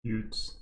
Utes.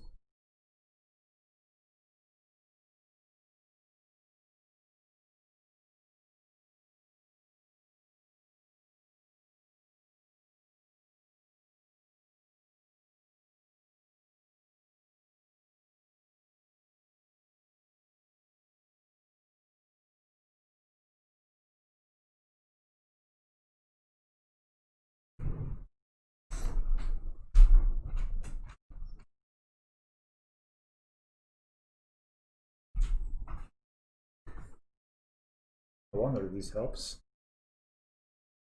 I wonder if this helps.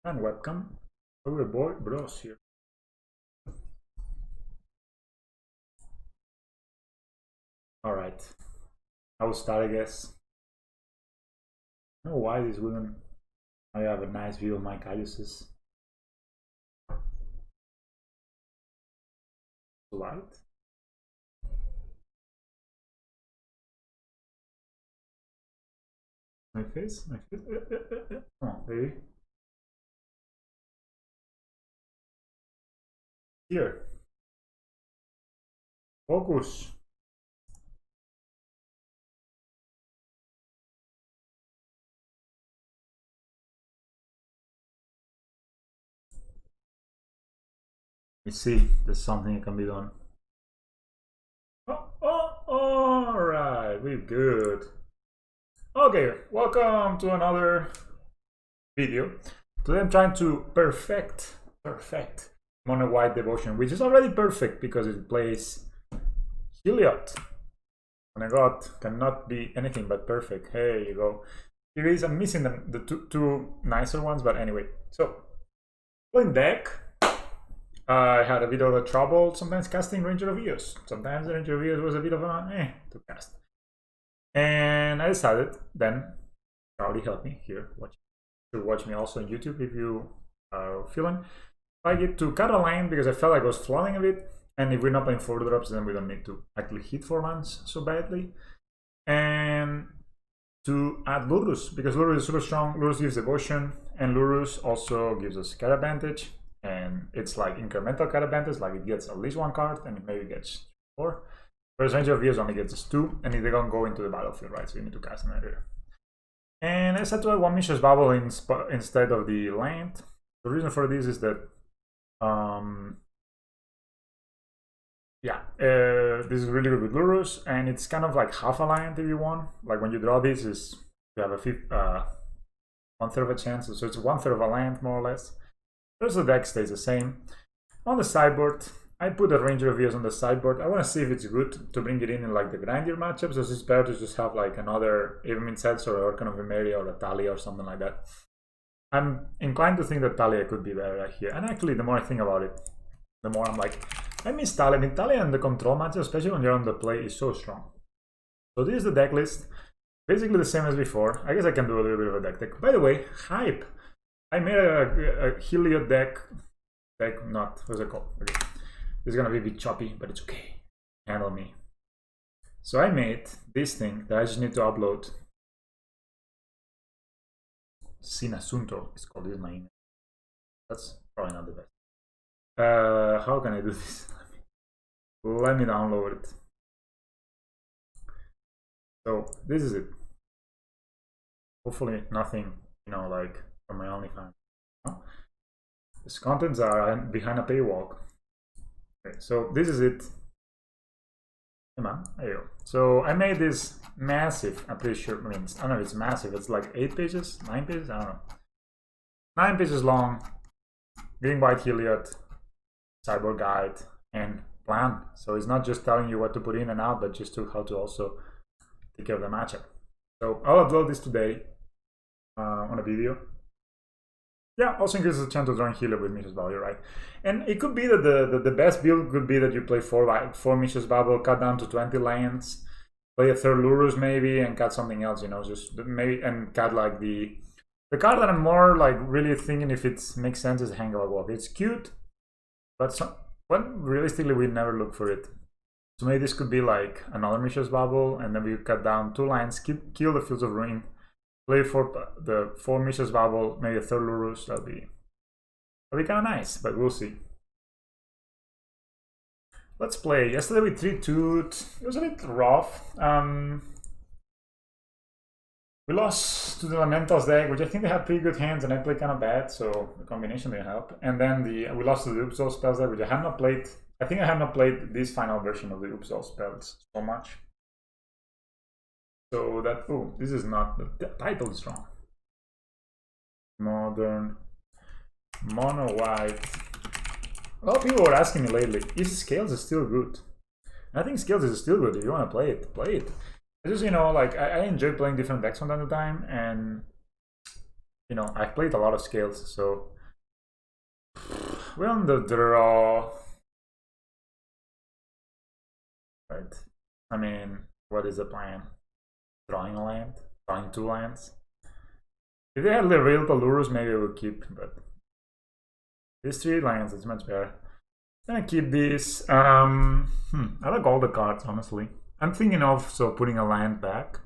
And webcam. Oh, the boy bros here. All right, I will start, I guess. I don't know why this wouldn't. I have a nice view of my Cayuses. Light. My face. Come on, baby. Here. Focus. Let me see. There's something that can be done. All right, we're good. Okay, welcome to another video. Today I'm trying to perfect Monowhite Devotion, which is already perfect because it plays Heliot. Oh my god, cannot be anything but perfect. Here you go. Here is, I'm missing the two nicer ones, but anyway. So, playing deck. I had a bit of a trouble sometimes casting Ranger of Eos. Sometimes the Ranger of Eos was a bit of a to cast. And I decided then, Charlie helped me here. Watch me also on YouTube if you are feeling. I get to cut a line because I felt like I was flooding a bit. And if we're not playing 4 drops, then we don't need to actually hit 4 lands so badly. And to add Lurrus, because Lurrus is super strong. Lurrus gives Devotion, and Lurrus also gives us card advantage. And it's like incremental card advantage, like it gets at least 1 card and it maybe gets 4. Whereas Ranger of Eos only gets us 2, and they don't go into the battlefield, right? So you need to cast them here. And I decided to add 1 Mishra's Bubble instead of the land. The reason for this is that, this is really good with Lurrus, and it's kind of like half a land if you want. Like when you draw this, is you have a 1/3 of a chance, so it's 1/3 of a land more or less. The rest of the deck stays the same. On the sideboard, I put a Ranger of Eos on the sideboard. I want to see if it's good to bring it in like the grindier matchups, or it's better to just have like another Evenmin Sets or Orkan of Emeria or a Talia or something like that. I'm inclined to think that Talia could be better right here. And actually, the more I think about it, the more I'm like, I miss Talia. I mean, Talia and the control matchup, especially when you're on the play, is so strong. So this is the deck list. Basically the same as before. I guess I can do a little bit of a deck tech. By the way, hype! I made a Heliot deck, what's it called? Okay. It's gonna be a bit choppy, but it's okay. Handle me. So I made this thing that I just need to upload. Sin Asunto, it's called, this is my email. That's probably not the best. How can I do this? Let me download it. So this is it. Hopefully nothing, you know, like from my OnlyFans. No? These contents are behind a paywall. Okay, so this is it. Come on, there you go. So I made this massive, I'm pretty sure, I mean, I don't know if it's massive, it's like 8 pages, 9 pages, I don't know. 9 pages long, green white Heliot, sideboard guide, and plan. So it's not just telling you what to put in and out, but just how to also take care of the matchup. So I'll upload this today on a video. Yeah, also increases the chance of drawing healer with Mishra's Bubble, right? And it could be that the best build could be that you play 4 Mishra's Bubble, cut down to 20 lands, play a third Lurus maybe, and cut something else, you know, just maybe, and cut like the card that I'm more like really thinking if it makes sense is Hang Walk. It's cute, but realistically we never look for it. So maybe this could be like another Mishra's Bubble, and then we cut down 2 lines, kill the Fields of Ruin, play for the 4 Mishra's Bubble, maybe a third Lurus. That'll be kind of nice, but we'll see. Let's play. Yesterday we 3-2'd. It was a bit rough. We lost to the Elementals deck, which I think they had pretty good hands, and I played kind of bad, so the combination didn't help. And then we lost to the Oops All Spells deck, which I have not played. I think I have not played this final version of the Oops All Spells so much. So that, oh, this is not, the title is wrong. Modern Monowhite. A lot of people were asking me lately, is Scales still good? And I think Scales is still good. If you want to play it, play it. It's just, you know, like I enjoy playing different decks from time to time, and you know, I've played a lot of Scales, so we're on the draw. Right. I mean, what is the plan? Drawing a land? Drawing 2 lands? If they had the real Lurus, maybe I would keep, but these 3 lands is much better. I'm gonna keep this. I like all the cards, honestly. I'm thinking of putting a land back.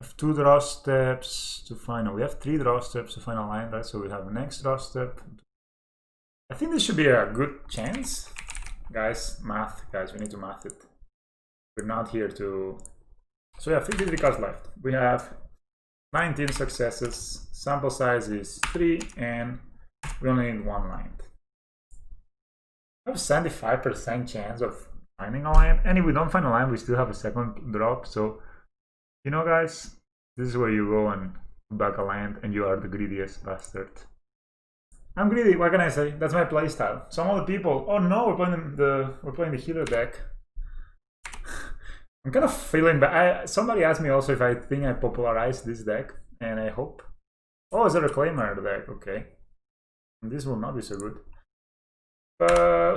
I have 2 draw steps to find. We have 3 draw steps to find a land, right? So we have the next draw step. I think this should be a good chance, guys. Math, guys. We need to math it. We're not here to. So yeah, 53 cards left. We have 19 successes. Sample size is 3, and we only need 1 land. I have a 75% chance of finding a land, and if we don't find a land, we still have a second drop. So, you know, guys, this is where you go and back a land, and you are the greediest bastard. I'm greedy. What can I say? That's my playstyle. Some of the people, oh no, we're playing the healer deck. I'm kind of feeling bad. Somebody asked me also if I think I popularized this deck, and I hope. Oh, it's a Reclaimer deck. Okay, and this will not be so good.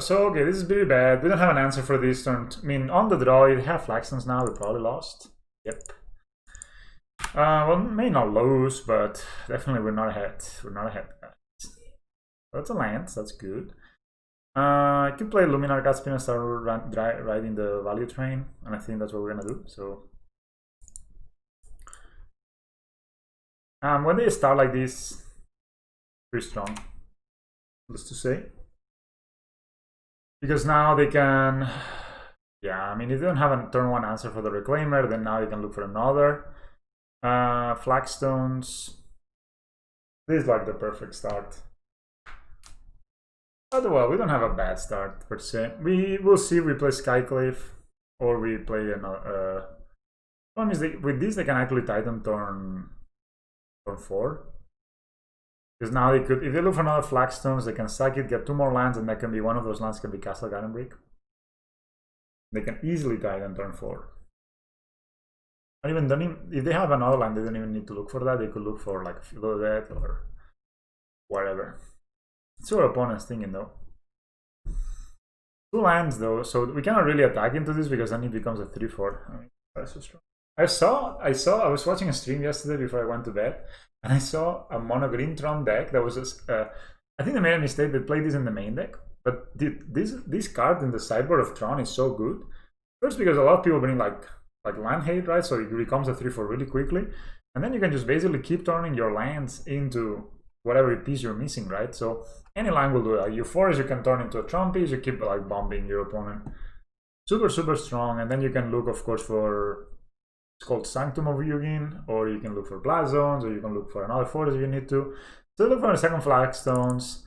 So okay, this is really bad. We don't have an answer for this turn. I mean, on the draw, you have Flagstones now. We probably lost. Yep. Well, may not lose, but definitely we're not ahead. We're not ahead, guys. That's a land. That's good. I could play Luminar Gaspin and start riding the value train, and I think that's what we're gonna do. So, when they start like this, pretty strong. Just to say. Because now they can, yeah, I mean, if they don't have a turn 1 answer for the Reclaimer, then now you can look for another. Flagstones. This is like the perfect start. But well, we don't have a bad start per se. We will see if we play Skyclave or we play another. One is with this they can actually Titan turn 4. Because now they could, if they look for another Flagstones, they can sack it, get 2 more lands, and that can be one of those lands can be Castle Gardenbrick. They can easily Titan turn 4. And even then, if they have another land, they don't even need to look for that. They could look for like a Philodette or whatever. It's your opponent's thinking though. 2 lands though, so we cannot really attack into this because then it becomes a 3-4. I mean, that's so strong. I was watching a stream yesterday before I went to bed, and I saw a mono green Tron deck that was just, I think they made a mistake. They played this in the main deck, but dude, this card in the sideboard of Tron is so good. First, because a lot of people bring like land hate, right? So it becomes a 3-4 really quickly, and then you can just basically keep turning your lands into whatever piece you're missing, right? So any line will do it. Like your forest, you can turn into a Tron piece. You keep like bombing your opponent. Super strong, and then you can look, of course, for. It's called Sanctum of Yugin, or you can look for Blast Zones, or you can look for another forest if you need to. So look for a second Flagstones.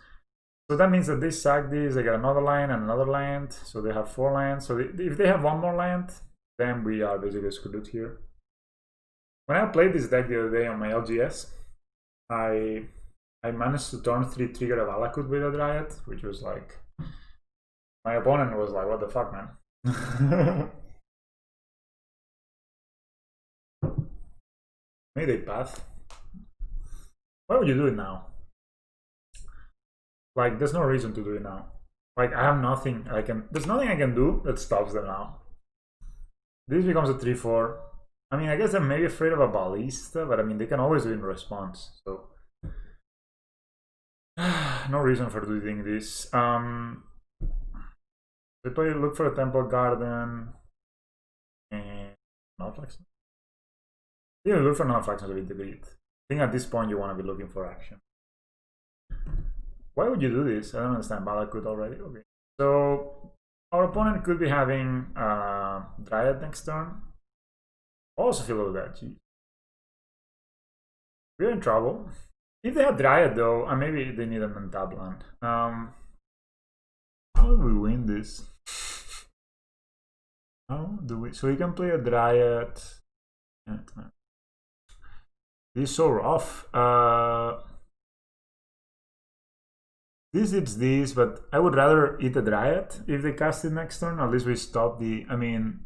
So that means that they sack these, they get another land and another land. So they have 4 lands. So if they have 1 more land, then we are basically screwed here. When I played this deck the other day on my LGS, I managed to turn 3 trigger a Valakut with a Dryad, which was like My opponent was like, what the fuck, man? Mayday path. Why would you do it now? Like, there's no reason to do it now. Like, I have nothing I can... There's nothing I can do that stops them now. This becomes a 3-4. I mean, I guess I'm maybe afraid of a ballista, but I mean, they can always do it in response, so... no reason for doing this. They play look for a temple garden and not flexion. Yeah, look for non-flexions of integrate. I think at this point you want to be looking for action. Why would you do this? I don't understand. Balakut already. Okay. So our opponent could be having Dryad next turn. Also feel over that. Geez. We're in trouble. If they have Dryad though, and maybe they need an untap land. How do we win this? How do we? So we can play a Dryad. This is so rough. This eats this, but I would rather eat a Dryad if they cast it next turn. At least we stop the. I mean,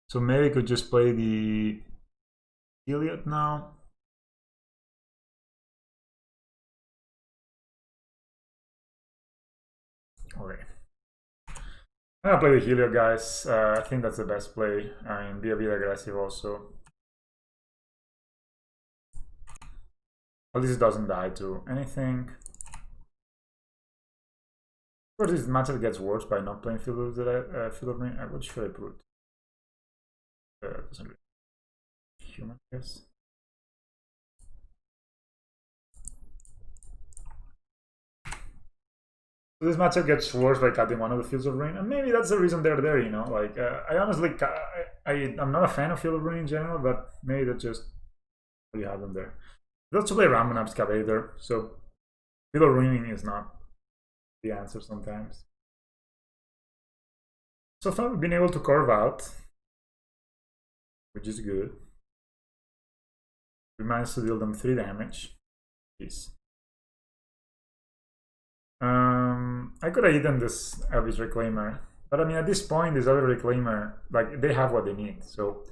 so maybe we could just play the Heliod now. Okay. I'm gonna play the Heliod, guys. I think that's the best play. I mean, be a bit aggressive also. At least it doesn't die to anything. Of course, this matchup gets worse by not playing Field of Rain. What should I put? Doesn't really human, I guess. So this matchup gets worse by cutting one of the Fields of Rain, and maybe that's the reason they're there. You know, like I honestly, I'm not a fan of Field of Rain in general, but maybe that's just you have them there. They also play Ramen Excavator, so Field of Rain is not the answer sometimes. So far we've been able to carve out, which is good. We managed to deal them 3 damage. Jeez. I could have eaten this Abyss Reclaimer, but I mean at this point this other Reclaimer, like they have what they need, so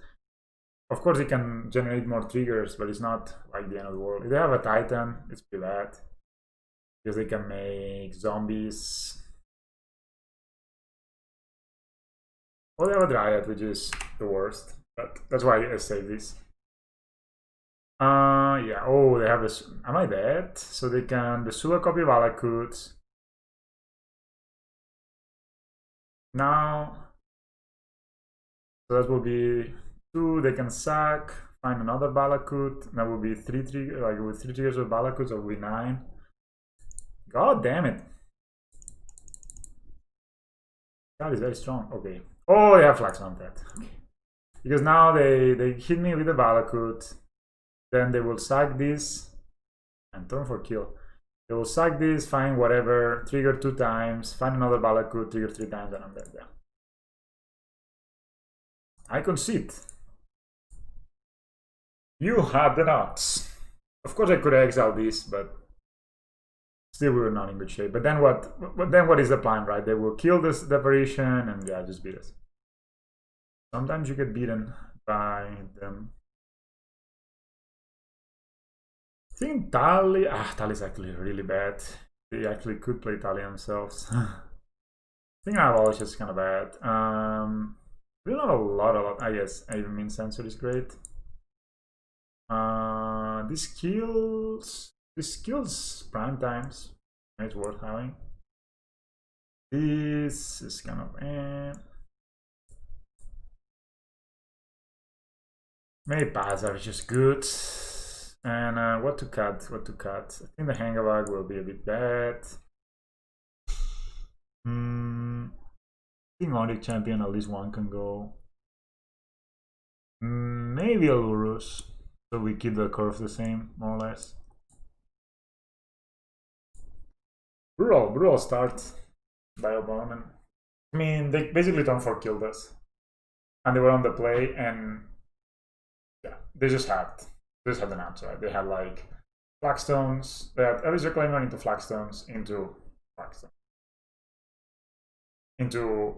of course it can generate more triggers, but it's not like the end of the world. If they have a Titan, it's pretty bad. Because they can make zombies. Or they have a Dryad, which is the worst. But that's why I save this. Yeah. Oh, they have a. Am I dead? So they can Besua copy Valakut. Now. So that will be 2. They can sack, find another Balakut. That will be 3 triggers. Like with 3 triggers of Balakut, that will be 9. God damn it. That is very strong. Okay. Oh, they have Flax on that. Okay. Because now they hit me with the Balakut. Then they will sack this and turn for kill. They will sack this, find whatever, trigger 2 times, find another Balakut, trigger 3 times, and I'm dead. Yeah. I concede. You had the nuts. Of course I could exile this, but still we were not in good shape. But then what is the plan, right? They will kill this apparition and yeah, just beat us. Sometimes you get beaten by them. I think Tali is actually really bad. They actually could play Tali themselves. I think Abolish is kind of bad. We don't have a lot. Yes, I even mean Sensor is great. These skills prime times. It's worth having. This is kind of Maybe paths are just good. And what to cut? I think the Hangabag will be a bit bad. I think Nordic Champion, at least one can go. Maybe Alurus. So we keep the curve the same, more or less. Brutal start by opponent. I mean, they basically turn for killed us. And they were on the play, and yeah, they just had an answer, right? They had like Flagstones, they had Abyss Reclaimer into Flagstones into Flagstone. into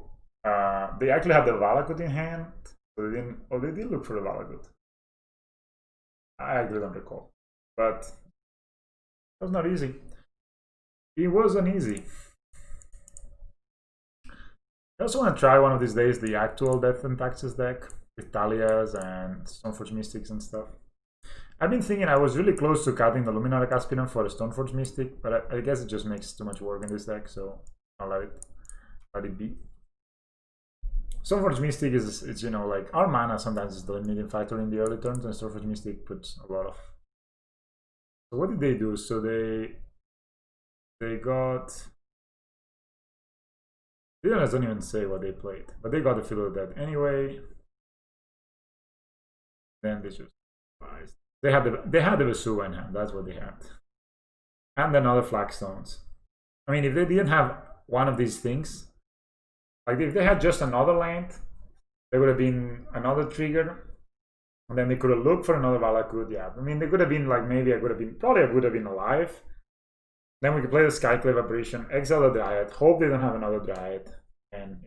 they actually had the Valakut in hand, so they didn't. Oh, they did look for the Valakut. I actually don't recall, but it was not easy. It wasn't easy. I also want to try one of these days the actual Death and Taxes deck with Talias and Stoneforge Mystics and stuff. I've been thinking I was really close to cutting the Luminarch Aspirant for a Stoneforge Mystic, but I guess it just makes too much work in this deck, so I'll let it be. Stoneforge Mystic is you know, like, our mana sometimes is the limiting factor in the early turns, and Stoneforge Mystic puts a lot of. So what did they do? So they got. The others don't even say what they played, but they got the feel of that anyway. Then they just they had the Vesuva in hand. That's what they had, and then other Flagstones. I mean, if they didn't have one of these things, like if they had just another land, there would have been another trigger, and then they could have looked for another Valakut. Yeah, I mean, they could have been like, maybe I would have been, probably I would have been alive. Then we could play the Skyclave Apparition, exile the Dryad, hope they don't have another Dryad, and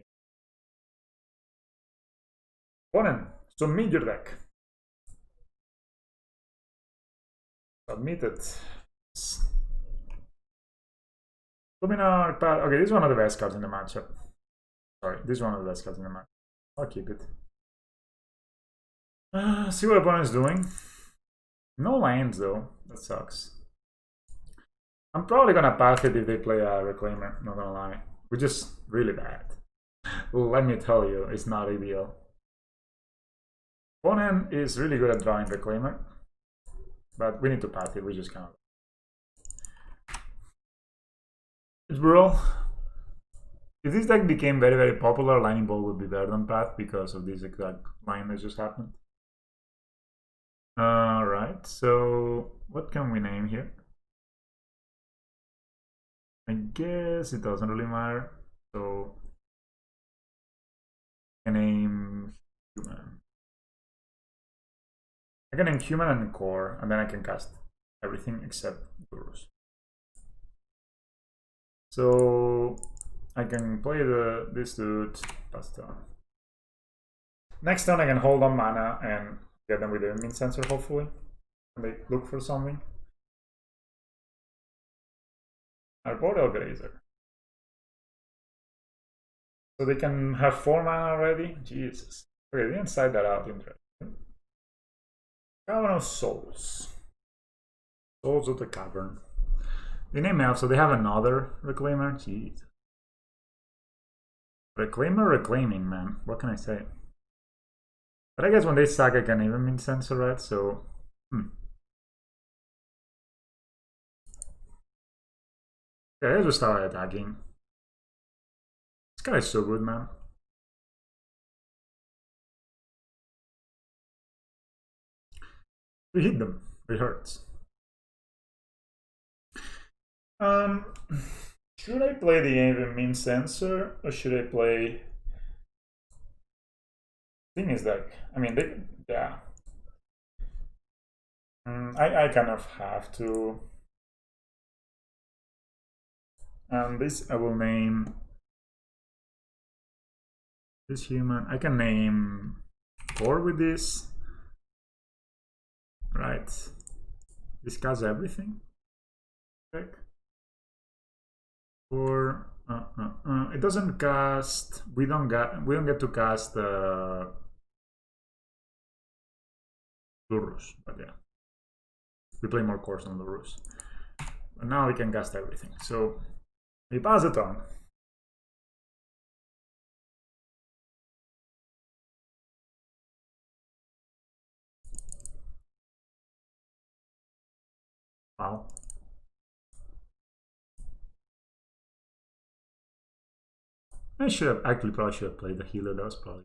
opponent, submit your deck. Submitted. Luminarch Path. Okay, this is one of the best cards in the matchup. Sorry, this is one of the best cards in the matchup. I'll keep it. See what opponent's doing. No lands though. That sucks. I'm probably gonna pass it if they play a Reclaimer, not gonna lie. Which is really bad. Let me tell you, it's not ideal. Opponent is really good at drawing Reclaimer, but we need to pass it, we just cannot. It's brutal. If this deck became very, very popular, Lightning Bolt would be better than Path because of this exact line that just happened. Alright, so what can we name here? I guess it doesn't really matter. So I can name Human. I can name Human and Core, and then I can cast everything except Gurus. So I can play this dude, pass turn. Next turn I can hold on mana and get them with the Mint Sensor, hopefully. And they look for something. Arboreal Grazer. So they can have 4 mana already? Jesus. Okay, they didn't side that out, interesting. Cavern of Souls. Souls of the Cavern. They name out, so they have another Reclaimer? Jeez. Reclaimer reclaiming, man. What can I say? But I guess when they sack, I can even Mint Sensor, right? So, Okay, let's just start attacking. This guy is so good, man. We hit them. It hurts. Should I play the even Mint Sensor, or should I play? Thing is that, I mean, yeah. I kind of have to. And this I will name this Human. I can name Core with this, right? Discuss everything. Okay. Or it doesn't cast. We don't get to cast Lurus, but yeah, we play more cores on Lurus. But now we can cast everything. So we pass the turn. Wow. I should have probably should have played the healer. That was probably.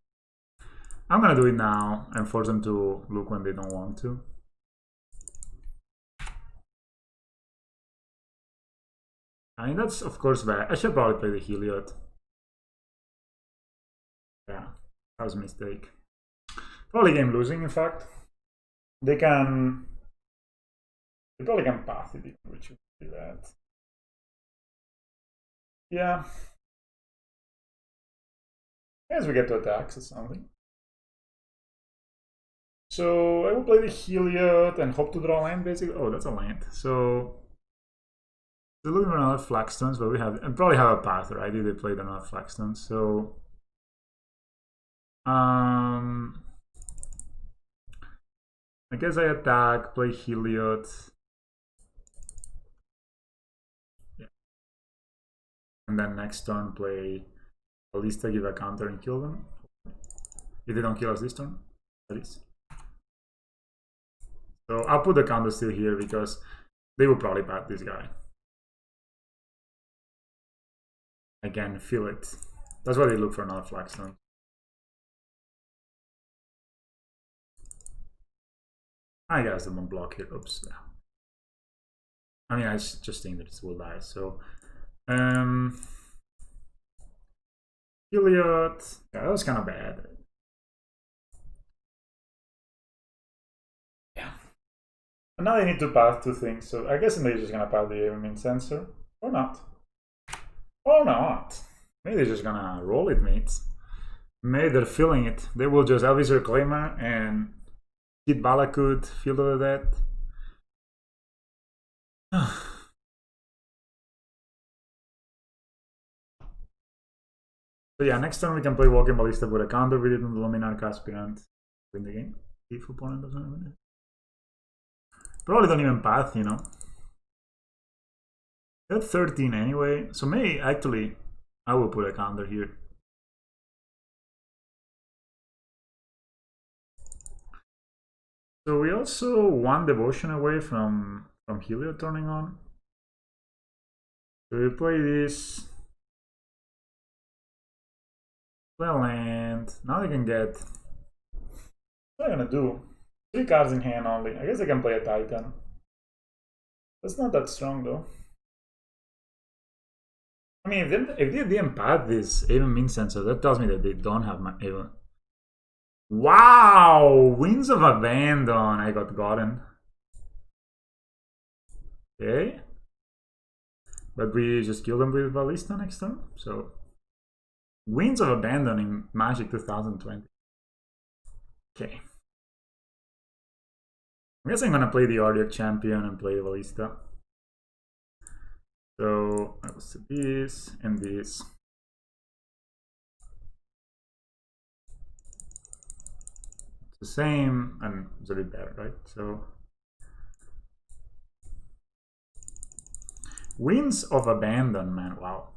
I'm gonna do it now and force them to look when they don't want to. I mean, that's of course bad. I should probably play the Heliod. Yeah, that was a mistake. Probably game losing, in fact. They probably can path it, which would be that. Yeah. As we get to attacks or something. So I will play the Heliod and hope to draw land basically. Oh, that's a land. So they're looking for another Flagstones, but we have and probably have a path, right? If they played another Flagstones. So I guess I attack, play Heliod. Yeah. And then next turn play Ballista, give a counter and kill them. If they don't kill us this turn, that is. So I'll put the counter still here because they will probably path this guy. I can feel it. That's why they look for another Flagstone. I guess they won't block here. Oops. I mean, I just think that it will die. So, Heliod. Yeah, that was kind of bad. Yeah. And now they need to path two things. So I guess they're just gonna path the aiming sensor or not. Or not. Maybe they're just gonna roll it, mates. Maybe they're feeling it. They will just Elvis Reclaimer and hit Balakut, Field of the Dead. So yeah, next turn we can play Walking Ballista with a counter with it on the Luminarch Aspirant. Win the game. If opponent doesn't win it. Probably don't even path, you know. They're 13 anyway. So maybe actually I will put a counter here. So we also one devotion away from Heliod turning on. So we play this. Play a land. Now they can get. What am I gonna do? 3 cards in hand only. I guess I can play a Titan. That's not that strong though. I mean, if they didn't path this even Min Sensor, that tells me that they don't have my even. Wow! Winds of Abandon. I got gotten. Okay. But we just kill them with Ballista next turn. So Winds of Abandon in Magic 2020. Okay. I guess I'm gonna play the Ardiac Champion and play Ballista. So I will set this and this. It's the same and it's a bit better, right? So Winds of Abandon, man, wow.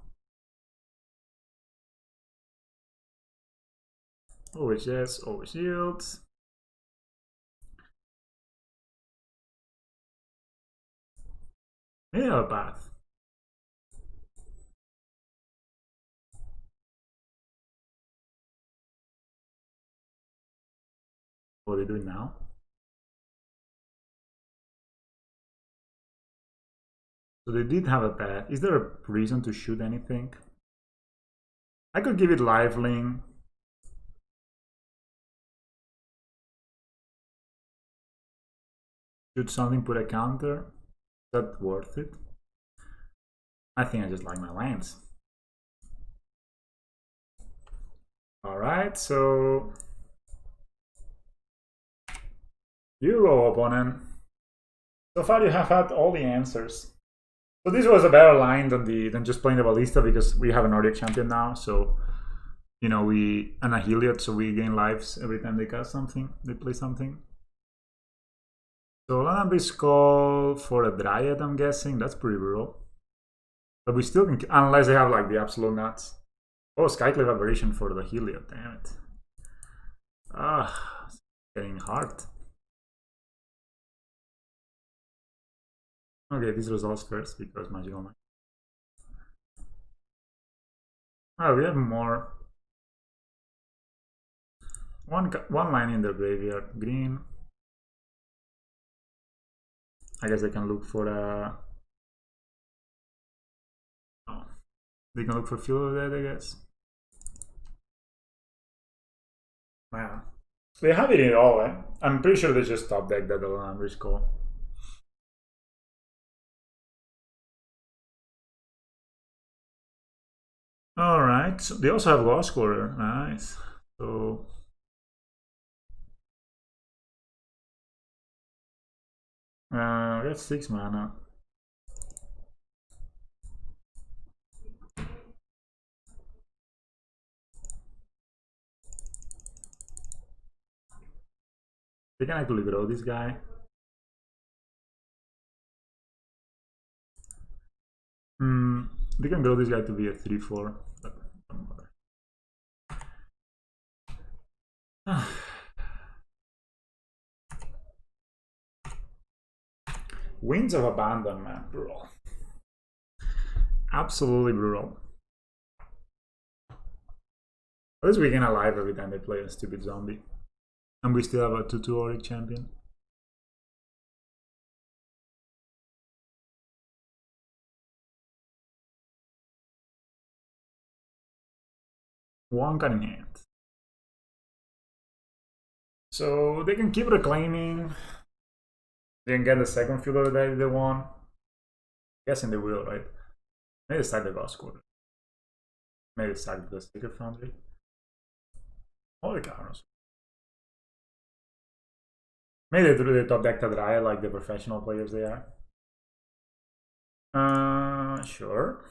Always yes, always yields. Maybe I have a path. What are they doing now? So they did have a path. Is there a reason to shoot anything? I could give it lifelink. Shoot something, put a counter. Is that worth it? I think I just like my lands. Alright, so you go, opponent. So far you have had all the answers. So this was a better line than just playing the Ballista because we have an Ardiac Champion now. So you know and a Heliod, so we gain lives every time they cast something, they play something. So Lanabris call for a Dryad, I'm guessing. That's pretty brutal. But we still can, unless they have like the absolute nuts. Oh, Skyclave Aberration for the Heliod, damn it. Ah, it's getting hard. Okay, these results first because Magical Mind. Oh, we have more. One line in the graveyard, green. I guess they can look for a. Oh, they can look for Field of the Dead, I guess. Wow. They have it in all, eh? I'm pretty sure they just top deck that alone risk call. Alright. they also have Lost Quarter. Nice. So that's 6 mana. They can actually grow this guy. They can grow this guy to be a 3/4. But don't bother. Winds of Abandonment, brutal. Absolutely brutal. At least we get alive every time they play a stupid zombie. And we still have a 2/2 Auric champion. One cunning hand. So they can keep reclaiming. They can get the second field of the day if they want. Guessing they will, right? Maybe sack the Ghost Quarter. Maybe sack the Secret Foundry. Holy cow. Maybe they do the top deck Tadraya like the professional players they are. Sure.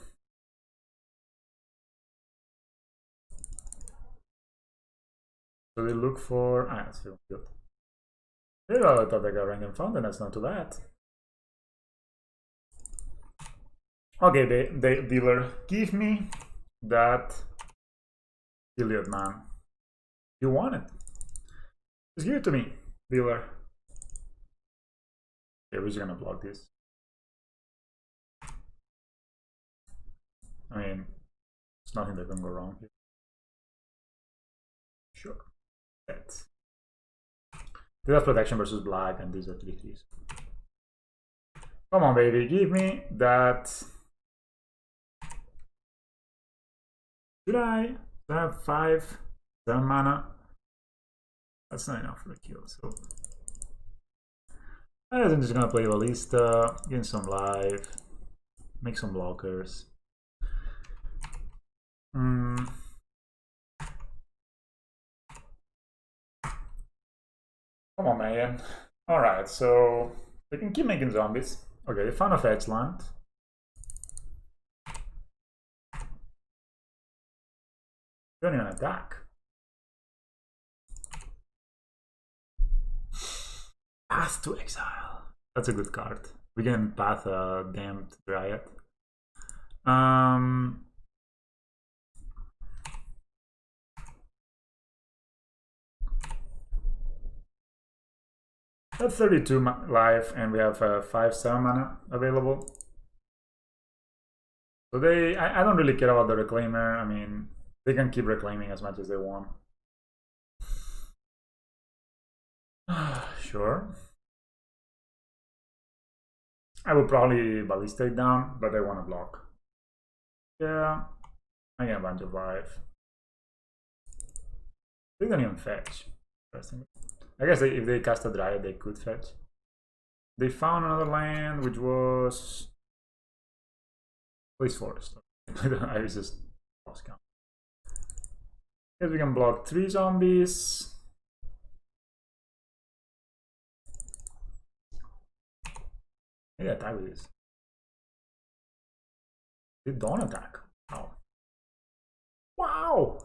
So they look for. That's good. They thought they got Random Fountain, that's not too bad. Okay, the dealer, give me that Iliad, man. You want it? Just give it to me, dealer. Okay, we're just gonna block this. I mean, there's nothing that can go wrong here. Sure. That's. They have protection versus black, and these are 3/3s. Come on, baby, give me that. Should I have 5, 7 mana? That's not enough for a kill, so. I'm just gonna play Ballista, gain some life, make some blockers. Come on, man. Alright, so they can keep making zombies. Okay, they found a fetch land. They don't even attack. Path to Exile. That's a good card. We can path a Damned Dryad. We have 32 life and we have 5/7 mana available. So I don't really care about the Reclaimer. I mean, they can keep reclaiming as much as they want. Sure. I would probably Ballista it down, but I want to block. Yeah, I get a bunch of life. They don't even fetch. Interesting. I guess if they cast a Dryad, they could fetch. They found another land, which was Place Forest. I just lost count. Guess we can block 3 zombies. Maybe attack with this. They don't attack. Wow. Wow!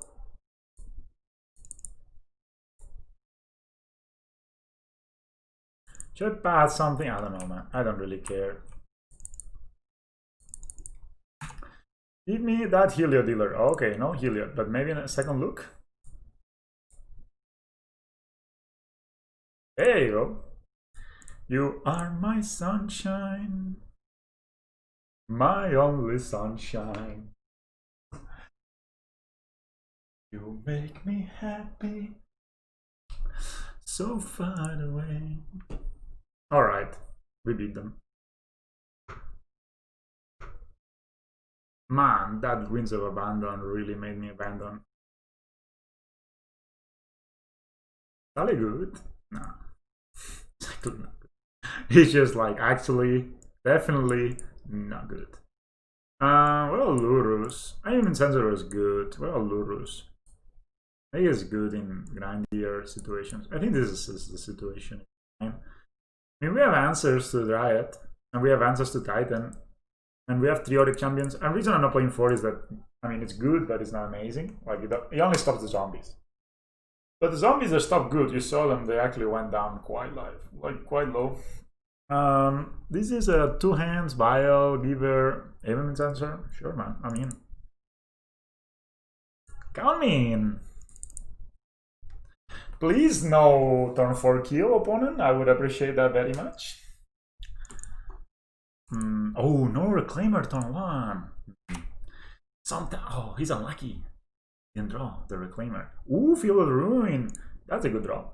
Should I pass something? I don't know, man. I don't really care. Give me that Heliod dealer. Okay, no Heliod, but maybe in a second look. There you go. You are my sunshine, my only sunshine. You make me happy, so far away. Alright, we beat them. Man, that Winds of Abandon really made me abandon. Probably good? No. Actually not good. It's just like, actually, definitely not good. Well, Lurus. I even Sensor is good. Well, Lurus. I think it's good in grindier situations. I think this is the situation. I mean, we have answers to Riot, and we have answers to Titan, and we have Triotic champions. And the reason I'm not playing 4 is that, I mean, it's good, but it's not amazing. Like, it only stops the zombies. But the zombies that stop good, you saw them, they actually went down quite quite low. This is a 2 hands, Vial, Giver, Aiming Sensor. Sure, man. I mean, count me in. Please, no turn 4 kill, opponent. I would appreciate that very much. Oh, no Reclaimer turn 1. Oh, he's unlucky. Didn't draw the Reclaimer. Ooh, Field of the Ruin. That's a good draw.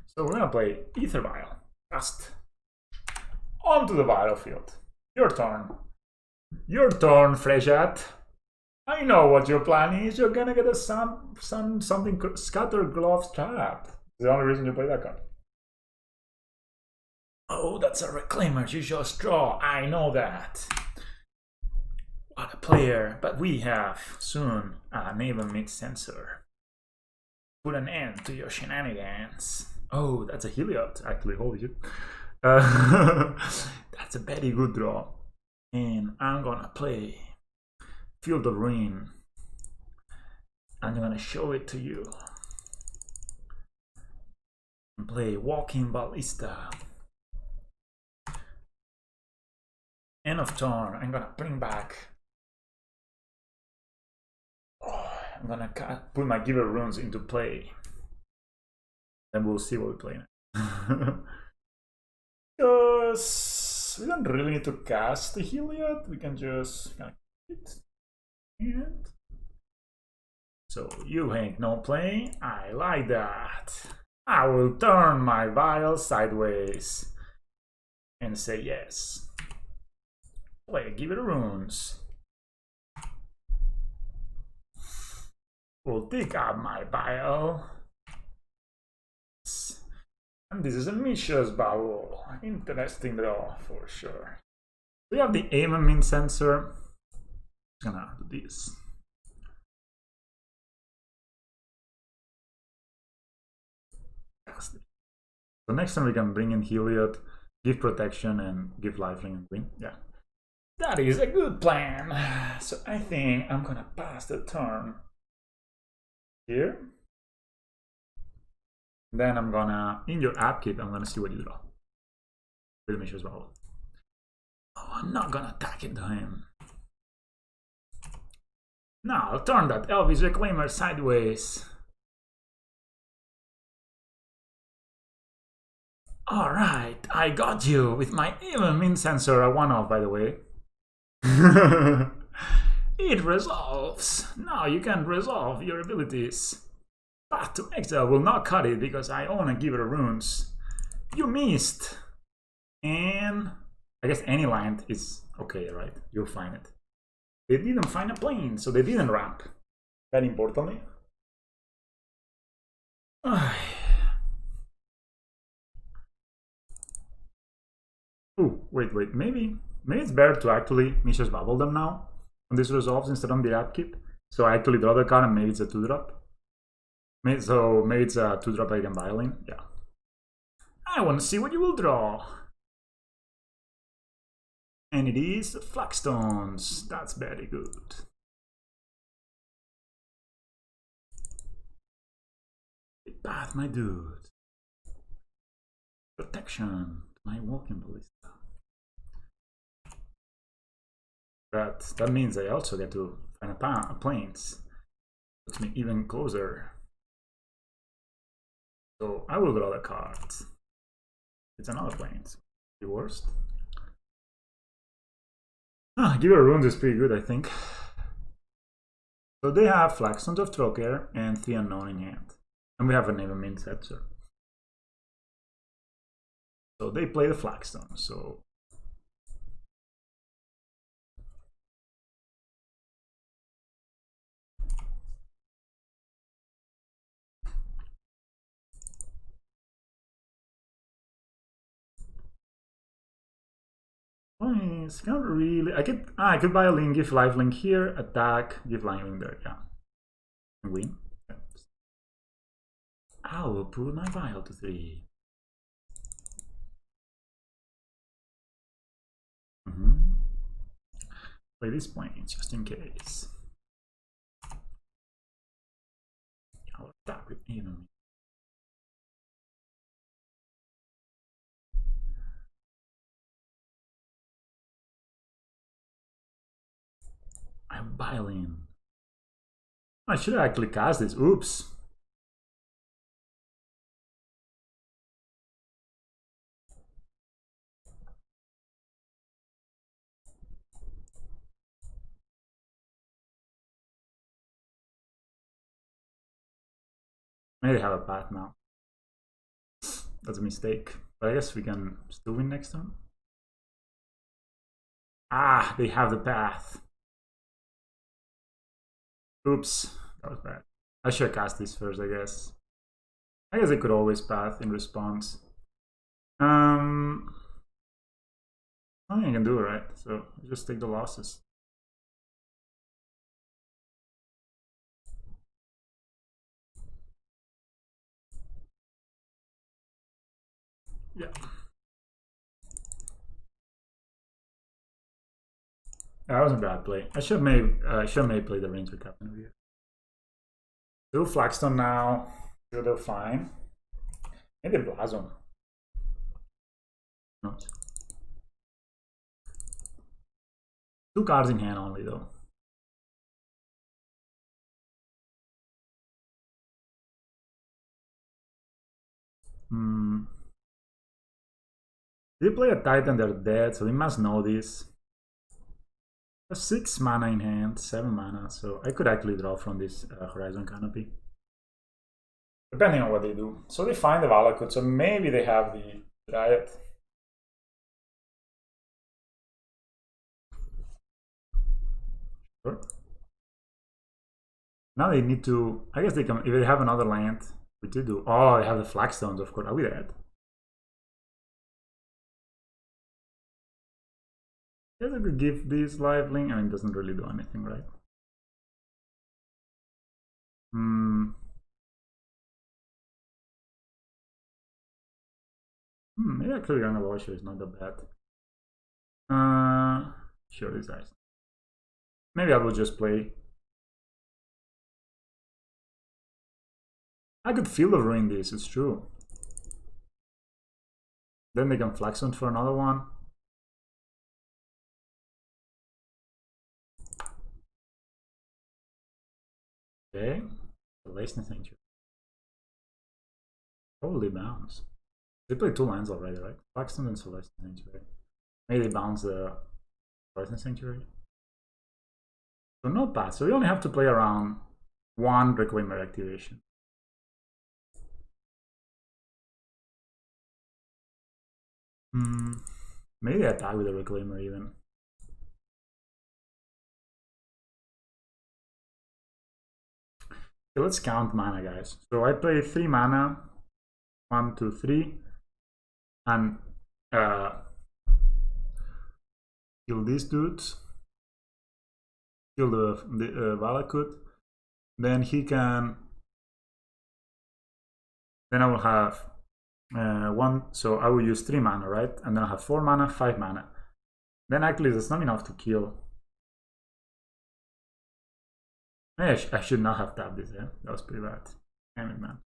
So we're gonna play Ether Vial. Fast. Onto the battlefield. Your turn. Your turn, Freshat. I know what your plan is. You're gonna get a something Scatter Gloves Trap. The only reason you play that card. Oh, that's a Reclaimer. You just draw. I know that. What a player. But we have soon a Naval Mid Sensor. Put an end to your shenanigans. Oh, that's a Heliod. Actually, holy shit. That's a very good draw. And I'm gonna play Field of Ruin. I'm gonna show it to you. And play Walking Ballista. End of turn. I'm gonna bring back. I'm gonna put my Giver runes into play. Then we'll see what we play now. Because we don't really need to cast the Heliod. We can just kind of it. And so you ain't no play. I like that. I will turn my vial sideways and say yes. Play Giver runes. We'll dig up my vial. And this is a Mishra's Bowl. Interesting draw for sure. We have the aim and min sensor. I'm gonna do this. So next time we can bring in Heliod, give protection, and give lifelink and win. Yeah. That is a good plan. So I think I'm gonna pass the turn here. Then I'm gonna, in your upkeep, I'm gonna see what you draw. With Mishra's Bowl. Oh, I'm not gonna attack into him. Now I'll turn that Elvis Reclaimer sideways. Alright, I got you with my even min sensor, a 1-off by the way. It resolves. Now you can resolve your abilities. Path to Exile will not cut it because I own a Giver runes. You missed. And I guess any land is okay, right? You'll find it. They didn't find a plane, so they didn't ramp. Very importantly. Oh, wait. Maybe it's better to actually Mishra's Bubble them now. When this resolves instead of the upkeep. So I actually draw the card and maybe it's a 2-drop. So maybe it's a 2-drop I can violin. Yeah. I want to see what you will draw. And it is Flagstones. That's very good. Path, my dude. Protection. My Walking Ballista. But that means I also get to find a planes. Puts me even closer. So I will draw the card. It's another planes. The worst. Giver runes is pretty good, I think. So they have Flagstones of Troker and 3 unknown in hand. And we have a Naval Min Sensor. So they play the Flagstone. So problem is can't really. I could buy a link, give life link here, attack, give life link there, yeah. And win. I will put my vial to 3. Play this point just in case. I'll attack with even. I'm violin. I should actually cast this. Oops. Maybe they have a path now. That's a mistake. But I guess we can still win next turn. Ah, they have the path. Oops, that was bad. I should have cast this first, I guess. I guess I could always path in response. Nothing I can do, right? So just take the losses. Yeah. That was a bad play. I should have maybe played the Ranger Captain of here. Do Flagstone now. Sure, they're fine. Maybe Blazon. No. 2 cards in hand only though. They play a Titan, they're dead, so we must know this. 6 mana in hand, 7 mana, so I could actually draw from this Horizon Canopy. Depending on what they do. So they find the Valakut, so maybe they have the Riot. Sure. Now they need to, I guess they can, if they have another land, we do do. Oh, they have the Flagstones, of course. Are we dead? I guess I could give this lifelink. I mean, it doesn't really do anything, right? Maybe actually Young Watcher is not that bad. Sure, this dies. Maybe I will just play. I could Field of Ruin this, it's true. Then they can flex on for another one. Okay, Celestial Sanctuary. Probably bounce. They play 2 lands already, right? Flaxton and Celestial Sanctuary. Maybe they bounce the Celestial Sanctuary. So no pass. So we only have to play around 1 Reclaimer activation. Maybe I attack with a Reclaimer even. Okay, let's count mana, guys. So I play 3 mana. 1, 2, 3. And kill these dudes. Kill the Valakut. Then he can. Then I will have 1. So I will use 3 mana, right? And then I have 4 mana, 5 mana. Then actually that's not enough to kill. I should not have tapped this, yeah? That was pretty bad. Damn it, man.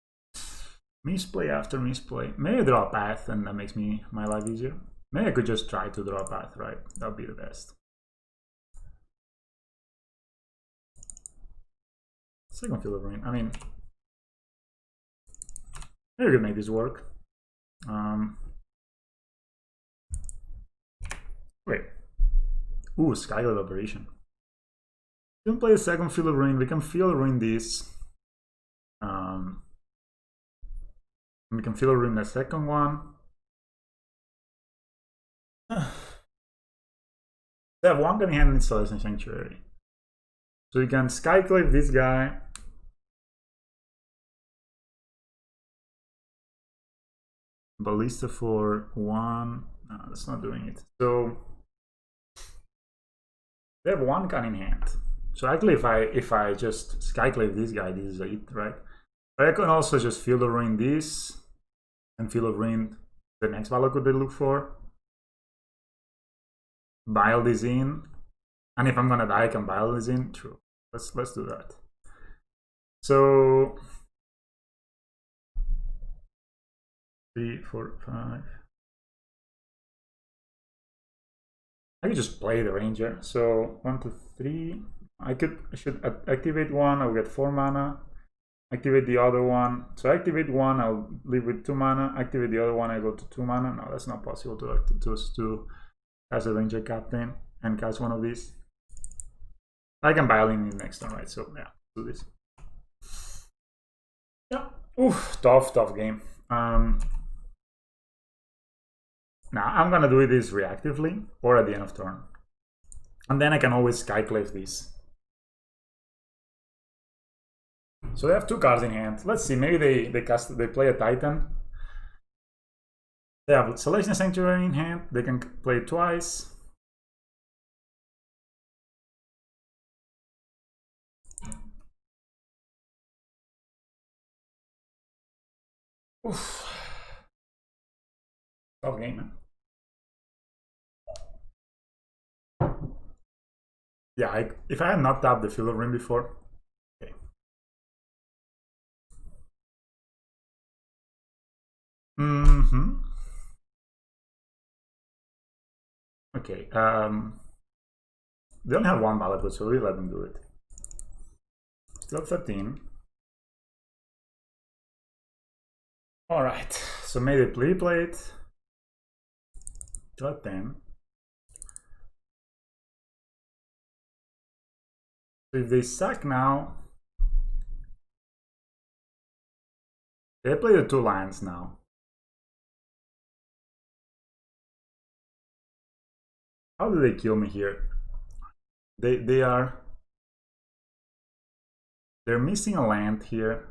Misplay after misplay. Maybe I draw a path and that makes my life easier. Maybe I could just try to draw a path, right? That would be the best. Second Field of Ruin. I mean, maybe we can make this work. Wait. Ooh, Skyglade Operation. We can play a second Field of Ruin. We can Field of Ruin this. We can Field of Ruin the second one. They have 1 gun in hand and Celestial Sanctuary. So you can Skyclave this guy. Ballista for 1. No, that's not doing it. So They have one card in hand. So actually, if I just skyclave this guy, this is it, right? But I can also just Field of Ruin this and Field of Ruin the next Valakut they look for. Bile this in, and if I'm gonna die, I can bile this in. True. Let's do that. So 3, 4, 5. I could just play the Ranger. So 1, 2, 3. I should activate one. I'll get 4 mana. Activate the other one. So activate one. I'll leave with 2 mana. Activate the other one. I go to 2 mana. No, that's not possible to cast a Ranger Captain and cast one of these. I can bile in the next turn, right? So yeah, do this. Yeah. Oof, tough game. Now I'm gonna do this reactively or at the end of turn, and then I can always skyclave this. So they have 2 cards in hand. Let's see. Maybe they play a Titan. They have Celestial Sanctuary in hand. They can play it twice. Oof. Tough game, man. Yeah, if I had not tapped the Field of Ruin before. Okay. Okay. They only have 1 ballot, so we let them do it. Still 13. Alright, so maybe play it. Draw 10. So if they sack now, they play the 2 lands now. How do they kill me here? They're missing a land here.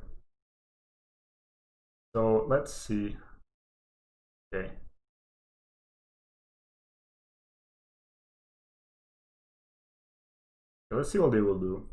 So let's see. Okay. So let's see what they will do.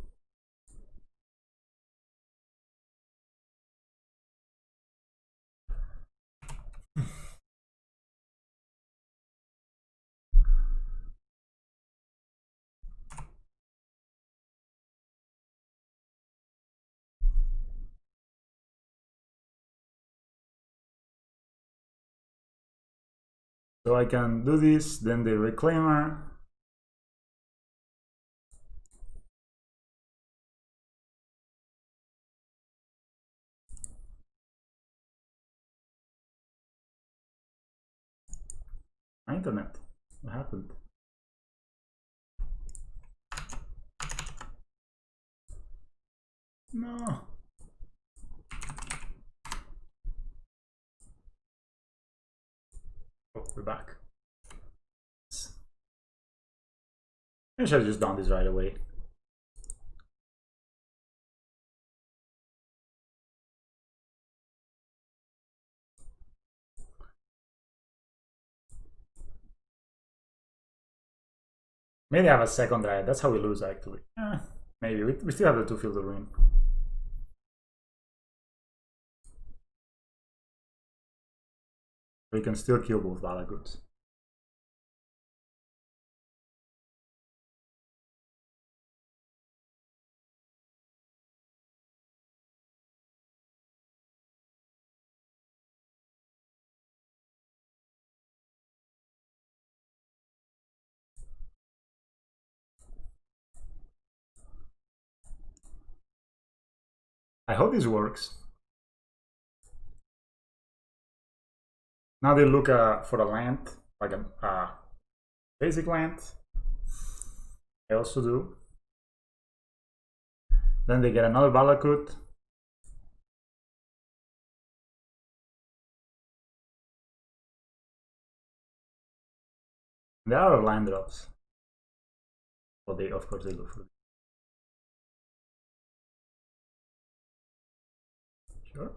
So I can do this, then the Reclaimer. My internet. What happened? No. Oh, we're back. I should have just done this right away. Maybe I have a second drive. That's how we lose, actually. Maybe. We still have the 2 Field of Ruin. We can still kill both Valaguts. I hope this works. Now they look for a land, like a basic land. I also do. Then they get another Valakut. There are land drops. Well, they of course they look for it. Sure.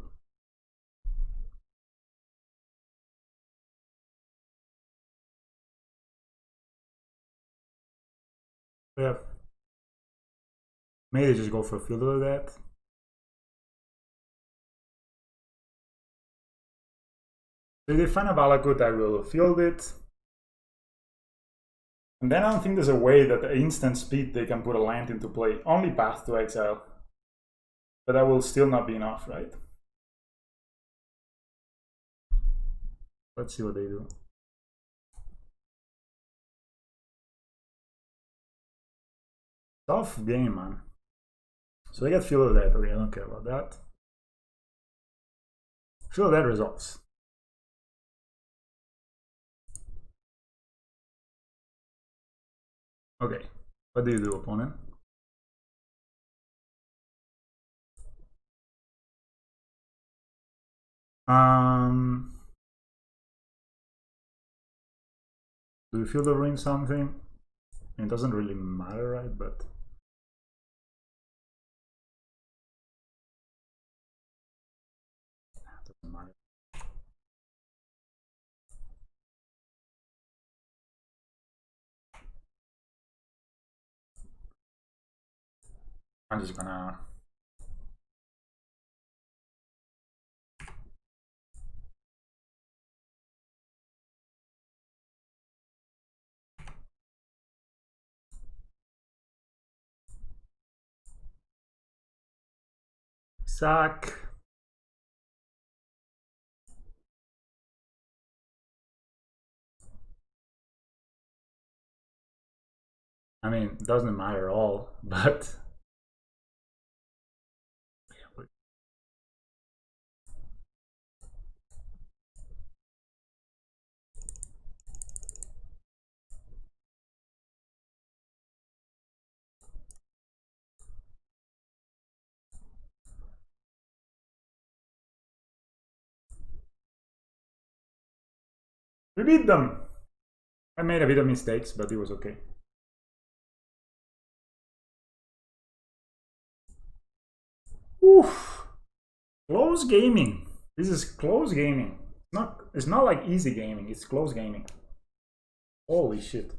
Yeah. Maybe they just go for a field of that. So if they find a Valakut, I will field it. And then I don't think there's a way that at instant speed they can put a land into play. Only Path to Exile. But that will still not be enough, right? Let's see what they do. Tough game, man. So they get field of that. Okay, I don't care about that. Field of that resolves. Okay, what do you do, opponent? Do you feel the ring something? It doesn't really matter, right? But it doesn't matter. I'm just gonna sack. I mean, it doesn't matter at all, but we beat them. I made a bit of mistakes, but it was okay. Oof. Close gaming. This is close gaming. It's not like easy gaming, it's close gaming. Holy shit.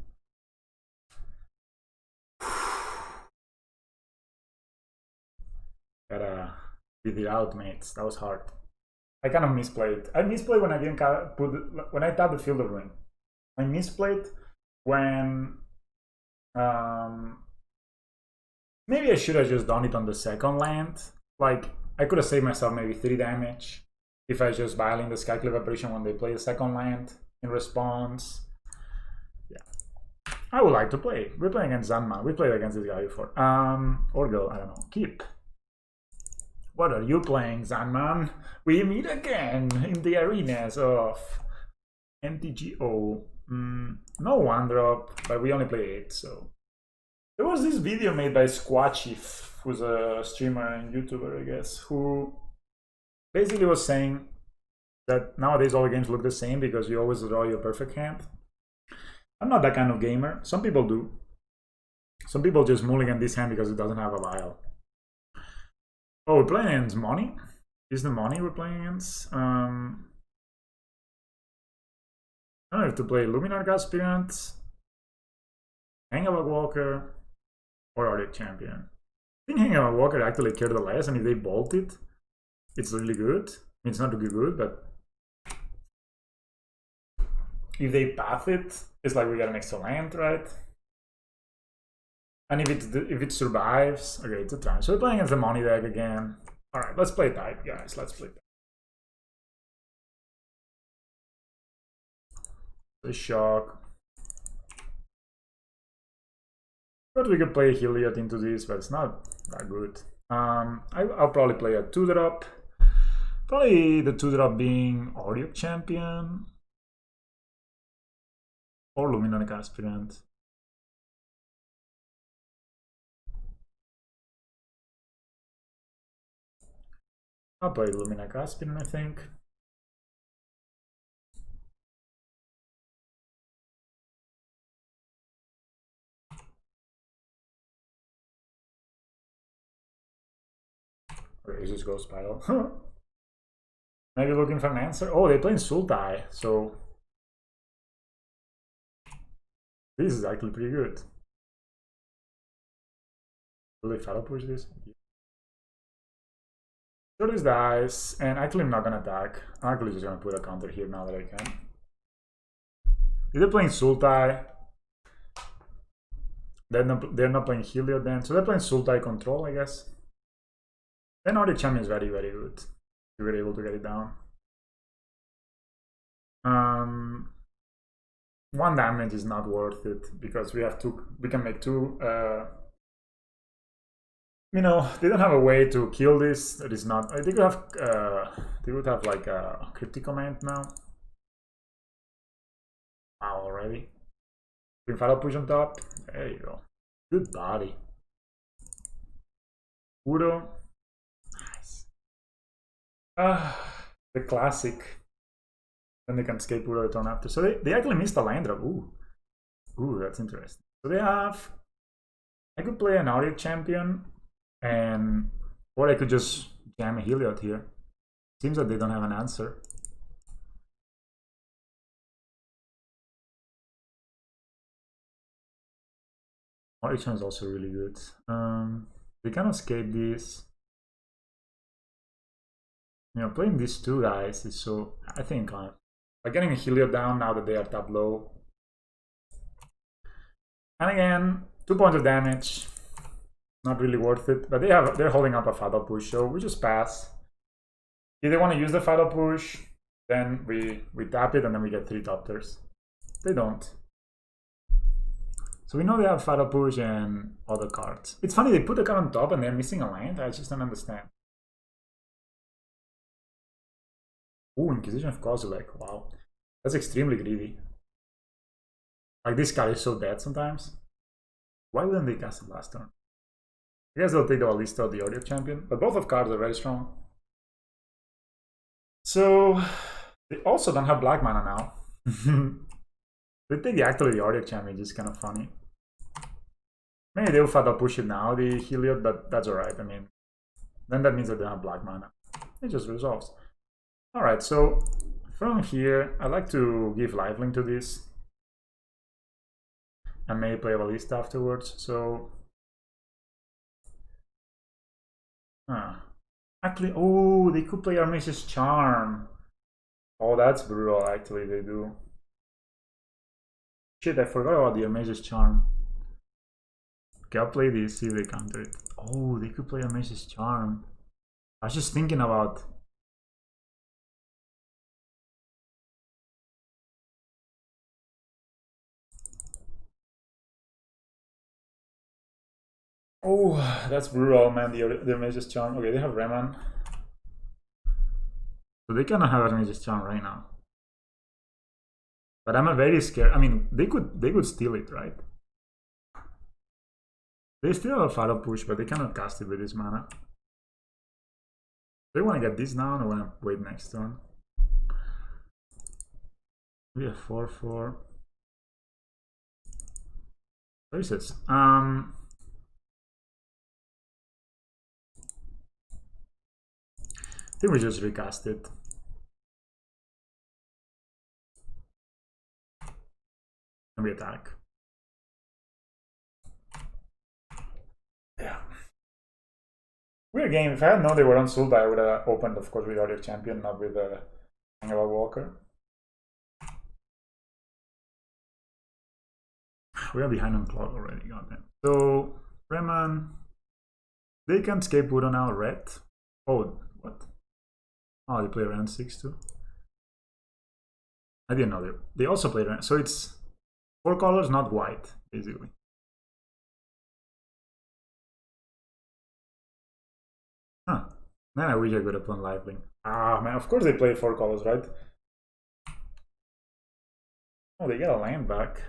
Gotta beat it out, mates. That was hard. I kind of misplayed. I misplayed when I didn't when I tapped the field of ring. I misplayed when maybe I should have just done it on the second land. Like I could have saved myself maybe 3 damage if I just violate the Skyclave Apparition when they play the second land in response. Yeah. I would like to play. We're playing against Zanman. We played against this guy before. Or go, I don't know. Keep. What are you playing, Zanman? We meet again in the arenas of MTGO. No 1-drop, but we only play 8, so. There was this video made by Squatchief, who's a streamer and YouTuber, I guess, who basically was saying that nowadays all the games look the same because you always draw your perfect hand. I'm not that kind of gamer. Some people do. Some people just mulligan this hand because it doesn't have a vial. Oh, we're playing against money? Is the money we're playing against? I don't know if to play Luminarch Aspirant, Hangabug Walker, or Arctic Champion. I think Hangabug Walker actually cared the less, and if they bolt it, it's really good. It's not really good, but if they path it, it's like we got an extra land, right? And if it survives, okay, it's a turn. So we're playing against the money deck again. All right, let's play type, guys. Let's play type. The shock. But we could play Heliod into this, but it's not that good. I'll probably play a 2-drop. Probably the 2-drop being Auriok Champion or Luminarch Aspirant. I'll play Luminarch Aspirant, I think. Okay, it's just Ghost Spiral. Maybe looking for an answer. Oh, they're playing Sultai, so this is actually pretty good. Will they fatal push this? Throw these dice, and actually I'm not gonna attack. I'm actually just gonna put a counter here now that I can. If they're playing Sultai, they're not playing Helio then, so they're playing Sultai control, I guess. Then Nordic Champion is very, very good. We were able to get it down. 1 damage is not worth it because we have two. We can make two. You know, they don't have a way to kill this. That is not. They could have. They would have like a cryptic command now. Wow, already. Fatal push on top. There you go. Good body. Udo. Nice. The classic. Then they can escape Udo the turn after. So they actually missed a land drop. Ooh, that's interesting. So they have. I could play an Audio Champion, and or I could just jam a Heliod here. Seems that they don't have an answer. Origin is also really good. They can escape this. You know, playing these two guys is so. I think by getting a Heliod down now that they are top low. And again, 2 points of damage. Not really worth it, but they're holding up a fatal push, so we just pass. If they want to use the fatal push, then we tap it and then we get 3 doctors. They don't. So we know they have fatal push and other cards. It's funny, they put the card on top and they're missing a land. I just don't understand. Ooh, Inquisition of Kozilek. Wow. That's extremely greedy. Like, this card is so bad sometimes. Why wouldn't they cast it last turn? I guess they'll take the Ballista or the Audio Champion, but both of cards are very strong. So they also don't have black mana now. They take actually the Audio Champion, which is kind of funny. Maybe they'll fatal push it now, the Heliod, but that's alright. I mean, then that means that they have black mana. It just resolves. Alright, so from here, I like to give lifelink to this. And maybe play a Ballista afterwards, so... Actually, oh, they could play Armage's Charm. Oh, that's brutal, actually, they do. Shit, I forgot about the Armage's Charm. Okay, I'll play this, see if they counter it. Oh, they could play Armage's Charm. I was just thinking about... Oh, that's brutal, man, the Armage's Charm. Okay, they have Reman. So they cannot have Armage's Charm right now. But I'm very scared. I mean, they could steal it, right? They still have a fatal push, but they cannot cast it with this mana. They want to get this down or want to wait next turn? We have 4/4. What is this? I think we just recast it. And we attack. Yeah. Weird game. If I had known they were on Sultai, I would have opened, of course, with Audio Champion, not with Angela Walker. We are behind on clock already, goddamn. So, Reman. They can escape Buddha now, red. Oh, what? Oh, they play round 6 too. I didn't know they also play round. So it's 4 colors, not white, basically. Huh. Man, I wish I could have played lifelink. Ah, man, of course they play 4 colors, right? Oh, they get a land back.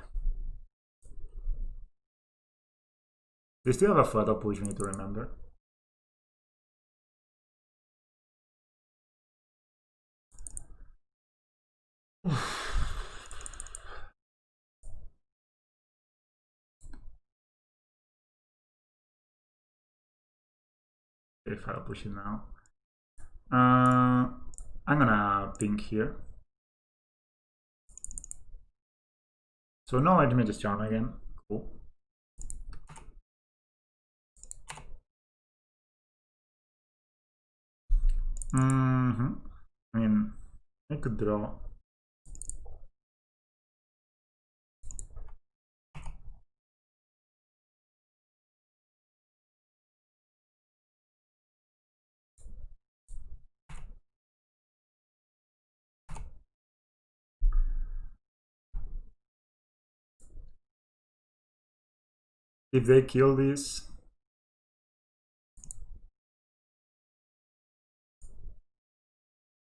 They still have a fatal push, we need to remember. If I'll push it now. I'm gonna pink here. So no Armage's Charm again. Cool. I mean, I could draw. If they kill this,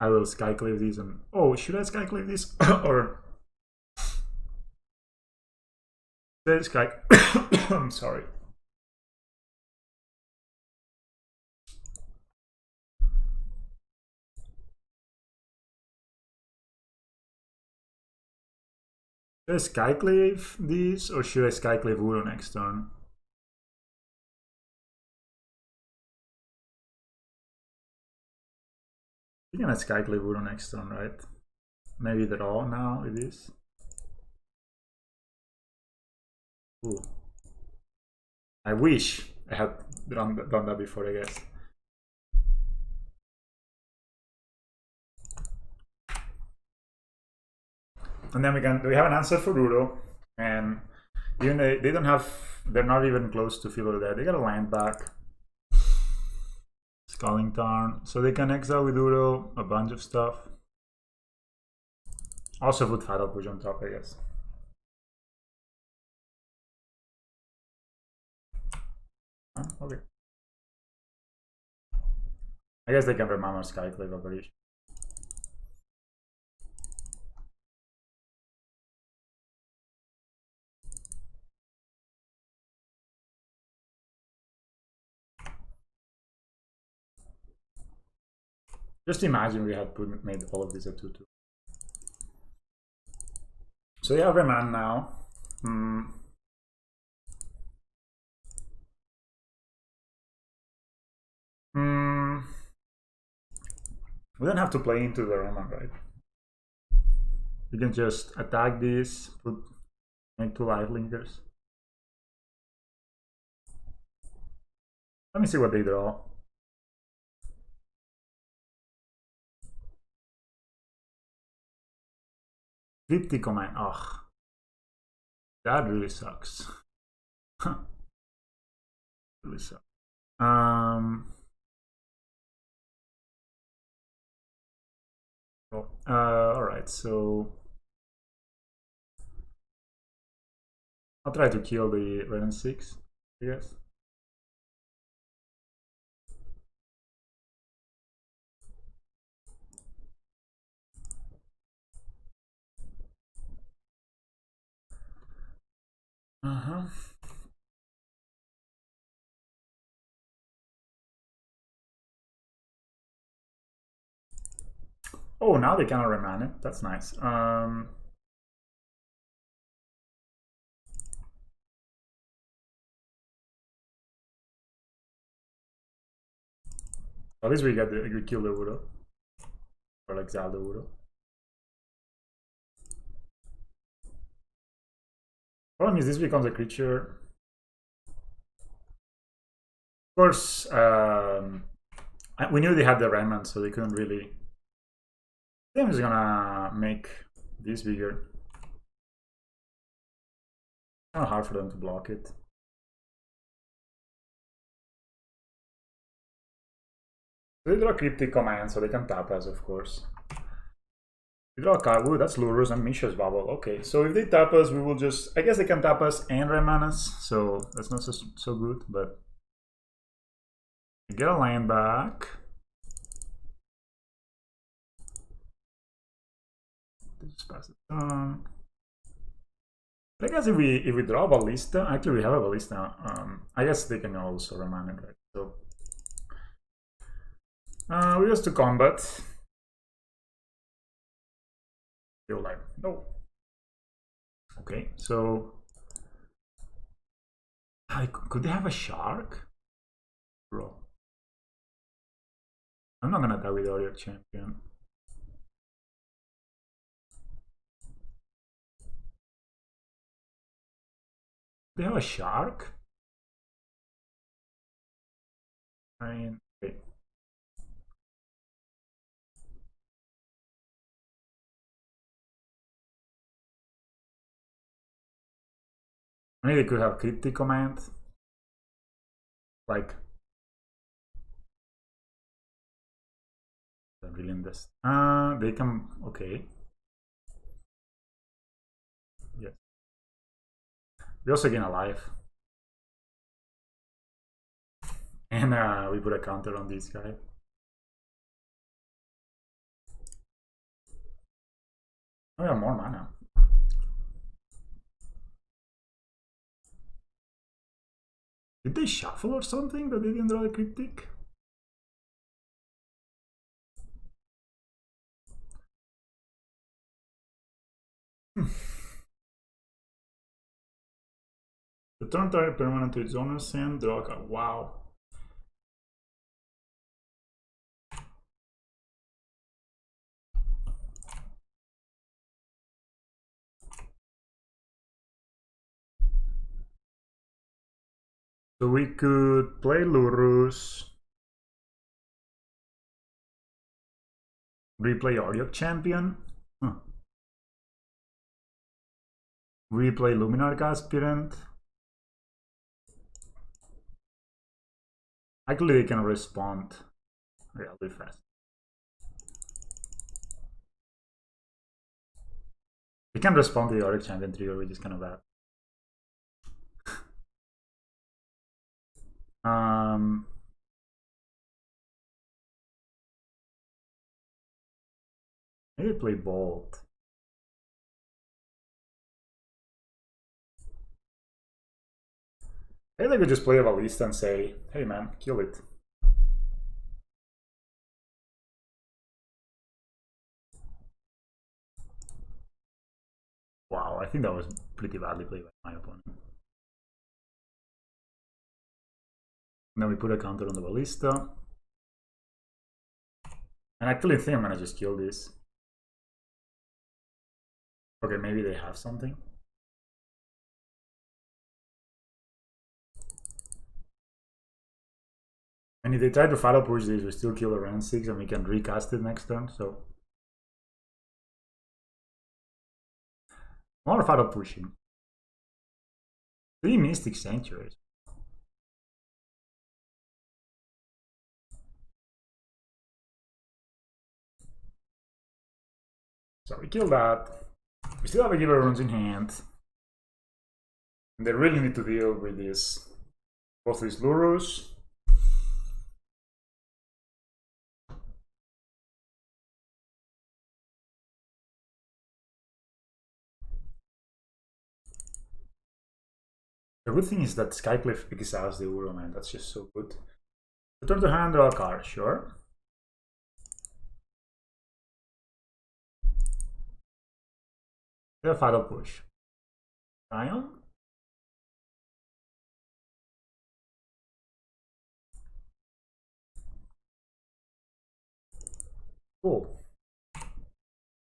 I will skyclave this and... Oh, should I skyclave this? Or... Sky... I'm sorry. Should I skyclave this or should I skyclave Uro next turn? You're gonna skyclave Uro next turn, right? Maybe draw now it is. Ooh. I wish I had done that before, I guess. And then we have an answer for Uro, and even they don't have, they're not even close to Feel Dead. They got a land back. Sculling Tarn, so they can exile with Uro a bunch of stuff. Also put Fatal Push on top, I guess. Okay. I guess they can remember Skyclave operation. Just imagine we had made all of this a 2-2. So you have Remand now. We don't have to play into the Remand, right? You can just attack this, make 2 life linkers. Let me see what they draw. Cryptic Command. Ugh. That really sucks. Really sucks. Alright, so I'll try to kill the red and 6, I guess. Oh, now they cannot remand it. That's nice. At least we kill the Uro. Or exile the Uro. Problem is this becomes a creature. Of course, we knew they had the remand, so they couldn't really. I'm just gonna make this bigger. Kind of hard for them to block it. They draw Cryptic Command, so they can tap us, of course. We draw a card. Ooh, that's Lurus and Mishra's Bubble. Okay, so if they tap us, we will just... I guess they can tap us and remand us, so that's not so good, but... We get a land back. Just pass it on. But I guess if we draw a Ballista... Actually, we have a Ballista. I guess they can also remand it, right? So... we just to combat. Feel like no. Okay, so could they have a shark? Bro, I'm not gonna die with Warrior Champion. They have a shark? I mean, okay. Maybe they could have cryptic command. Like really in this. They can okay. Yes. We also gain a life. And we put a counter on this guy. We have more mana. Did they shuffle or something that they didn't draw the cryptic? Return target permanent to its owner's hand, draw a card. Wow. So we could play Lurus, replay Oriok Champion, replay Luminarch Aspirant. Actually, they can respond. Okay, I'll be fast. They can respond to the Oriok Champion trigger, which is kind of bad. Maybe play Bolt. Maybe they could just play a Ballista and say, hey man, kill it. Wow, I think that was pretty badly played by my opponent. Then we put a counter on the Ballista. And I actually think I'm gonna just kill this. Okay, maybe they have something. And if they try to Fatal Push this, we still kill around 6 and we can recast it next turn, so. More Fatal Pushing. 3 Mystic Sanctuaries. So we kill that. We still have a Giver Runes in hand. And they really need to deal with this. Both these Lurus. The good thing is that Skycliff exiles the Uro, man. That's just so good. Return to hand, draw a card, sure. The Fatal Push. Ion? Cool.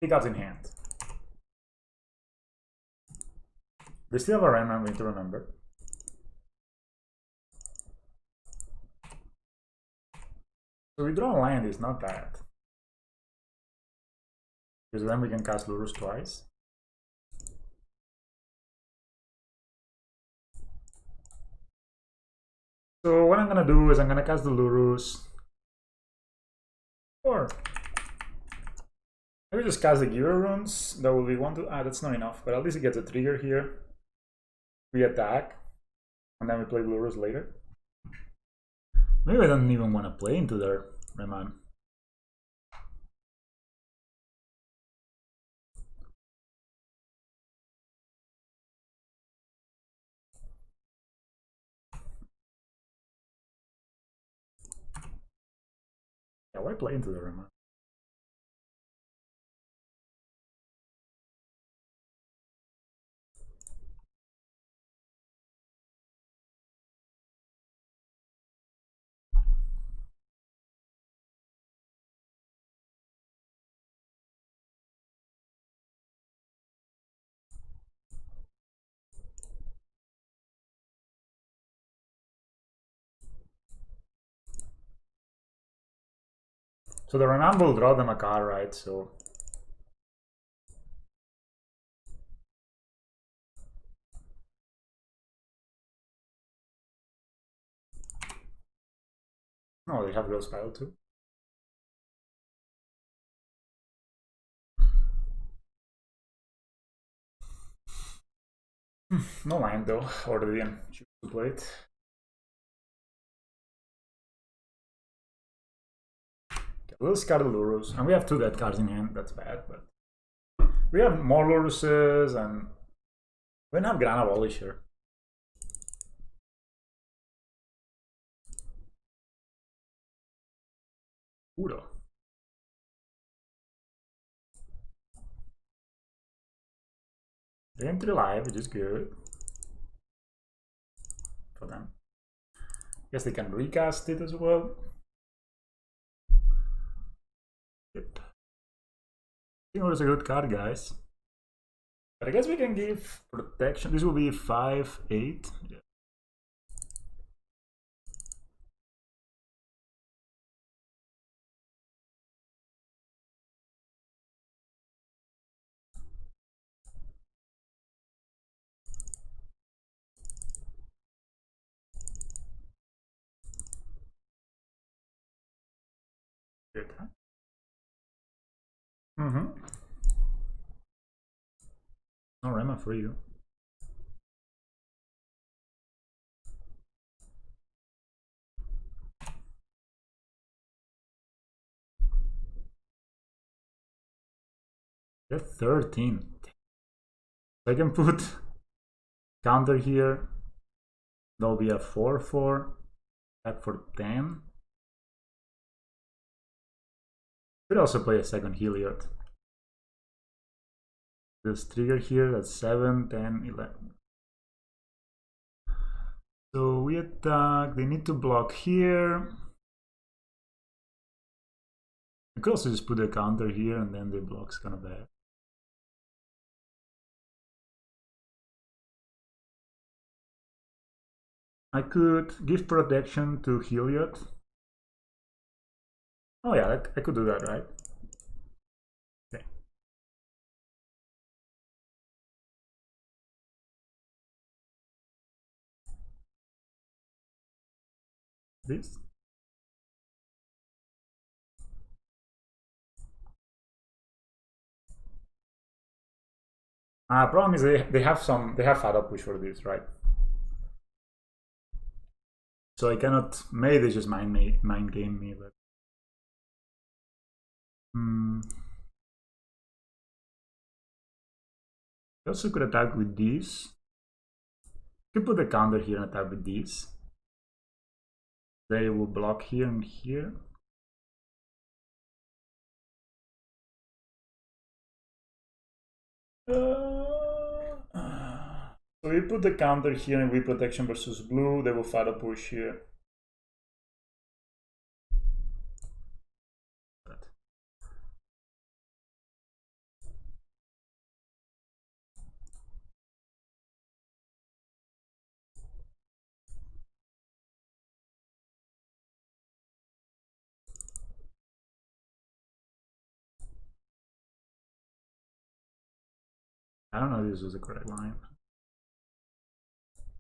He got in hand. They still have a Ram, I'm going to remember. So we draw a land is not bad. Because then we can cast Lurus twice. So what I'm gonna do is I'm gonna cast the Lurus. Or maybe just cast the Giver Runes. That will be one to that's not enough, but at least it gets a trigger here. We attack, and then we play Lurus later. Maybe I don't even want to play into their Rayman. Yeah, why play into the Rayman? So the Rayman will draw them a card, right? So Oh, they have real spiral too. No mind though, or they didn't choose to play it. Okay, we'll discard the Lurus, and we have 2 dead cards in hand, that's bad, but we have more Luruses, and we don't have Grana Abolish here. Uro. They enter live, which is good for them. Guess they can recast it as well. Yep. I think it was a good card, guys. But I guess we can give protection. This will be 5/8. Yeah. Good. Mm-hmm. No Rema for you. They're 13. I can put counter here. There'll be a 4/4. Back for 10. Could also play a second Heliod. This trigger here, that's 7, 10, 11. So we attack. They need to block here. I could also just put a counter here and then the block's kind of bad. I could give protection to Heliod. Oh yeah, I could do that, right? Okay. This? Problem is they have Fatal Push for this, right? So I cannot. Maybe they just mind game me, but. I also could attack with these. Could put a counter here and attack with these. They will block here and here. So we put the counter here and we protection versus blue. They will fight a push here. I don't know if this was the correct line.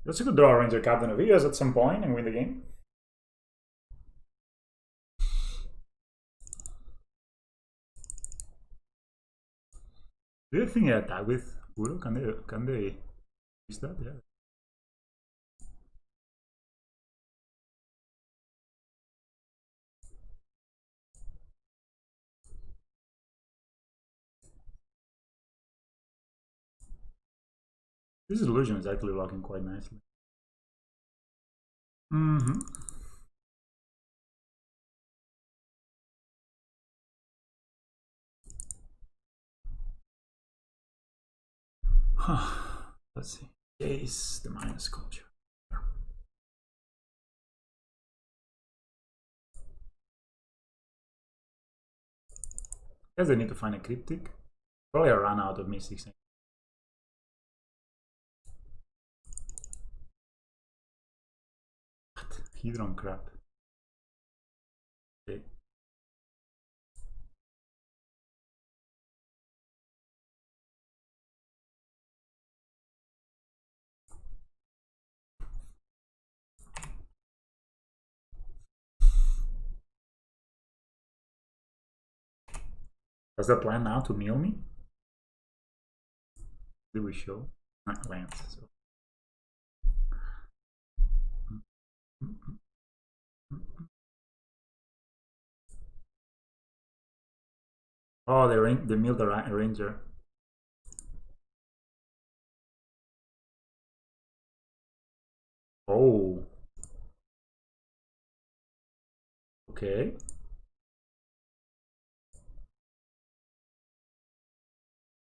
You also could draw a Ranger Captain of Eos at some point and win the game. Do you think they attack with Uro? Can they use that? Yeah. This illusion is actually locking quite nicely. Mm-hmm. Let's see. Chase the minus culture. Guess they need to find a cryptic. Probably I ran out of mystics. What? Hedron crap. Okay. That's the plan now, to mill me? Do we show? Not lands. So. Oh, they milled the ranger. Oh. Okay.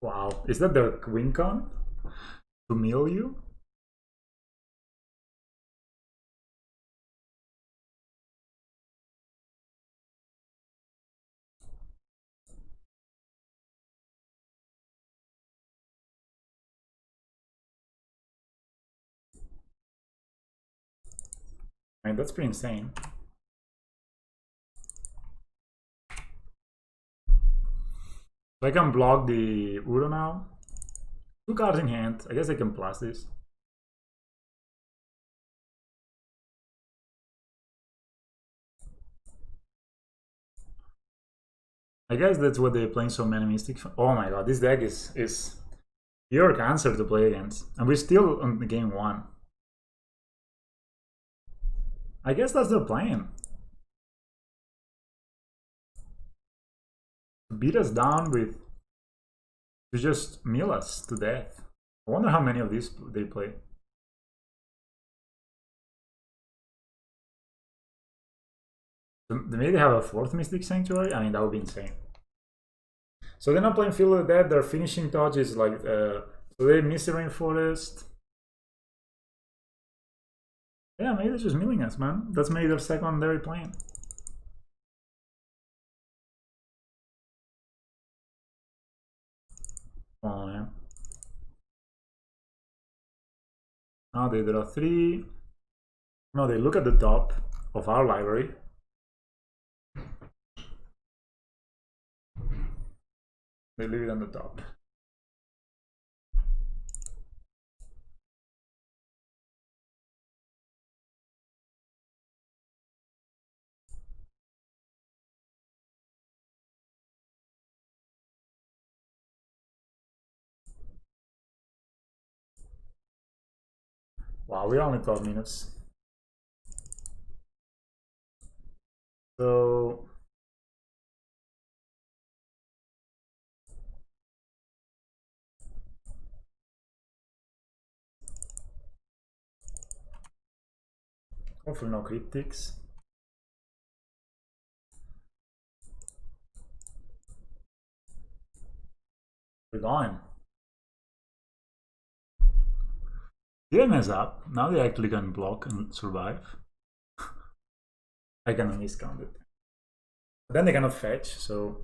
Wow. Is that the win con? To mill you? I mean, that's pretty insane. So I can block the Uro now. 2 cards in hand. I guess I can plus this. I guess that's what they're playing so many mystics. Oh my god, this deck is pure cancer to play against. And we're still on the game 1. I guess that's the plan. To beat us down with... to just mill us to death. I wonder how many of these they play. Maybe they have a 4th Mystic Sanctuary? I mean, that would be insane. So they're not playing Field of the Dead, their finishing touch is like... so they MrSeri Rainforest. Yeah, maybe they're just milling us, man. That's maybe their secondary plan. Oh, yeah. Now they draw 3. No, they look at the top of our library. They leave it on the top. Wow, we're only 12 minutes. So... hopefully no cryptics. We're going. They mess up. Now they actually can block and survive. I cannot miscount it. But then they cannot fetch, so...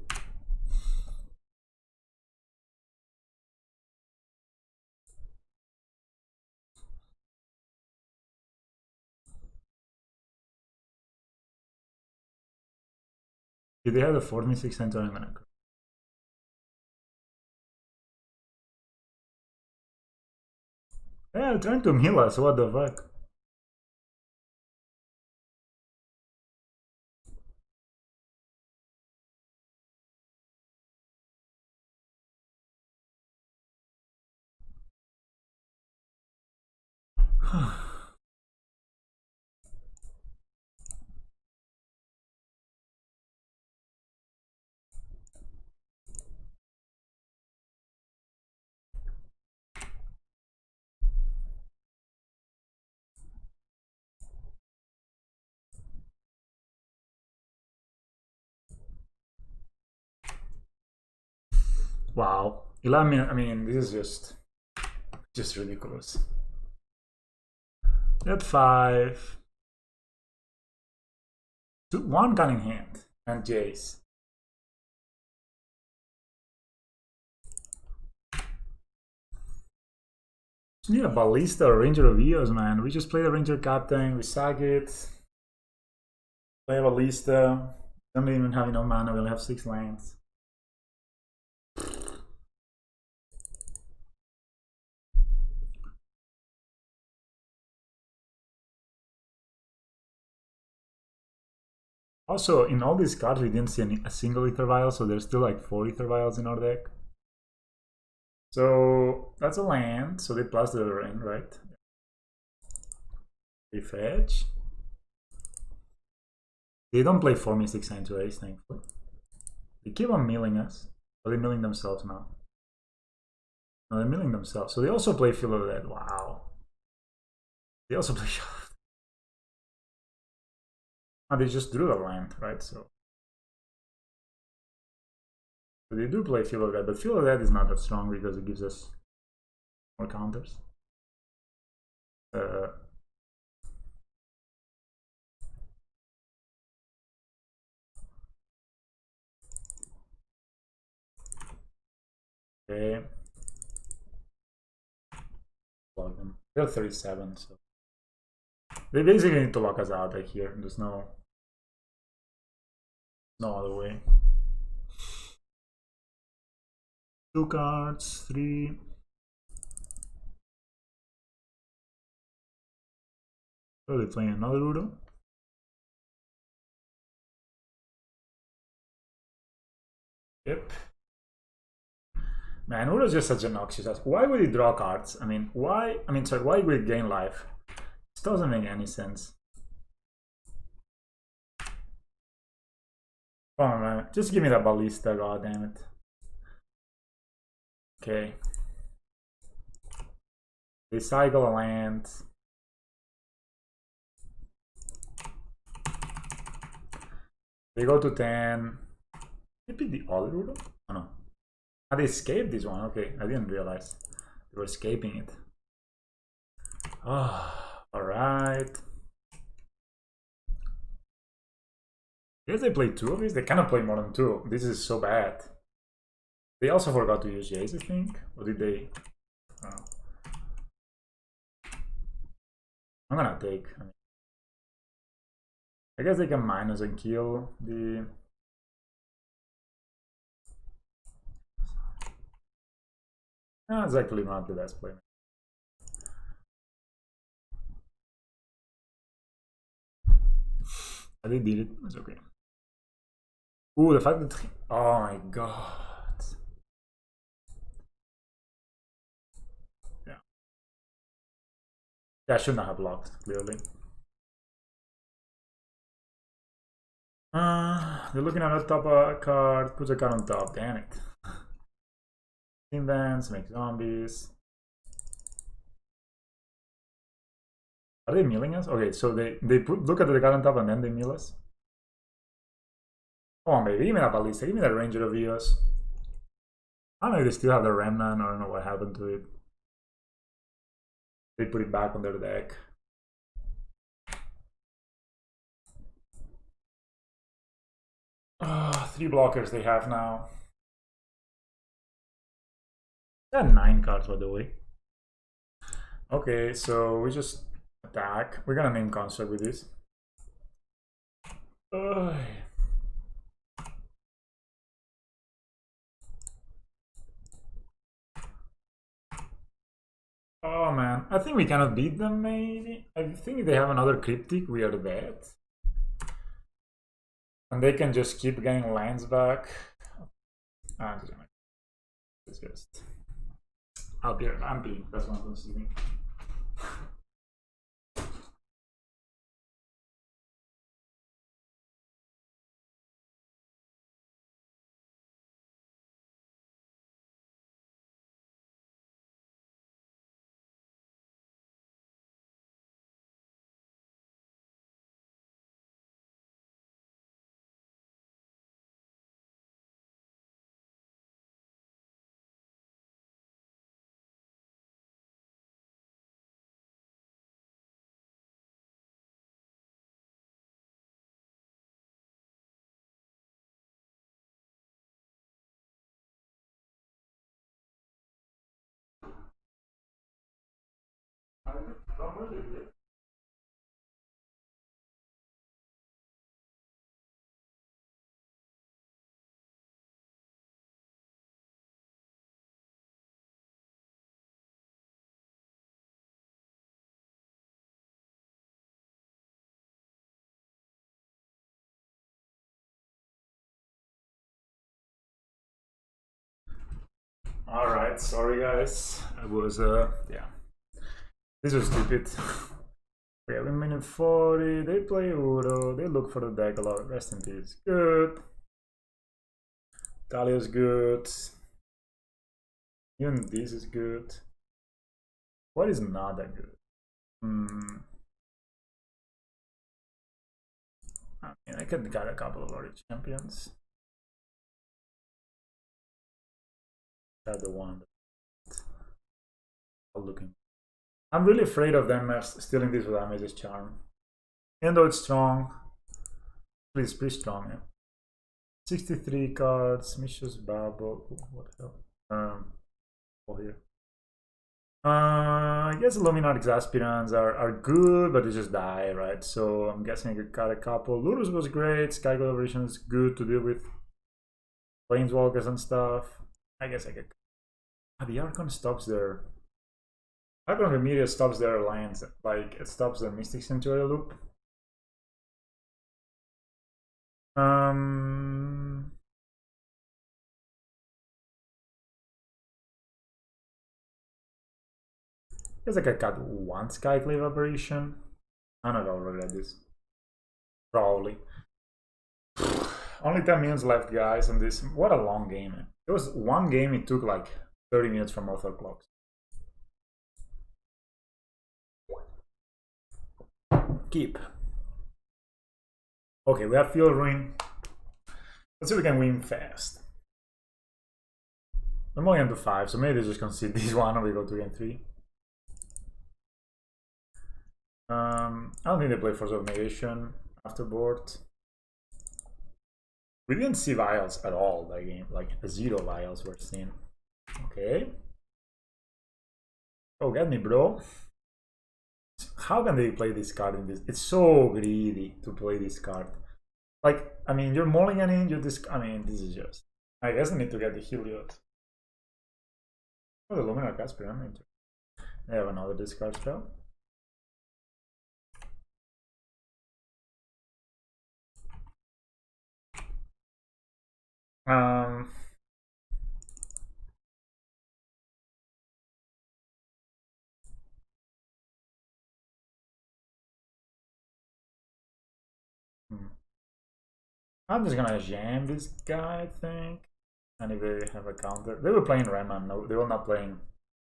If they have the 4th Mystic Center, I'm gonna... Yeah, they're trying to mill us, what the fuck? Wow. 11 minutes, I mean, this is just ridiculous. At 5. 1 gun in hand. And Jace. Just need a Ballista or Ranger of Eos, man. We just play the Ranger Captain, we sack it. Play a Ballista. Don't even have enough mana, we only have 6 lands. Also, in all these cards, we didn't see a single Ether Vial, so there's still like 4 Ether Vials in our deck. So that's a land, so they plus the rain, right? They fetch. They don't play 4 Mystic Sanctuaries, thankfully. They keep on milling us. Are they milling themselves now? No, they're milling themselves. So they also play Field of the Dead. Wow. They also play Field of the Dead. Oh, they just drew the land, right? So they do play Field of the Dead, but Field of the Dead is not that strong because it gives us more counters. Okay. Block them. They're 37, so they basically need to lock us out right here. There's no other way. 2 cards, 3. Oh, they're playing another Udo. Yep. Man, Udo's just such a noxious ass. Why would he draw cards? I mean, why? I mean, sorry, why would he gain life? This doesn't make any sense. Come on, man. Just give me that ballista, god damn it. Okay. They cycle a land. They go to 10. They pick the other Udo? Oh no. Ah, they escaped this one. Okay, I didn't realize. They were escaping it. Oh, alright. I guess they played 2 of these. They cannot play more than 2. This is so bad. They also forgot to use Jace, I think. Or did they? I don't know. I'm gonna take. I guess they can minus and kill the. It's actually not the best play. They did it. It's okay. Ooh, the fact that. Oh my god. Yeah. Yeah, I should not have blocked, clearly. They're looking at the top card. Puts a card on top. Damn it. Invents, make zombies. Are they milling us? Okay, so they look at the card on top and then they mill us. Come on, baby, give me that ballista, give me that ranger of EOS. I don't know if they still have the remnant, I don't know what happened to it. They put it back on their deck. Oh, 3 blockers they have now. They had 9 cards, by the way. Okay, so we just attack. We're gonna name construct with this. Oh man, I think we cannot beat them maybe. I think they have another cryptic, we are dead. And they can just keep getting lands back. It's just... I'm being, that's what I'm considering. All right, sorry guys. I was yeah. This was stupid. Yeah, we minute 40. They play Udo. They look for the deck a lot. Rest in peace. Good. Talio's good. Even this is good. What is not that good? I mean, I could get a couple of other champions. That's the one. Looking. I'm really afraid of them stealing this with Amaze's charm. Even though it's strong. Please, pretty strong, yeah. 63 cards, Mishra's Babel. What the hell? Oh, here. I guess Illuminati Aspirants are good, but they just die, right? So I'm guessing I could cut a couple. Lurus was great. Sky Collaboration is good to deal with Planeswalkers and stuff. I guess I could. The Archon stops their. Archon immediately stops their alliance. Like, it stops the Mystic Sanctuary loop. Guess like I got one Skyclave Aberration. I don't know, I'll regret this. Probably. Only 10 minutes left, guys, on this. What a long game. It was one game, it took like 30 minutes from author clocks. Keep. Okay, we have Field Ruin. Let's see if we can win fast. I'm only on to 5, so maybe they just concede this one and we go to game 3. I don't think they play Force of Negation afterboard. We didn't see vials at all that game, like 0 vials were seen. Okay. Oh, get me, bro. How can they play this card in this? It's so greedy to play this card. Like, I mean, you're mulliganing, you're this. I mean, this is just. I guess I need to get the Heliod. Oh, the Luminar Casper. They have another discard spell. I'm just gonna jam this guy, I think. And if they have a counter, they were playing Rayman. No, they were not playing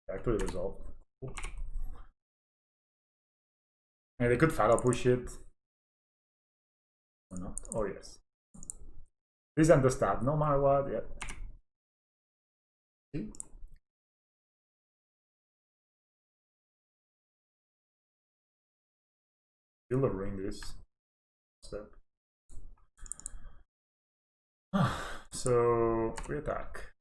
Factory Resolve. And they could Fatal Push it. Or not. Oh, yes. This and the stab, no matter what, yeah. See? You'll ring this step. So we attack.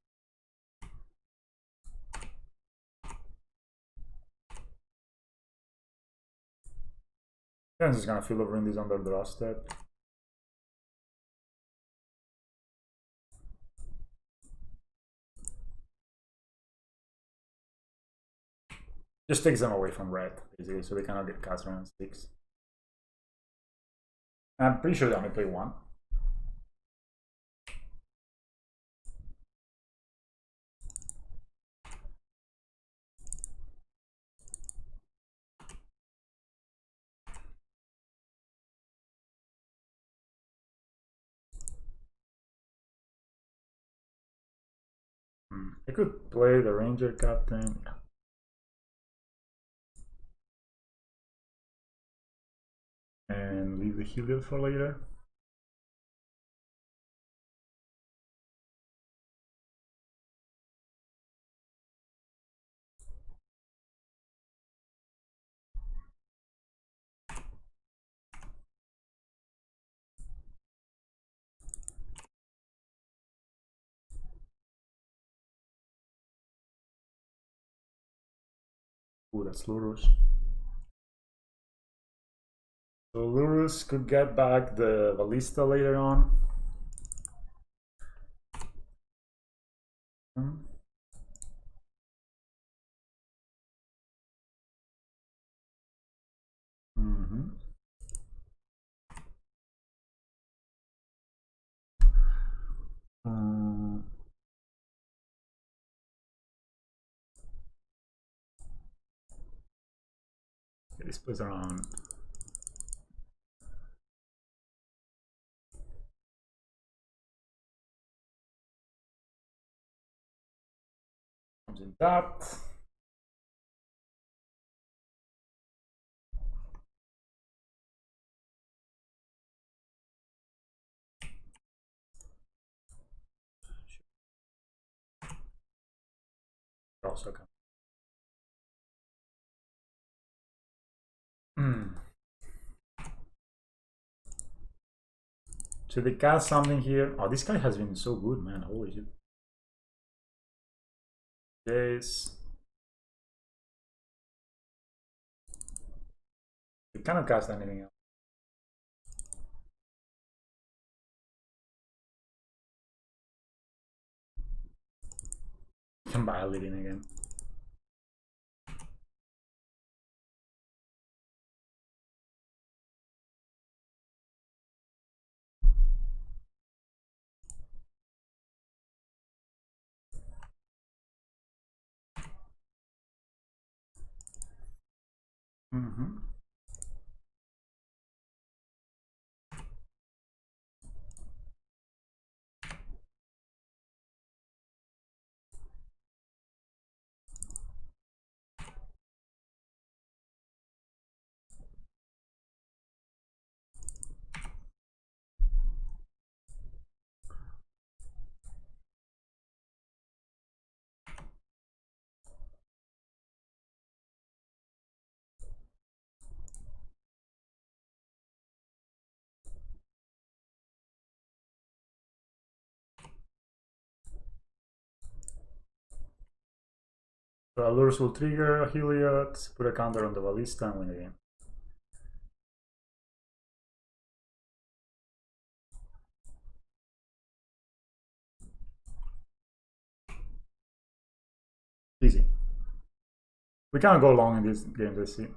Then just gonna fill over this under draw step. Just takes them away from red, basically, so they cannot get cast around 6. I'm pretty sure they only play 1. I could play the Ranger Captain. And leave the Heliod for later. Ooh, that's Lurus. So Lurus could get back the Ballista later on. this plays around. Comes in that. Also come. So they cast something here. Oh, this guy has been so good, man. Holy shit. Yes. They cannot cast anything else. Can buy a leading again. So Allures will trigger Heliod, put a counter on the Ballista, and win the game. Easy. We can't go long in these games, I see.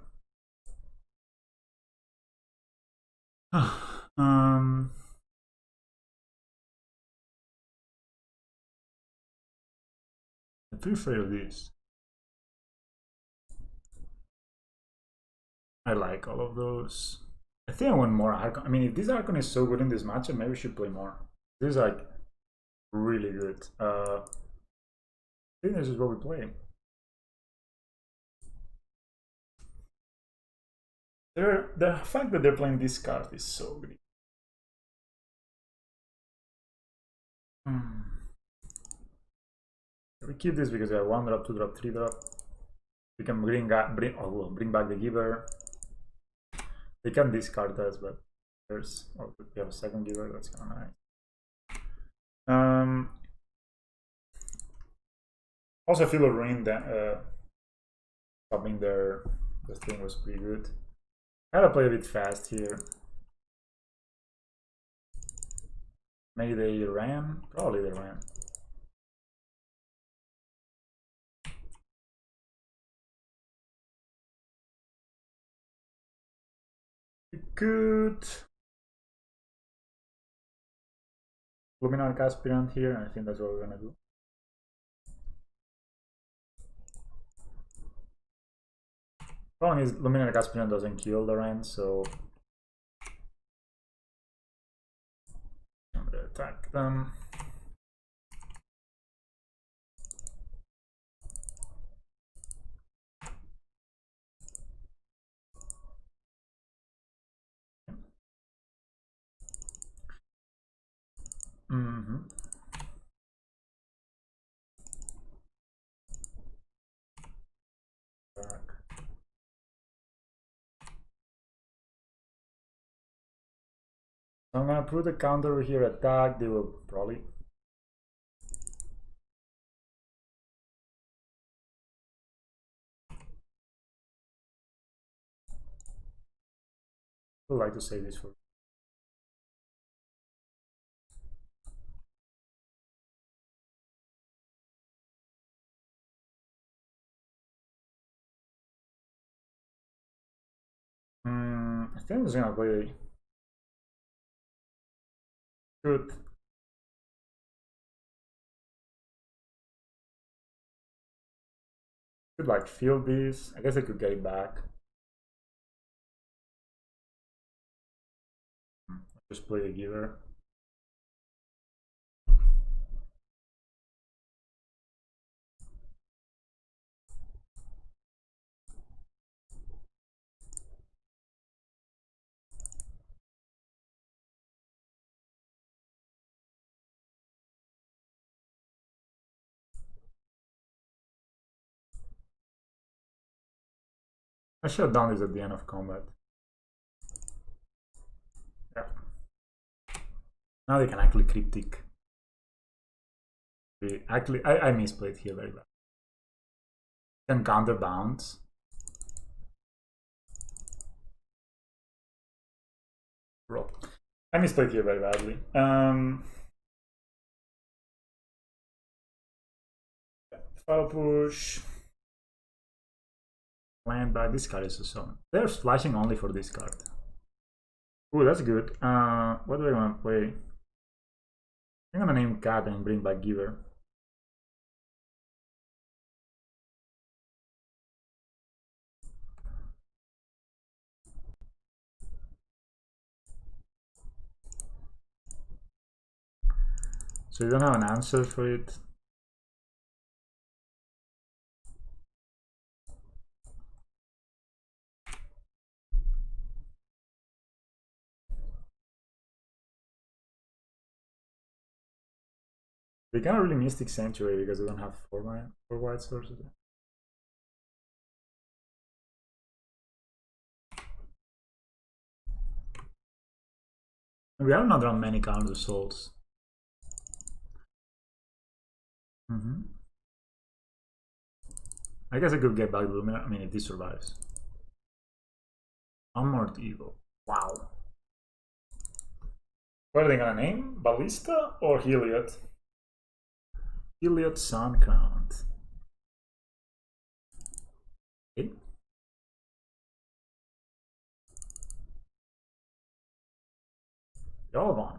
I'm pretty afraid of this. I like all of those. I think I want more Archon. I mean, if this Archon is so good in this matchup, maybe we should play more. This is like really good. I think this is what we play. The fact that they're playing this card is so good. We keep this because we have 1 drop, 2 drop, 3 drop. We can bring back the giver. They can discard us, but there's we have a second giver. That's kind of nice. Also, I feel a ruin that stopping the thing was pretty good. I gotta play a bit fast here. Maybe they ran. Probably they ran. Good. Luminar Aspirant here, and I think that's what we're gonna do. Problem is, Luminar Aspirant doesn't kill the Ren, so I'm gonna attack them. So I'm gonna put a counter over here, attack. They will probably. I would like to save this for. I think I'm just gonna play. Good. Could like field this. I guess I could get it back. Just play a giver. I should have done this at the end of combat. Yeah. Now they can actually cryptic. Actually, I misplayed here very bad. Can counter bounce. Roll. I misplayed here very badly. File push. Land by this card is so summon. They're flashing only for this card. Ooh, that's good. What do I want to play? I'm gonna name Cat and bring back Giver. So you don't have an answer for it. They can't really Mystic Sanctuary because they don't have 4 white sources. We have not drawn many counter souls. I guess I could get back Lumina. I mean, if this survives. Armored Eagle. Wow. What are they gonna name? Ballista or Heliod? Heliod Sun Crowned. Okay. Yolvon.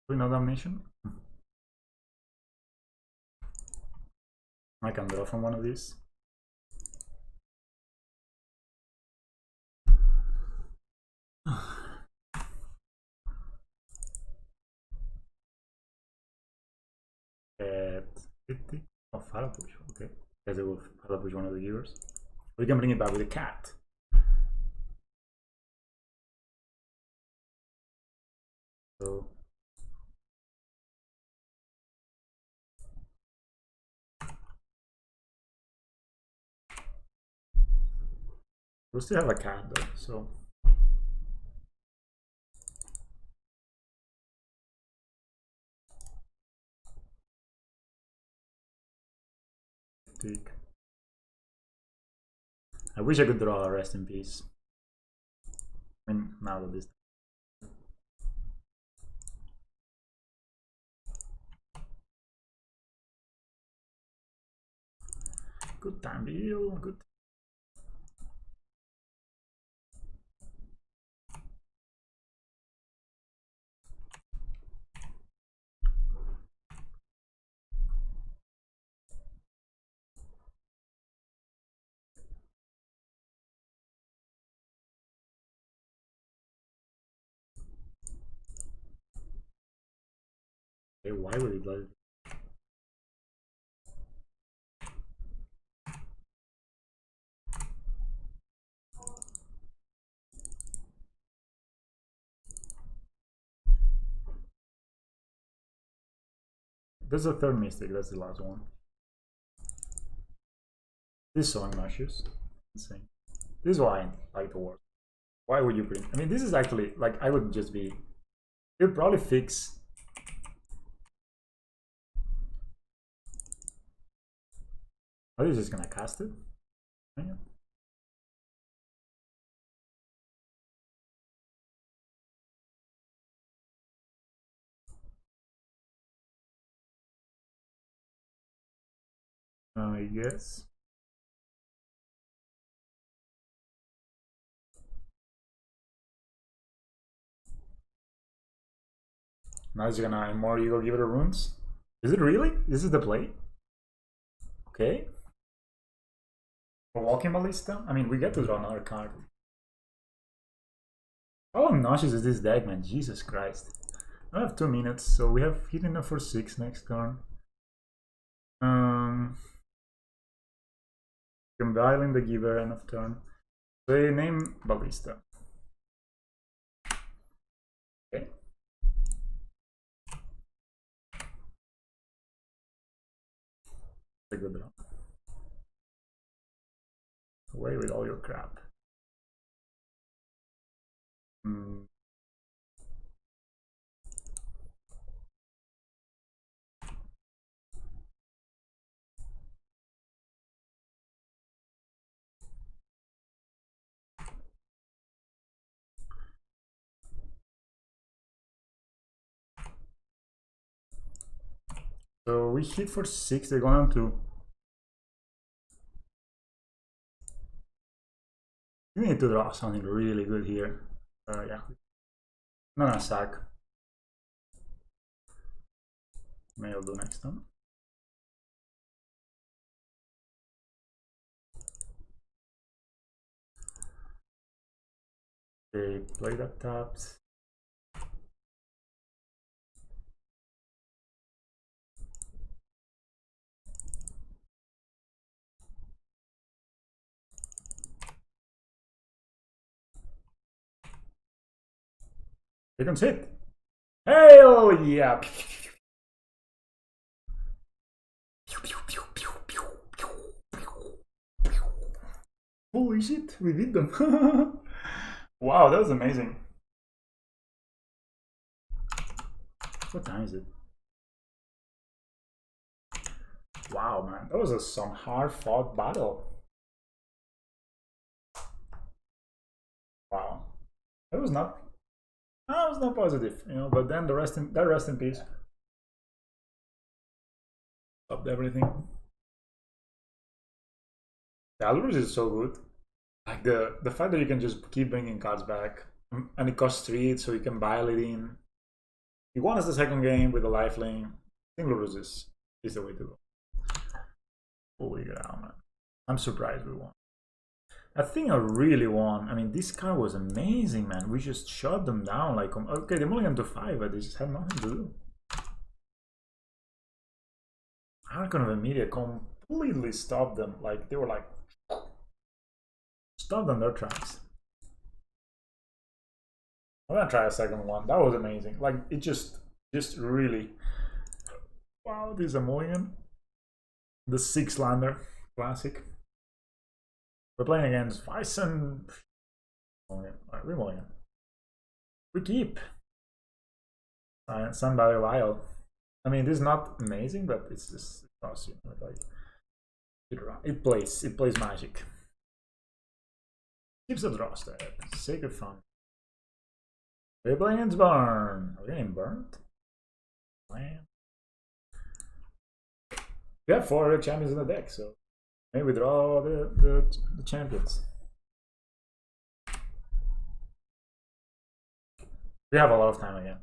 No damnation. I can draw from one of these. At 50. Oh, Fala push. Okay. Guess I will Fala push one of the givers. We can bring it back with a cat. So we'll still have a cat though, so take. I wish I could draw a Rest in Peace. I mean, now that this. Good time deal, good. Okay, why would he blood? This is the third mistake, that's the last one. This song matches. Insane. This is why I like the work. Why would you bring? I mean, this is actually like I would just be. You'd probably fix. Are you just gonna cast it? Yeah. I guess. Now he's gonna more you go give it a runes. Is it really? This is the play? Okay. A walking ballista? I mean, we get to draw another card. How obnoxious is this deck, man? Jesus Christ. I have 2 minutes, so we have hit enough for 6 next turn. Compiling the giver end of turn. So I name ballista. Okay. A good draw. Away with all your crap. So we hit for 6, they're going on 2. We need to draw something really good here. Yeah. I'm not gonna sack. Maybe I'll do next time. They play that tapped. They can hit. Hell yeah! Holy shit, we beat them. Wow, that was amazing. What time is it? Wow, man, that was some hard fought battle. Wow, that was not positive, you know. But then the rest in peace. Stopped everything. The Alvarez is so good. Like the fact that you can just keep bringing cards back, and it costs 3, so you can buy it in. You won us the second game with a lifelink. I think Alvarez is the way to go. Holy cow, man! I'm surprised we won. I think I really won. I mean, this card was amazing, man. We just shut them down. Like, okay, they mulligan to 5, but they just had nothing to do. Archon of Emilia completely stopped them. Like, they were like, stopped on their tracks. I'm gonna try a second one. That was amazing. Like, it just really. Wow, this is a mulligan. The 6-lander classic. We're playing against Bison. Alright, we're mulligan. We keep. Sun by Lyle. I mean, this is not amazing, but it's just awesome. Like, it plays magic. Keeps the draw step. Sacred Fun. We're playing against Burn. Are we getting burnt? Man. We have 4 red champions in the deck, so maybe we draw the champions. We have a lot of time again.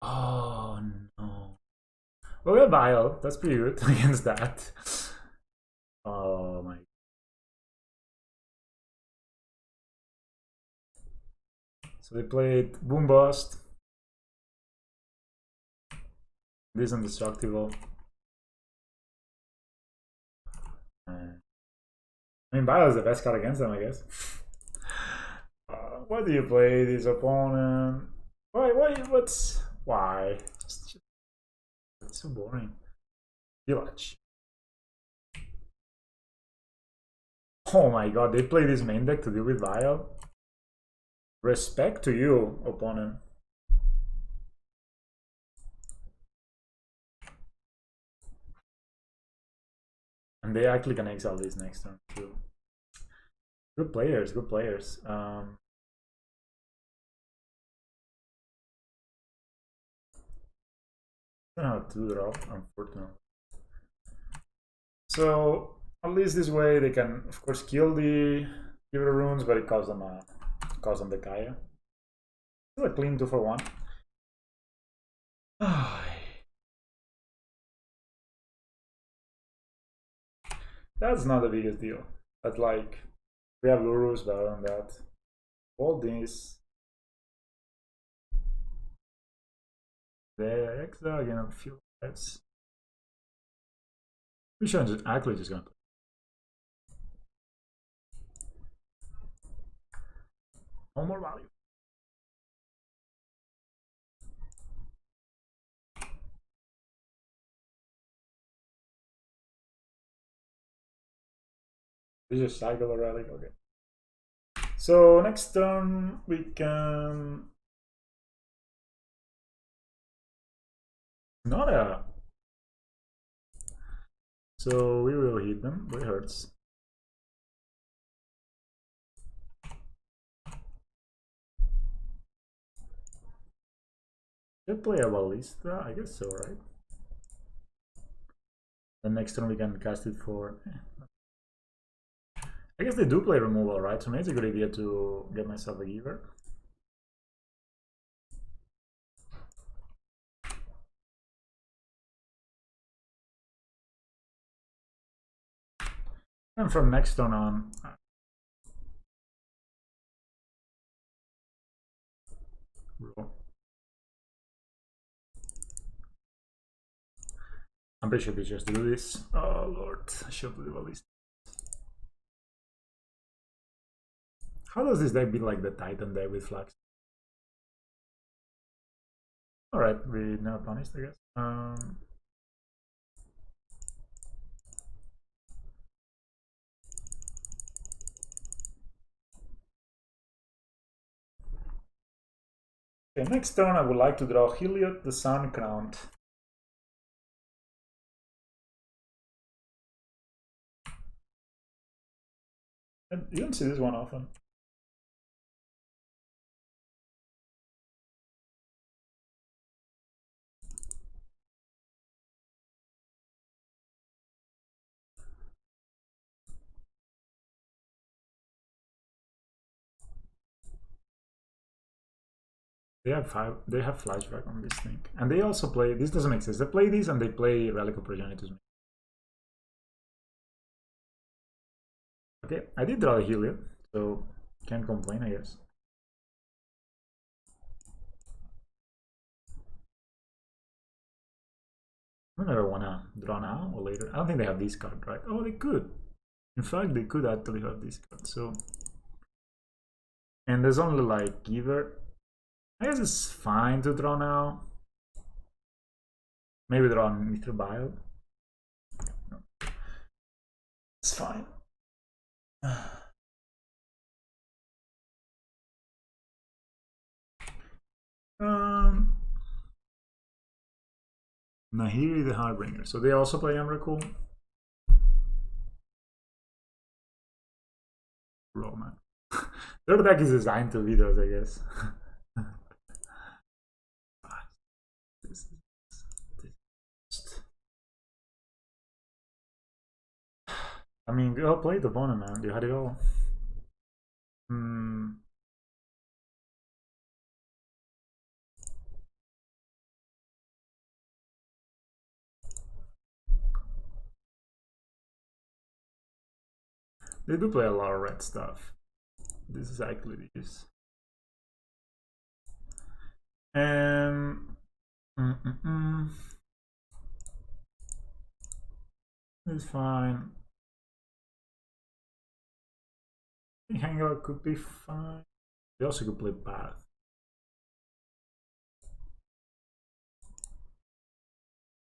Oh no. Well, we have Bile. That's pretty good against that. Oh my. So they played Boom Bust. This Indestructible. I mean, Bile is the best card against them, I guess. Why do you play this opponent? Why? Why? It's so boring. Village. Oh my god, they play this main deck to deal with Vile. Respect to you, opponent. And they actually can exile this next turn too. Good players, good players. I don't have to draw, unfortunately. So at least this way they can, of course, kill the Giver runes, but it costs them the Kaya. Still a clean 2 for 1. That's not the biggest deal. But like, we have Lurus better than that. All this. The extra again a few heads. We should actually just gonna play. No more value. This is cycle already. Okay. So next turn we can not a. So we will hit them, but it hurts. Should play a ballista, I guess so, right? The next turn we can cast it for. I guess they do play removal, right? So maybe it's a good idea to get myself a giver. And from next turn on, roll. I'm pretty sure we just do this. Oh lord, I should do the ballista. How does this deck be like the Titan deck with Flux? Alright, we never punished, I guess. Okay, next turn I would like to draw Heliod the Sun Crowned. And you don't see this one often. They have flashback on this thing. And they also play, this doesn't make sense. They play this and they play Relic of Progenitus. Okay, I did draw a Heliod, so can't complain, I guess. I don't ever wanna draw now or later. I don't think they have this card, right? Oh, they could. In fact, they could actually have this card. So, and there's only like Giver. I guess it's fine to draw now. Maybe draw Mr. Bile. No. It's fine. Nahiri the Harbinger. So they also play Emrakul. Roll, man. Their deck is designed to be those, I guess. I mean, we all played the opponent, man. You had it all. They do play a lot of red stuff. This is actually this. It's fine. I think Hangout could be fine. They also could play Path.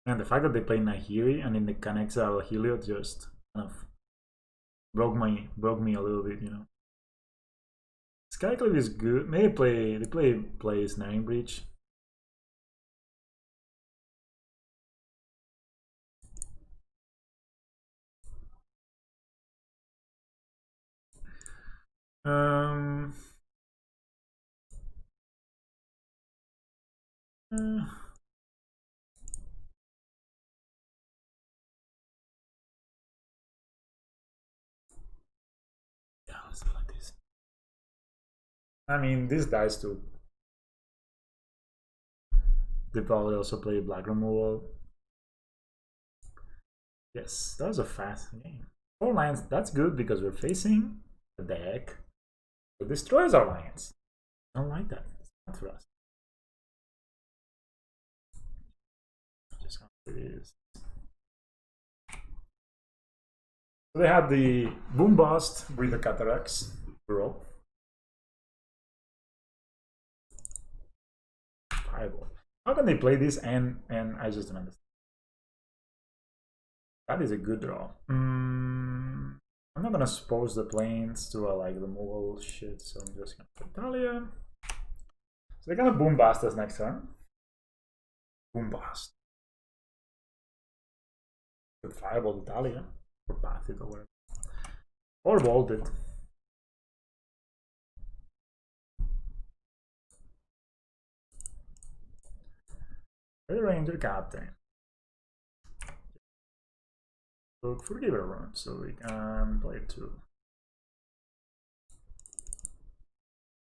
And the fact that they play Nahiri and in the can exile Heliod just kind of broke me a little bit, you know. Skyclave is good. Maybe play Snaring Breach. Um. Uh, yeah, let's do like this. I mean, this dies too. They probably also play black removal. Yes, that was a fast game. 4 lands, that's good because we're facing a deck that destroys our lands. I don't like that. It's not for us. Just gonna do this. So they had the Boom Bust with the Cataracts roll. Fireball. How can they play this and I just don't understand. That is a good draw. I'm not gonna suppose the planes to like removal shit, so I'm just gonna put Talia. So they're gonna Boom Bust us next turn. Boom Bust. Could Fireball Talia or path it or whatever. Or Bolt it. Red Ranger Captain. So Forgiver run, so we can play 2.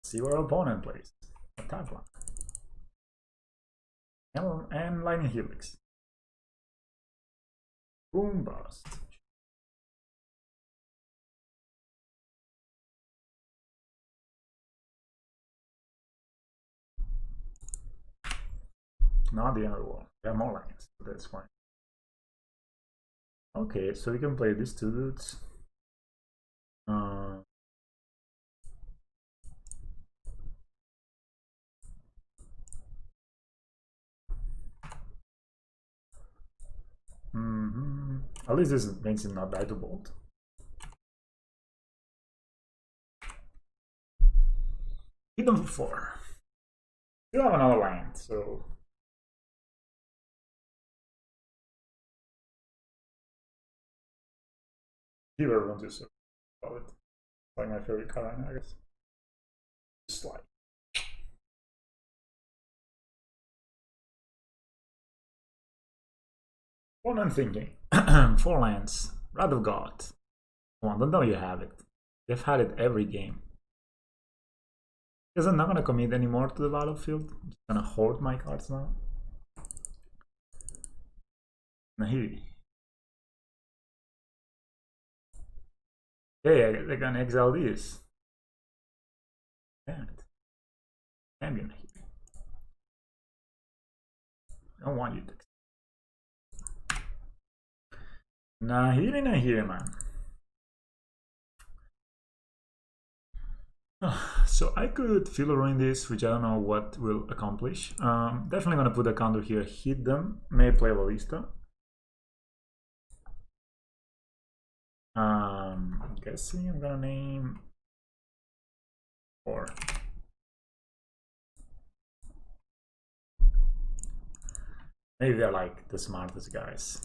See what our opponent plays. Attack one. And Lightning Helix. Boom Bust. Not the end of the world. There are more lines, so that's fine. Okay, so we can play these 2 dudes. At least this makes him not die to Bolt. Hit them for 4. Still have another land, so Fever won't do so. Love it. Like my favorite card right now, I guess. Slide. What I'm thinking. 4 lands. Wrath of God. Come on, don't know you have it. They've had it every game. Because I'm not gonna commit anymore to the battlefield. I'm just gonna hoard my cards now. Nahiri. Yeah, they can exile this. Damn it. Damn you, Nahiri. I don't want you to. Nahiri, man. So I could filler ruin this, which I don't know what will accomplish. Definitely gonna put a counter here, hit them, may play Ballista. I'm guessing I'm gonna name 4. Maybe they're like the smartest guys.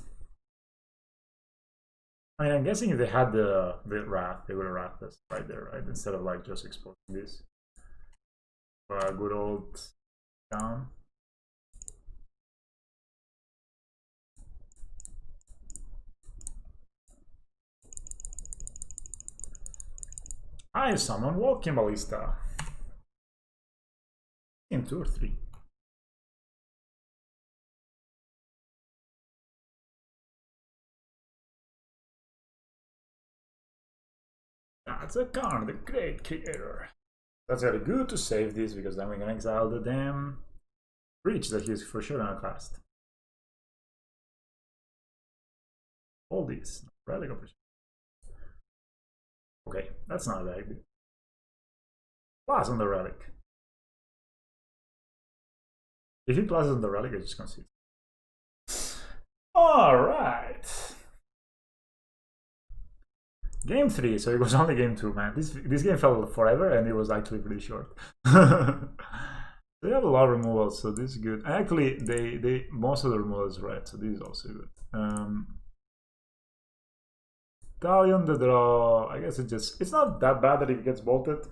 I mean, I'm guessing if they had the Wrath, they would have Wrathed us right there, right? Instead of like just exposing this. Good old down. I summon Walking Ballista. In 2 or 3. That's a card, the Great Creator. That's very good to save this because then we can exile the damn Breach that he's for sure gonna cast. All these. Relic of Okay, that's not very good. Plus on the Relic. If he pluses on the Relic, I just concede. Alright. Game 3, so it was only game 2, man. This game felt forever, and it was actually pretty short. They have a lot of removals, so this is good. And actually, they most of the removals red, so this is also good. Italian, the draw. I guess it's not that bad that it gets bolted.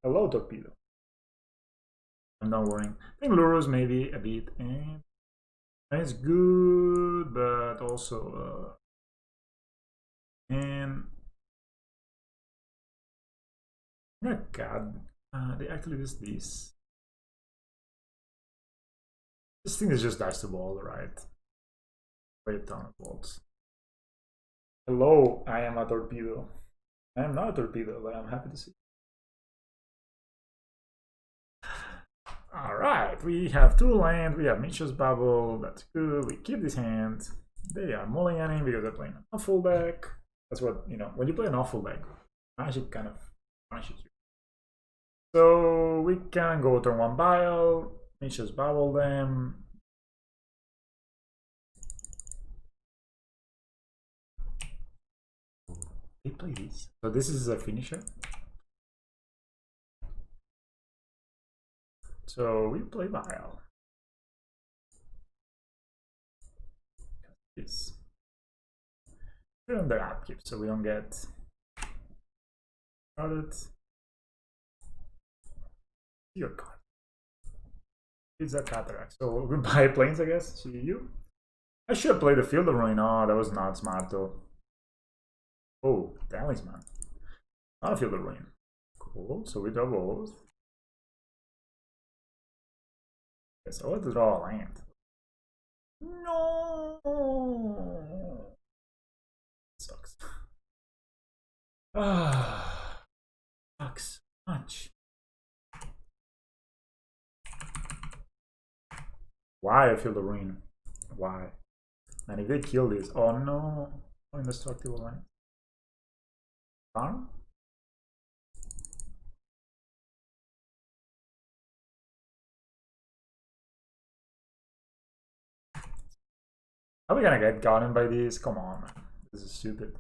Hello, torpedo. I'm not worrying. I think Lurus maybe a bit, and it's good, but also and oh god, they actually use this. This thing is just dice to ball, right? Play a ton of balls. Hello, I am a torpedo. I am not a torpedo, but I'm happy to see. Alright, we have 2 land, we have Mitchell's Bubble, that's good, we keep this hand. They are mulliganing because they're playing an awful deck. That's what, you know, when you play an awful deck, Magic kind of punishes you. So we can go turn 1 Bile, Mitchell's Bubble them. They play this. So this is a finisher. So we play Bile. This. We're on the upkeep, so we don't get started. Your card. It's a cataract. So we buy planes, I guess. See you. I should have played the Field of Ruin. Oh, that was not smart though. Oh, talisman. Not a Field of Ruin. Cool. So we draw both. Okay, so let's draw a land. No. Sucks. Ah, sucks much. Why I feel the ruin? Why? And if they kill this, oh no, indestructible line. Farm? Are we gonna get gotten by this? Come on, man. This is stupid.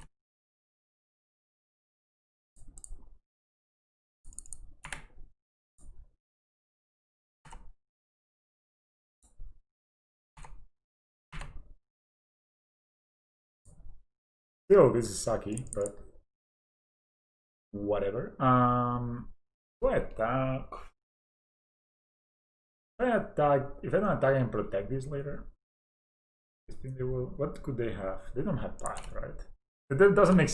Still, this is sucky, but whatever. Do I attack? If I attack, if I don't attack and protect this later, I think they will. What could they have? They don't have path, right? That doesn't make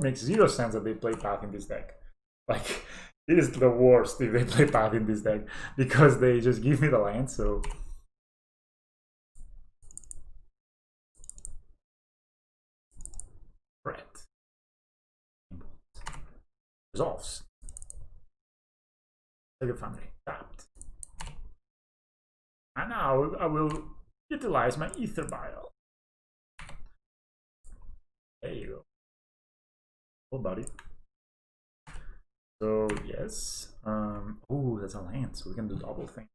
makes 0 sense that they play path in this deck. Like it is the worst if they play path in this deck because they just give me the land. So red resolves. Take a foundry tapped. And now I will utilize my ether bile. There you go. Oh, buddy. So yes. Oh, that's a land, so we can do double thing.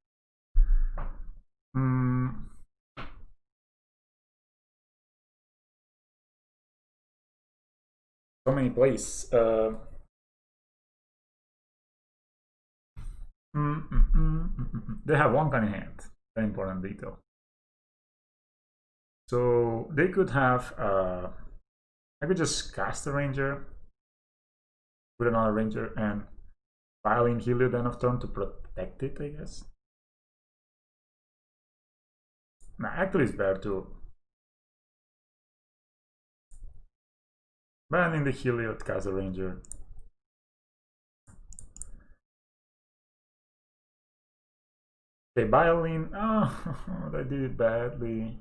So many plays. They have one kind of hand. Very important detail. So they could have. I could just cast a ranger with another ranger and file in Helio the end of turn to protect it, I guess. Nah, actually, it's better to ban in the Helio to cast a ranger. Okay, violin. Oh, I did it badly.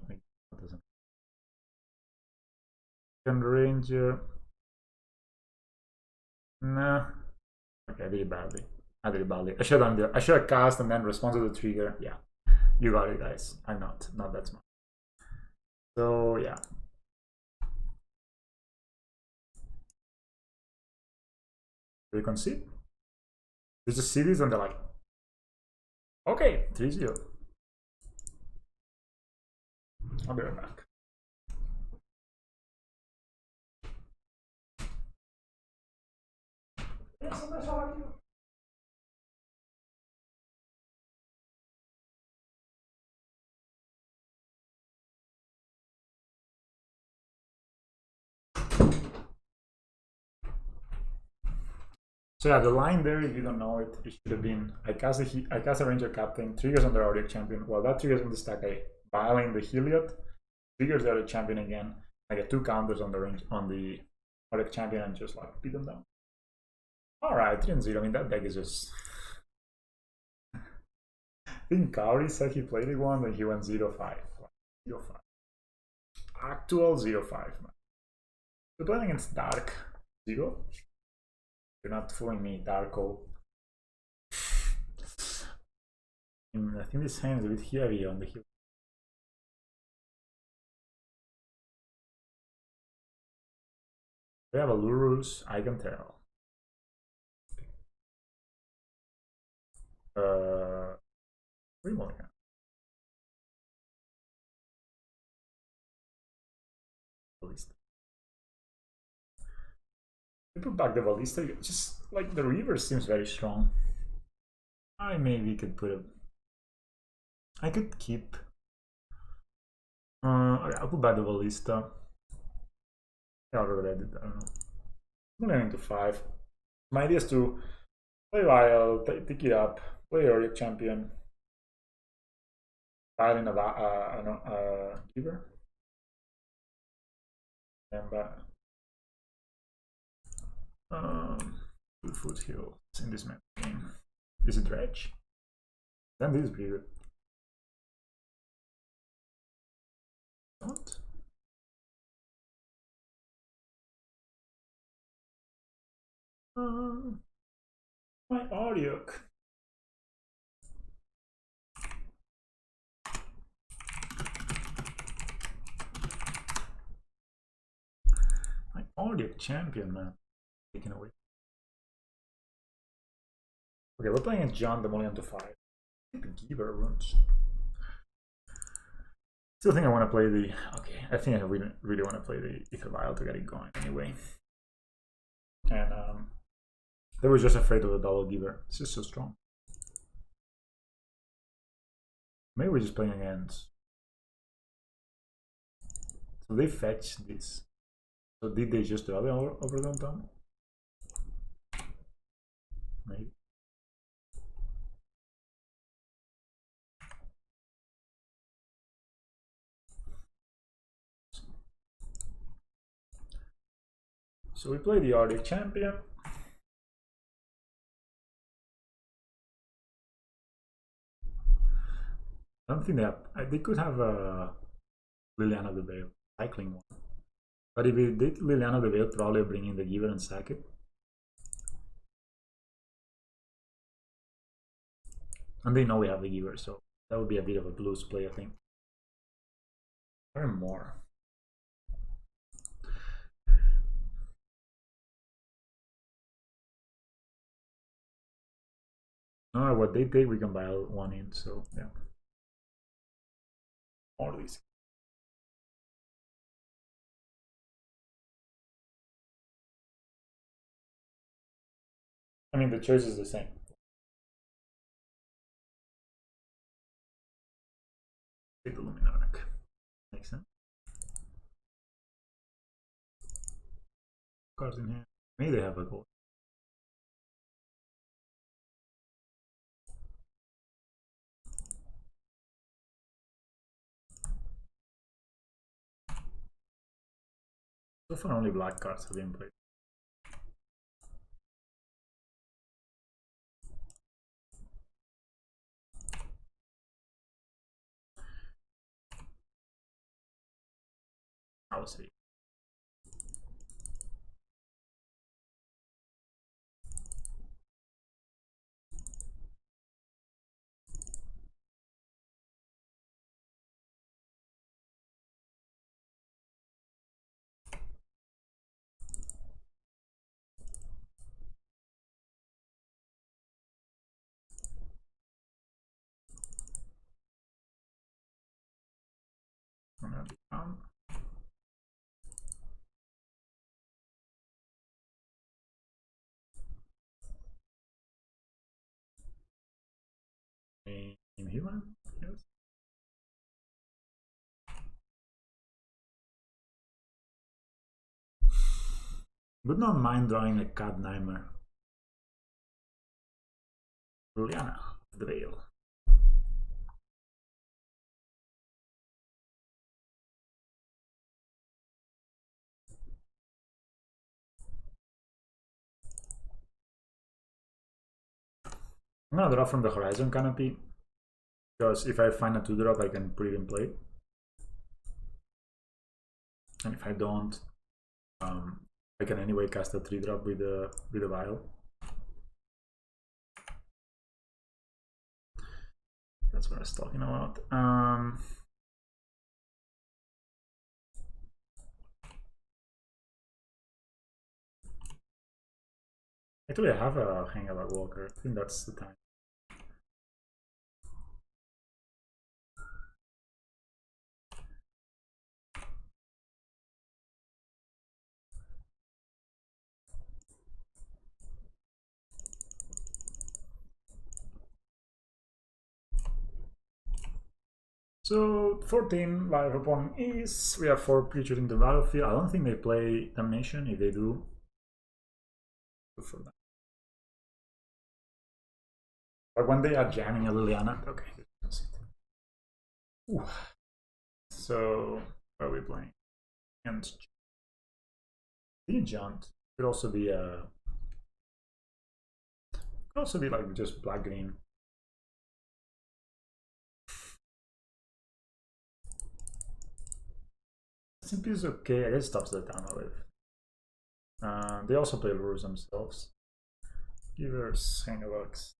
And ranger. Nah. Okay, I did it badly. I did it badly. I should have cast and then respond to the trigger. Yeah. You got it, guys. I'm not that smart. So yeah. Do you concede? They just see this and they're like, okay, 3-0. I'll be right back. Eso no es audio. So yeah, the line there, if you don't know it, it should have been I cast a Ranger Captain, triggers on the Audio Champion. While that triggers on the stack, I violate the Heliod, triggers the Audio Champion again. I get 2 counters on the range on the Audio Champion and just like beat them down. Alright, 3-0. I mean that deck is just I think Kaori said he played it one, then he went 0-5. 0-5. Actual 0-5, man. We're playing against Dark 0. You're not fooling me, Darko. I think this hand is a bit heavy on the heel. We have a Lurus, I can tell. Remulligan. Ballista. We put back the Ballista, just like the reverse seems very strong. I maybe could put a. I could keep. Okay, I'll put back the Ballista. I already did, I don't know. I'm going into 5. My idea is to play Vial, pick it up, play Earlier Champion, file in a Giver, and back. 2 foothills in this map game. Is it Dredge? Then this is pretty good. What? My audio. My audio champion, man. Taken away. Okay, we're playing against John Demolion to 5. The Giver runs. Still think I want to play the. Okay, I think I really want to play the Ether Vial to get it going anyway. And they were just afraid of the double Giver. It's just so strong. Maybe we're just playing against. So they fetch this. So did they just do other overgrown Tom? Maybe. So we play the Arctic Champion. I don't think they could have Liliana the Veil, cycling one. But if we did Liliana the Veil, probably bring in the Giver and sack it. And they know we have the Giver, so that would be a bit of a blues play, I think. Or more. No, what they take, we can buy one in, so yeah. All these. I mean, the choice is the same. Take the Luminarch. Makes sense. Cards in here. Maybe they have a gold. So far, only black cards have been played. I'll see. I'm gonna be down. even? Yes. Would not mind drawing a Cat Nightmare. Liliana of the Veil. I'm gonna draw from the Horizon Canopy, because if I find a 2-drop, I can put it in play. And if I don't, I can anyway cast a 3-drop with a Vial. That's what I was talking about. Actually, I have a Hangaback Walker. I think that's the time. So 14 live upon is we have 4 creatures in the battlefield. I don't think they play Damnation. If they do, good for them. But when they are jamming a Liliana, okay. Ooh. So what are we playing? And the Jaunt could also be like just black green. SMP is okay. I guess stops the down a little. They also play lures themselves. Givers, Hangabacks.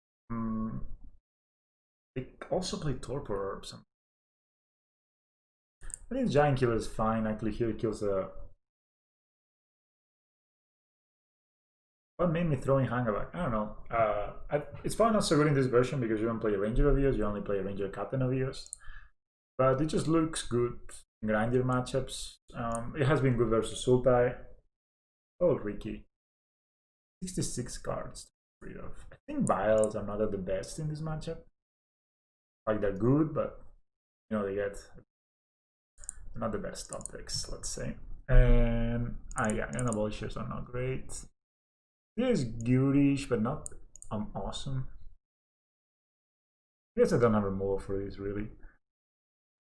They also play Torpor Orbs. I think Giant Killer is fine. Actually, here it kills a. What made me throw in Hangaback? I don't know. It's probably not so good in this version because you don't play a Ranger of Eos, you only play a Ranger Captain of Eos. But it just looks good in grindier matchups. It has been good versus Sultai. Oh, Ricky. 66 cards to get rid of. I think Vials are not at the best in this matchup. Like, they're good, but you know, they get not the best top decks, let's say. And yeah, and Abolishers are not great. This is goodish, but not awesome. I guess I don't have a removal for this, really.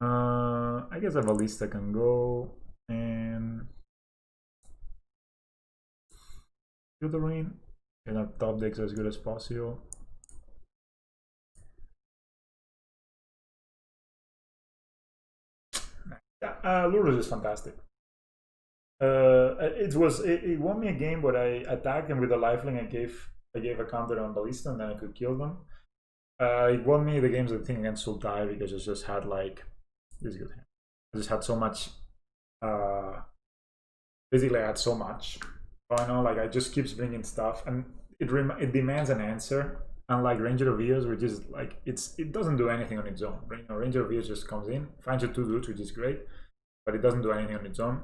I guess a Ballista can go, and Tutoring, and our top decks as good as possible. Yeah, Lurus is fantastic. It won me a game where I attacked, and with a lifelink I gave a counter on Ballista, and then I could kill them. It won me the games I think against Sultai because I just had like this good hand. I just had so much. Basically, I had so much. I know, like I just keeps bringing stuff, and it demands an answer. Unlike Ranger of Eos, which is like it doesn't do anything on its own. Right? You know, Ranger of Eos just comes in, finds your 2 dudes, which is great, but it doesn't do anything on its own.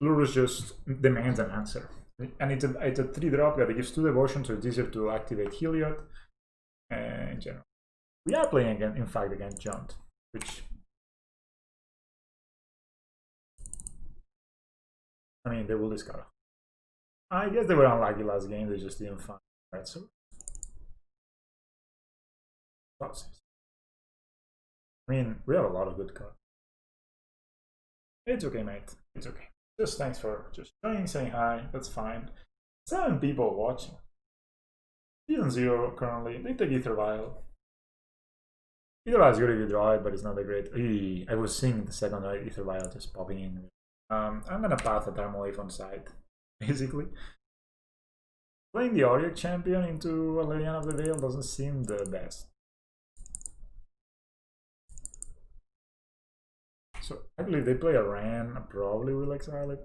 Lurus just demands an answer, and it's a 3-drop that gives 2 devotion, so it's easier to activate Heliod. In general, we are playing again, in fact, against Jaunt, which I mean they will discard. I guess they were unlucky last game; they just didn't find right. So, I mean, we have a lot of good cards. It's okay, mate. It's okay. Just thanks for just joining, saying hi. That's fine. 7 people watching. Season 0 currently. They take Ether Vial. Ether Vial is good if you draw it, but it's not that great. I was seeing the second Ether Vial just popping in. I'm gonna path a Thermal on side, basically. Playing the Auric champion into a Liliana of the Veil doesn't seem the best. So I believe they play a Ran, probably will exile it.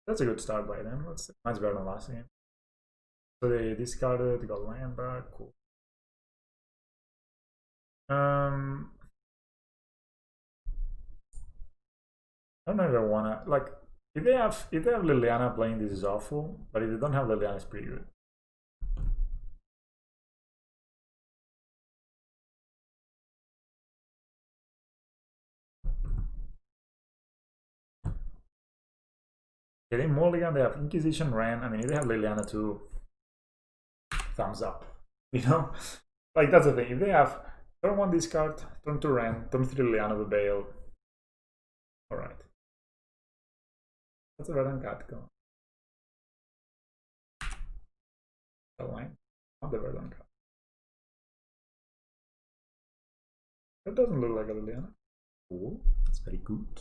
That's a good start by them. That's much better than last game. So they discarded, they got land back, cool. I don't know if I wanna like If they have Liliana playing, this is awful. But if they don't have Liliana, it's pretty good. Getting Mulligan, they have Inquisition, Ren. I mean, if they have Liliana too, thumbs up. You know, like that's the thing. If they have turn 1 discard, turn 2 Ren, turn 3 Liliana with Bale. All right. That's a Verdant Cat go. The line, not the Verdant Cat. That doesn't look like a Liliana. Cool, that's very good.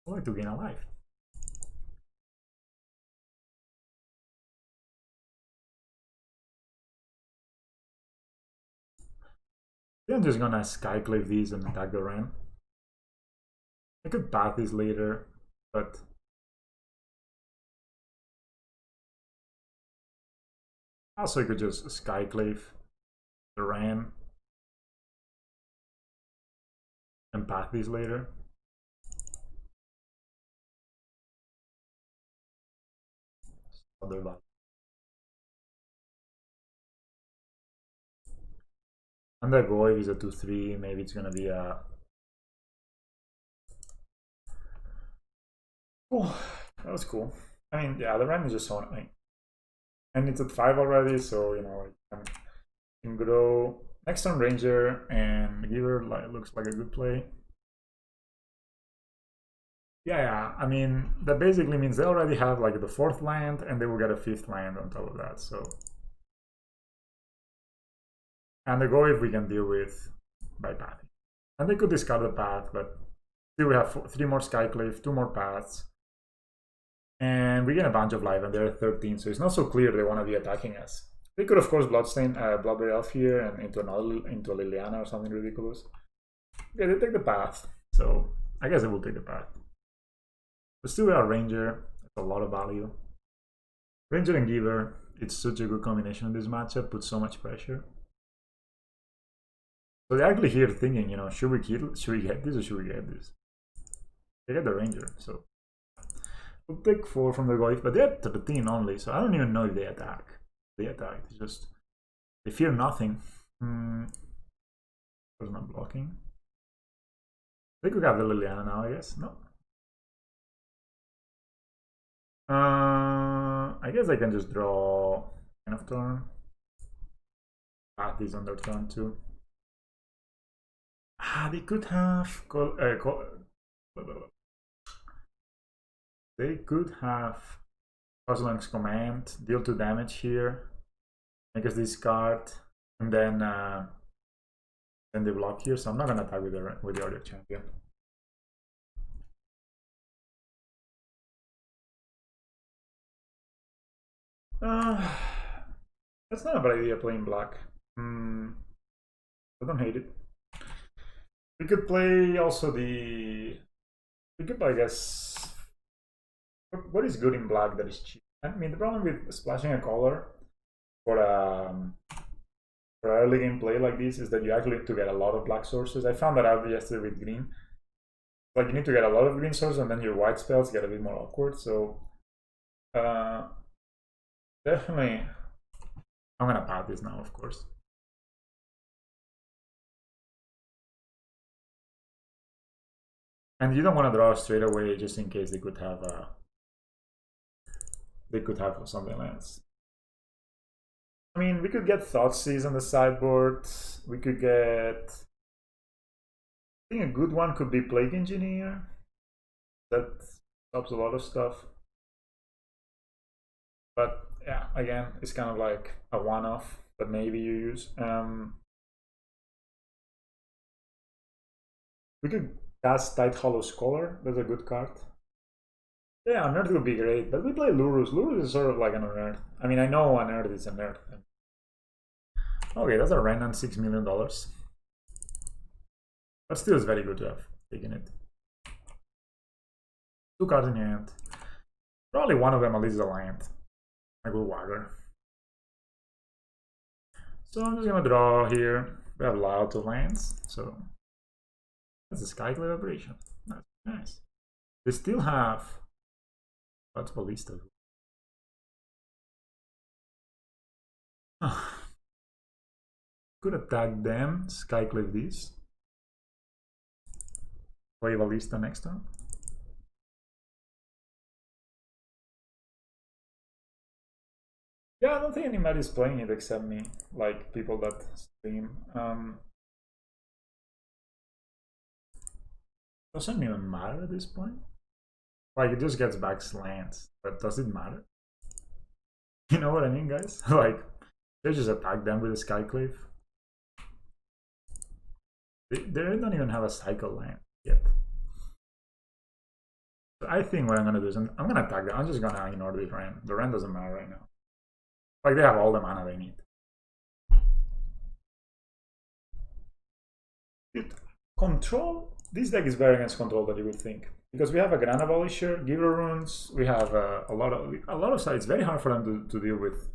I like to gain a life. I'm just gonna Skyclave these and attack the Ren. I could path this later, but also I could just Skyclave the Ren and path these later. Other luck. And the Goy is a 2-3, maybe it's gonna be a... Oh, that was cool. I mean, yeah, the Ren is just so annoying. And it's at 5 already, so, you know, I can grow next turn Ranger, and Giver looks like a good play. Yeah, I mean, that basically means they already have like the 4th land, and they will get a 5th land on top of that, so... And the Goy we can deal with by pathing. And they could discard the path, but still we have 3 more Skyclave, 2 more paths. And we get a bunch of life, and they're at 13, so it's not so clear they want to be attacking us. They could, of course, Bloodberry Elf here and into a Liliana or something ridiculous. Okay, they take the path, so I guess they will take the path. But still, we are Ranger. That's a lot of value. Ranger and Giver, it's such a good combination in this matchup, puts so much pressure. So they're actually here thinking, you know, should we get this or should we get this? They get the Ranger, so we'll take 4 from the Goif, but they're 13 only, so I don't even know if they attack. They attack, it's just they fear nothing. There's no blocking. They could have the Liliana now, I guess. No. I guess I can just draw end of turn. Path is on their turn too. They could have they could have Kozlang's Command, deal 2 damage here, make us discard, and then they block here. So I'm not gonna attack with the other champion. That's not a bad idea playing black. I don't hate it. We could play also the... We could, I guess... What is good in black that is cheap? I mean, the problem with splashing a color for early game play like this is that you actually need to get a lot of black sources. I found that out yesterday with green. Like, you need to get a lot of green sources, and then your white spells get a bit more awkward. So, definitely... I'm gonna path this now, of course. And you don't want to draw straight away, just in case they could have something else. I mean, we could get Thoughtseize on the sideboard. We could get... I think a good one could be Plague Engineer. That stops a lot of stuff. But yeah, again, it's kind of like a one-off that maybe you use. We could cast Tight Hollow Scholar. That's a good card. Yeah, Unearth would be great, but we play Lurus. Lurus is sort of like an Unearth. I mean, I know Unearth is Unearth. Okay, that's a random $6 million. But still, it's very good to have taken it. 2 cards in your hand. Probably one of them at least is a land. A good Wagger. So I'm just gonna draw here. We have a lot of lands, so that's a Skyclave operation. That's nice. They still have what's ballista. Could attack them, skyclave this. Play ballista next turn. Yeah, I don't think anybody's playing it except me, like people that stream. Doesn't even matter at this point. Like, it just gets back slants, but does it matter? You know what I mean, guys? Like, they just attack them with a skyclave. They don't even have a cycle land yet. So I think what I'm gonna do is I'm gonna attack them. I'm just gonna ignore this Ren. The Ren doesn't matter right now. Like, they have all the mana they need. Control. This deck is better against control than you would think, because we have a Grand Abolisher, Giver Runes. We have a lot of sides. It's very hard for them to deal with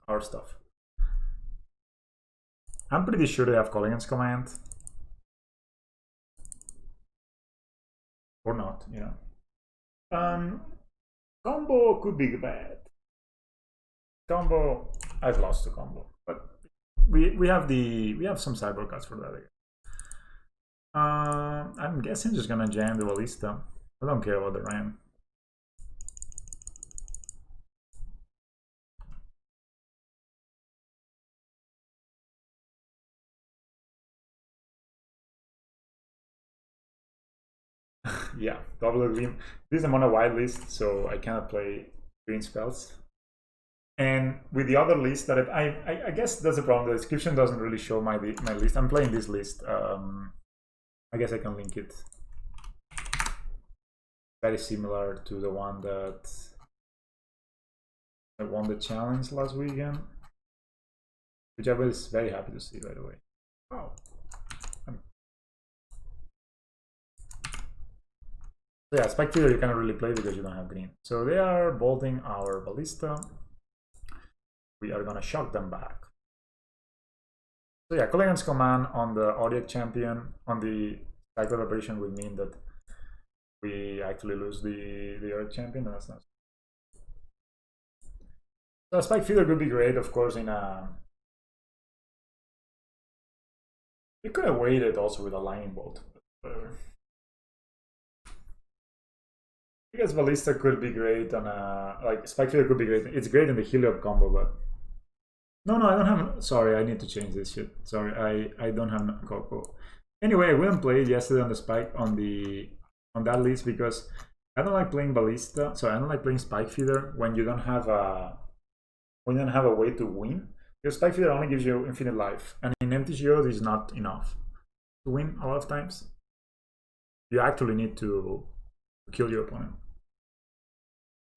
our stuff. I'm pretty sure they have Colligan's Command, or not, you know. Combo could be bad. Combo, I've lost the combo, but we have some sideboard cards for that again. I'm guessing just gonna jam the ballista. I don't care about the ram. Yeah, double green. This is a mono white list, so I cannot play green spells. And with the other list that I guess that's the problem. The description doesn't really show my list. I'm playing this list. I guess I can link it. Very similar to the one that I won the challenge last weekend, which I was very happy to see, by the way. Wow. So yeah, Spike Feeder you cannot really play because you don't have green. So they are bolting our ballista. We are gonna shock them back. So yeah, Colligan's Command on the Audiac Champion on the cycle operation would mean that we actually lose the Earth Champion, and that's not. So Spike Feeder would be great, of course, in a... We could have waited also with a Lightning Bolt, but whatever. I guess Ballista could be great on a... Like, Spike Feeder could be great. It's great in the Heliop combo, but... No, I don't have... Sorry, I need to change this shit. Sorry, I don't have Coco. Anyway, I wouldn't play it yesterday on the Spike, on that list, because I don't like playing Ballista. So I don't like playing Spike Feeder when you don't have a... When you don't have a way to win. Because Spike Feeder only gives you infinite life. And in MTGO, this is not enough to win a lot of times. You actually need to kill your opponent.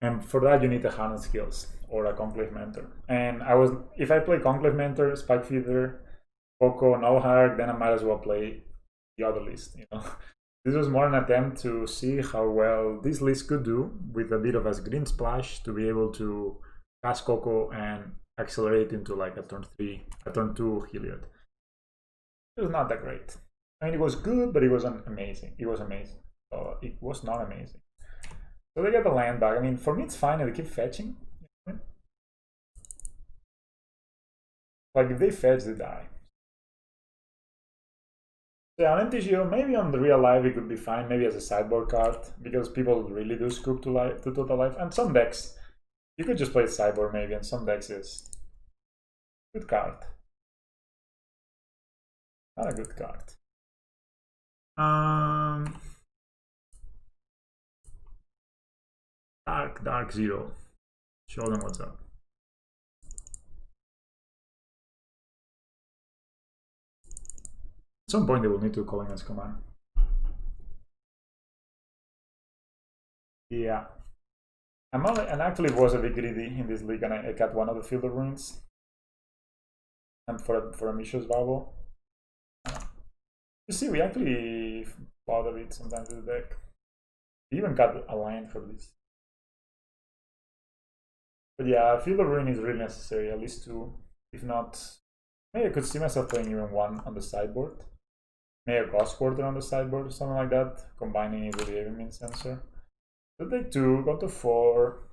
And for that, you need a Harness Skills or a Conclave Mentor. And if I play Conclave Mentor, Spike Feeder, Coco, No Hard, then I might as well play the other list. You know, this was more an attempt to see how well this list could do with a bit of a green splash to be able to cast Coco and accelerate into like a turn 2 Heliod. It was not that great. I mean, it was good, but it wasn't amazing. It was amazing. It was not amazing. So they get the land back. I mean, for me, it's fine if they keep fetching. Like, if they fetch, they die. So yeah, on MTGO, maybe on the real life, it could be fine. Maybe as a sideboard card, because people really do scoop to total life. And some decks, you could just play sideboard maybe, and some decks is good card. Not a good card. Dark Zero. Show them what's up. At some point they will need to call in as command. Yeah. And actually was a bit greedy in this league, and I got one of the Field of Ruins. And for a Mishra's Bubble. You see, we actually fought a bit sometimes with the deck. We even got a line for this. But yeah, Field of Ruin is really necessary, at least 2. If not, maybe I could see myself playing even 1 on the sideboard. maybe a Ghost Quarter on the sideboard or something like that, combining it with the Heavy Mint Sensor. So they 2, got to 4.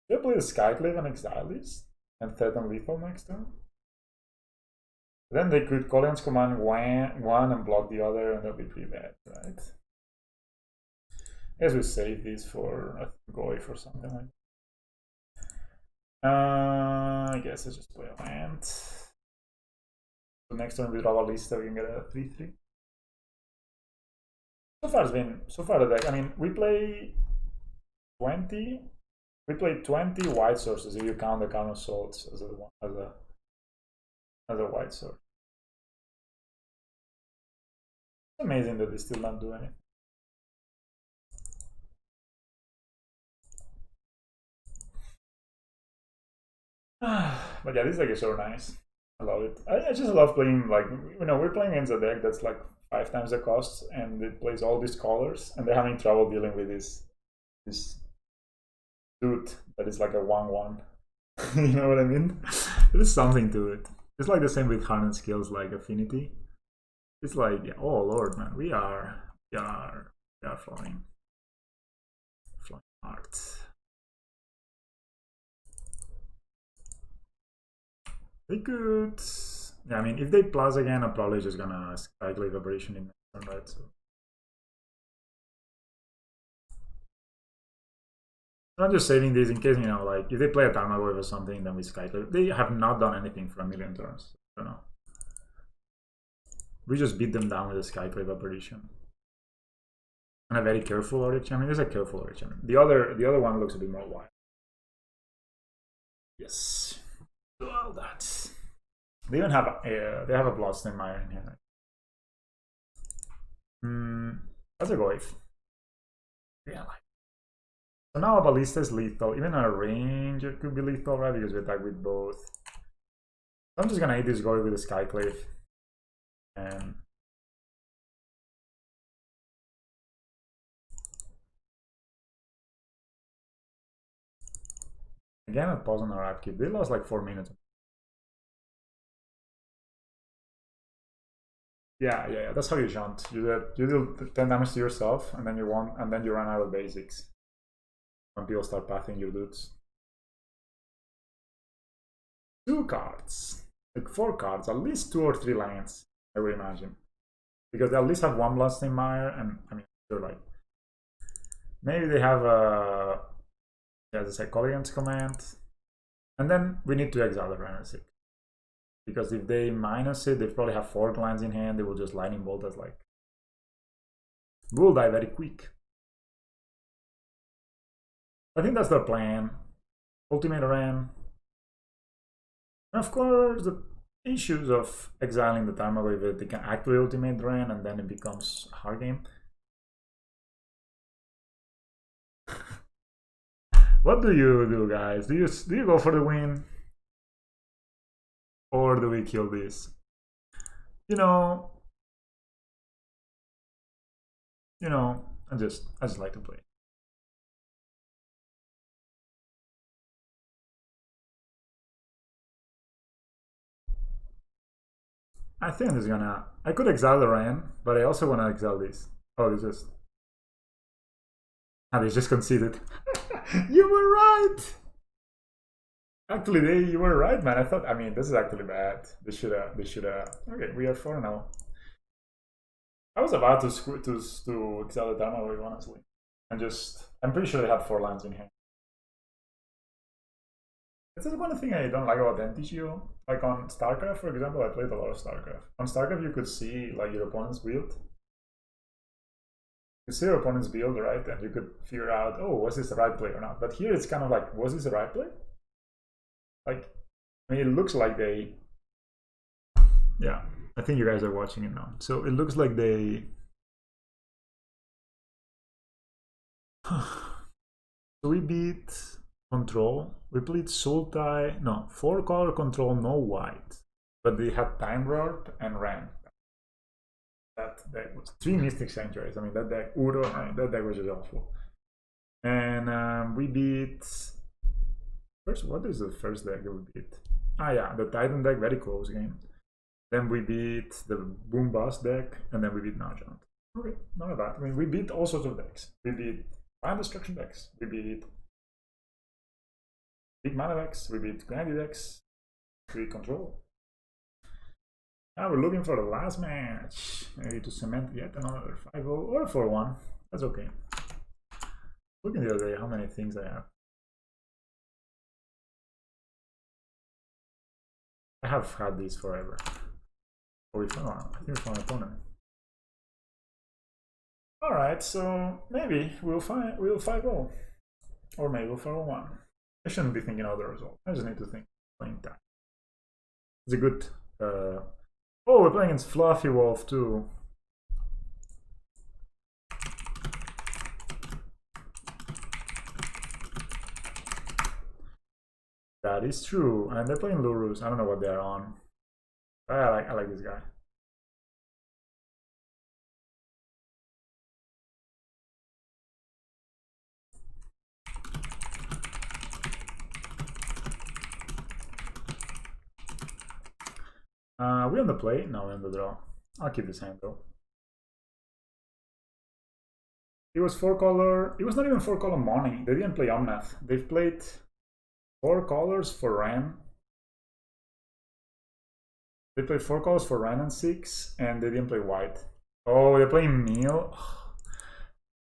They play the Skyclave and exile this, and threaten lethal next turn. Then they could Collins command one and block the other, and that'll be pretty bad, right? I guess we save this for a Goif or something like that. I guess I just play a land. So next turn we draw a list, we can get a 3/3. So far the deck. I mean, we play 20. We play 20 white sources if you count the Crown of Swords as a white source. It's amazing that they still don't do anything. But yeah, this deck is so nice. I love it. I just love playing, like, you know, we're playing against a deck that's like 5 times the cost, and it plays all these colors, and they're having trouble dealing with this dude that is like a 1/1. You know what I mean? There's something to it. It's like the same with harness skills like Affinity. It's like, yeah, oh lord, man, we are flying hard. They could, yeah, I mean, if they plus again, I'm probably just gonna Skyclave Aberration in next turn, right? So I'm just saving this in case, you know, like if they play a Tarmogoyf or something, then we Skyclave. They have not done anything for a million turns. I don't know. We just beat them down with a Skyclave Apparition. And a very careful origin. I mean, there's a careful origin. The other one looks a bit more wild. Yes. Well, that's. They even have they have a Bloodstained Mire in here. That's a Goif. Yeah, like. So now a Ballista is lethal. Even a range it could be lethal, right? Because we attack with both. I'm just gonna hit this Goif with a Skyclave. And again, a pause on our upkeep. They lost like 4 minutes. Yeah. That's how you shunt. You do 10 damage to yourself, and then you run out of basics. When people start pathing your dudes. 2 cards, like 4 cards, at least 2 or 3 lands, I would imagine, because they at least have 1 Bloodstained Mire, and I mean, they're like, maybe they have a, yeah, the Psychologian's Command, and then we need to exile the Renessic, because if they minus it, they probably have 4 lands in hand. They will just Lightning Bolt us, like, we'll die very quick. I think that's their plan. Ultimate Ren. And of course, the issues of exiling the Tarmogoyf, they can actually ultimate Ren, and then it becomes a hard game. What do you do, guys? Do you go for the win? Or do we kill this? You know, I just like to play. I think it's gonna. I could exile the Ren, but I also want to exile this. Oh, they just conceded. You were right. Actually, you were right, man. I mean, this is actually bad. They should have. Okay, we are 4 now. I was about to exile the Tarmogoyf, honestly, and I'm pretty sure they had 4 lands in here. This is one thing I don't like about MTG. Like on StarCraft, for example, I played a lot of StarCraft. On StarCraft, you could see like your opponent's build. You see your opponent's build, right? And you could figure out, oh, was this the right play or not? But here it's kind of like, was this the right play? Like, I mean, it looks like they. Yeah, I think you guys are watching it now. So it looks like they. So we beat Control. We played Sultai. No, 4 color Control, no white. But they had Time Warp and Ran. That deck was 3 Mystic Sanctuaries. I mean, that deck, Uro, I mean, that deck was just awful. And we beat. First, what is the first deck that we beat? Ah, yeah, the Titan deck, very close game. Then we beat the Boom Bust deck, and then we beat Najant. Okay, not bad. I mean, we beat all sorts of decks. We beat Land Destruction decks. We beat big mana decks. We beat Grandy decks. We control. Now we're looking for the last match. Maybe to cement yet another 5-0 or 4-1. That's okay. Looking the other day how many things I have. I have had these forever. Oh, we found one. I think we found an opponent. Alright, so maybe we'll 5-0. Or maybe we'll 4-1. I shouldn't be thinking of the result. I just need to think playing time. It's a good oh, we're playing against Fluffy Wolf too. That is true. And they're playing Lurus. I don't know what they're on. I like this guy. We on the play? No, we're on the draw. I'll keep this hand though. It was 4-color. It was not even 4-color money. They didn't play Omnath. They've played 4 colors for Ren. They played 4 colors for Ren and 6, and they didn't play white. Oh, they're playing Meal?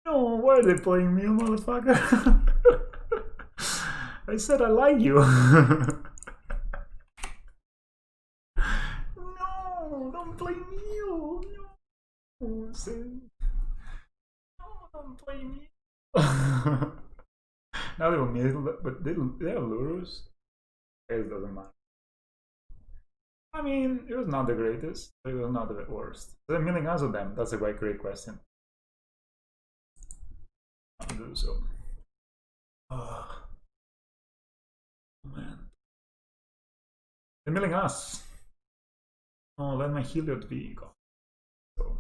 No, why are they playing Meal, motherfucker? I said I like you. No, don't play Meal. No, don't play Meal. Now they will Meal, but they have Lurus. It doesn't matter. I mean, it was not the greatest, but it was not the worst. So they're milling us of them. That's a great question. I'll do so. Oh man. They're milling us. Oh, let my Heliod be gone. So,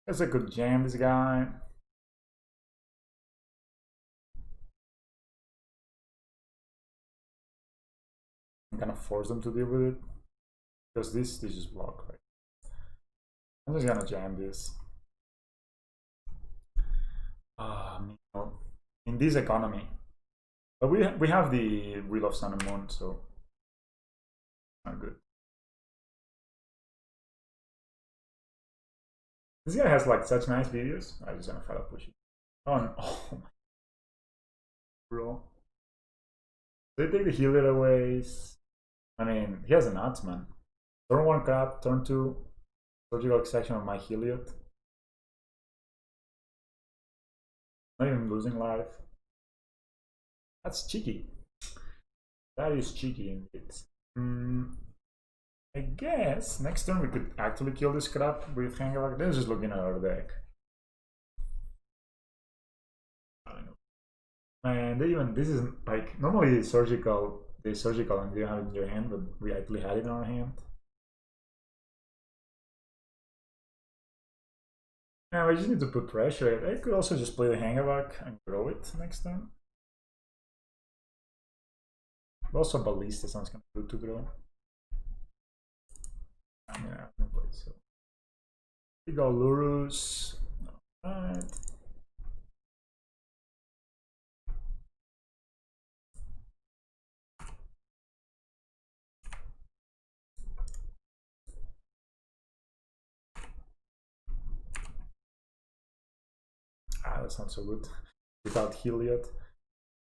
guess I could jam this guy. I'm gonna force them to deal with it. Because this just block, right? I'm just gonna jam this. In this economy. But we have the Wheel of Sun and Moon, so not good. This guy has like such nice videos. I just gonna try to push it. Oh, no. Oh my bro. They take the healer away. I mean, he has an Atsman. Turn 1 crap, turn 2 surgical extraction of my Heliod. Not even losing life. That's cheeky. That is cheeky indeed. I guess next turn we could actually kill this crap with Hangarok. They're just looking at our deck. I don't know. And they even, this is like, normally surgical and you have it in your hand, but we actually had it in our hand. Now I just need to put pressure. I could also just play the Hangarok and grow it next time. Also, Ballista sounds kind of good to grow. I mean, I have no place, so. We go Lurus. Alright. That's not so good. Without Heliod.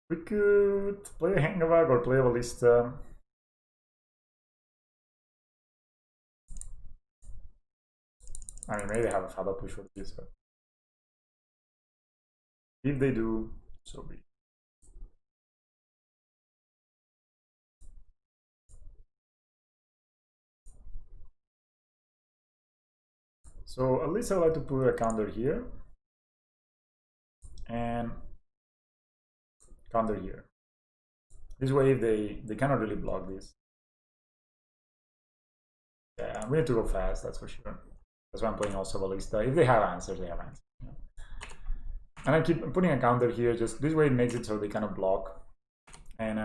We could play a Hangarok or play a Ballista. I mean, maybe they have a Fatal Push for this, but if they do, so be it. So at least I like to put a counter here and counter here. This way, if they cannot really block this. Yeah, we need to go fast, that's for sure. That's why I'm playing also Ballista. If they have answers, they have answers. And I keep putting a counter here, just this way it makes it so they kind of block. And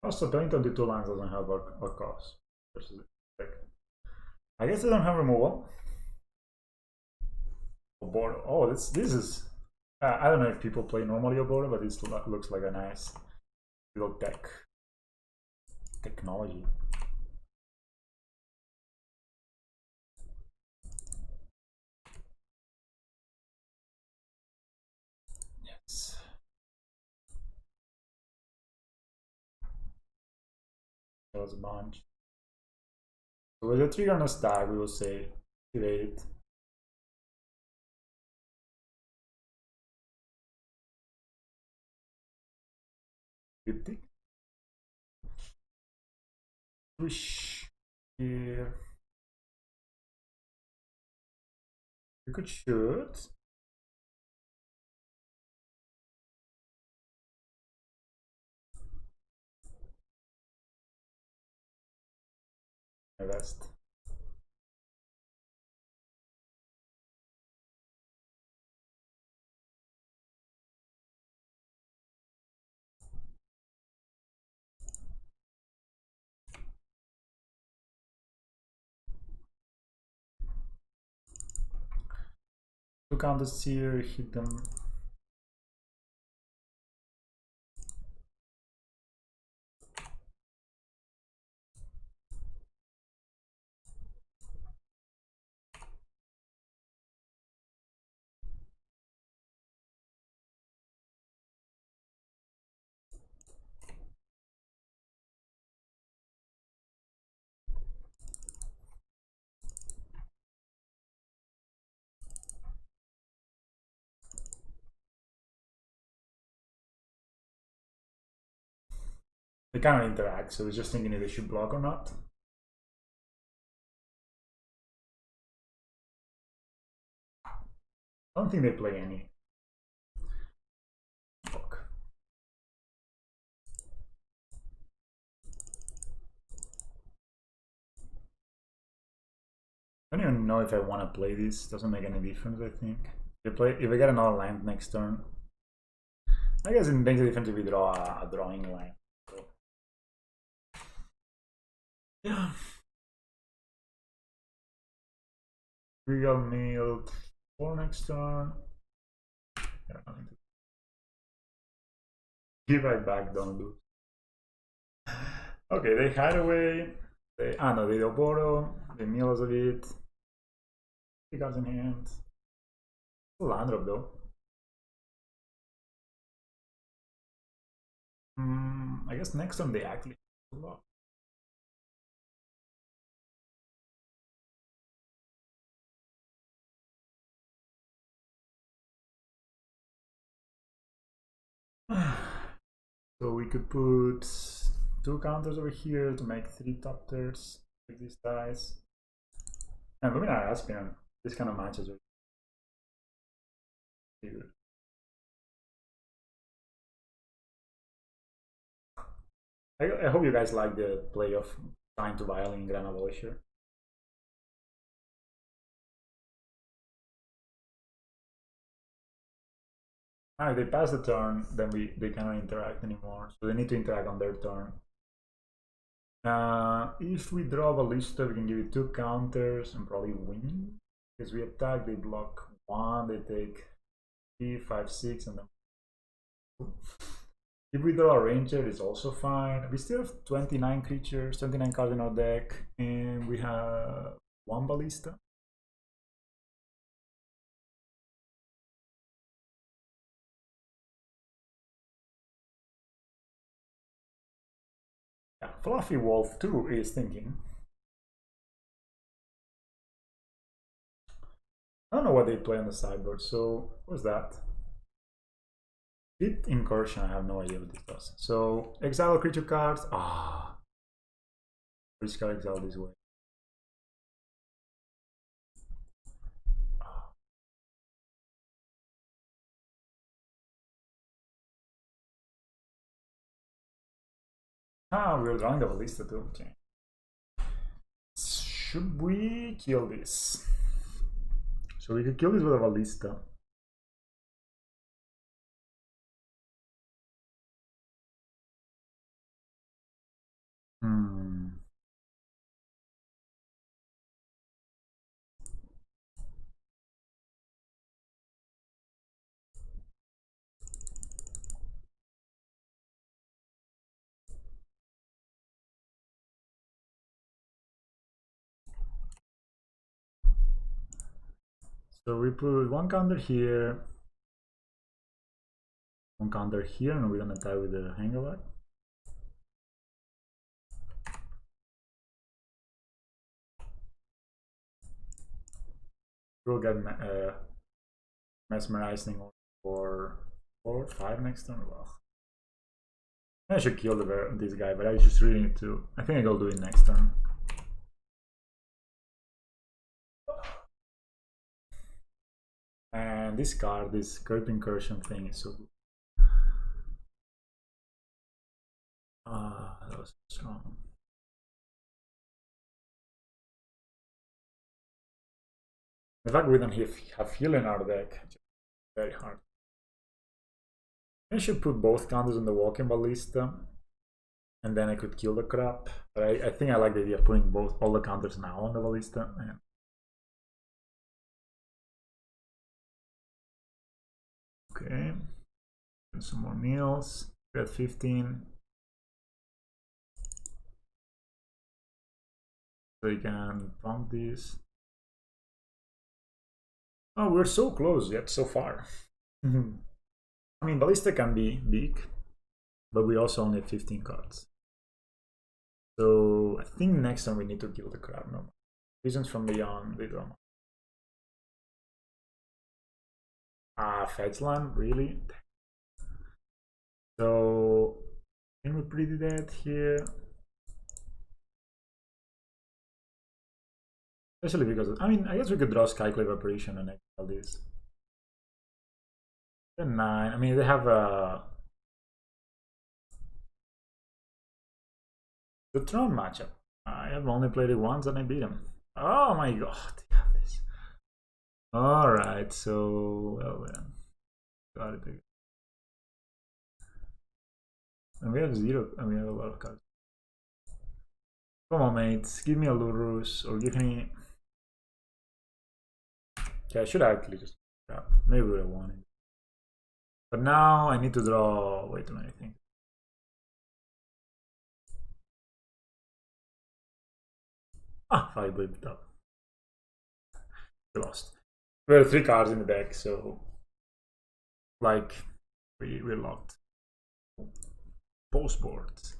also playing 22 lines doesn't have our cost. I guess I don't have removal. Border. Oh, this is. I don't know if people play normally Oboro, but this looks like a nice little technology. Yes. That was a bunch. So with a trigger on a stack, we will say activate it. Cryptic. Push here. We could shoot. My best. Two counters here, hit them. They kind of interact, so we're just thinking if they should block or not. I don't think they play any block. I don't even know if I want to play this. Doesn't make any difference, I think. If I get another land next turn, I guess it makes a difference if we draw a drawing line. So, yeah. We got milled for next turn. Yeah, give right back, don't lose. Okay, they hide away. No, they don't borrow. They mill us a bit. 3 cards in hand. Land drop though. I guess next turn they actually block. So we could put 2 counters over here to make 3 top tiers with these dice. And Luminar Aspirin, this kind of matches are pretty good. I hope you guys like the play of trying to violin Gran Abolisher. Now if they pass the turn, then they cannot interact anymore. So they need to interact on their turn. If we draw Ballista, we can give it 2 counters and probably win. Because we attack, they block 1, they take 3, 5, 6, and then if we draw a Ranger, it's also fine. We still have 29 creatures, 29 cards in our deck, and we have 1 Ballista. Yeah, Fluffy Wolf too is thinking. I don't know what they play on the sideboard, so what's that? Pit Incursion, I have no idea what this does. So, exile creature cards. Which card exile this way? Ah, we're drawing the ballista too. Okay. Should we kill this? So we could kill this with a ballista. So we put one counter here, one counter here, and we're gonna tie with the hangover. We'll get mesmerizing for 4 or 5 next turn. Well, I should kill this guy, but I just really need to. I think I'll do it next turn. And this card, this Curb Incursion thing, is so good. Ah, that was strong. The fact we don't have heal in our deck, very hard. I should put both counters on the Walking Ballista, and then I could kill the crap. But I think I like the idea of putting all the counters now on the Ballista. And okay, some more meals. We're at 15. So you can pump these. Oh, we're so close yet so far. I mean, Ballista can be big, but we also only have 15 cards. So I think next time we need to kill the crab. No, Visions from Beyond, they draw. Ah, fetch land, really? So I think we're pretty dead here. Especially because, I mean, I guess we could draw Skyclave Apparition and exile this. 9. I mean, they have the Tron matchup. I have only played it once and I beat him. Oh my god, they have this. Alright, so, well then. Got it again. And we have 0, and we have a lot of cards. Come on, mates, give me a Lurus, or give me... Okay, I should actually just... Yeah, maybe we have won it. But now I need to draw way too many things. Ah, 5 blipped up. We lost. We have 3 cards in the deck, so... Like, we're locked. Post boards.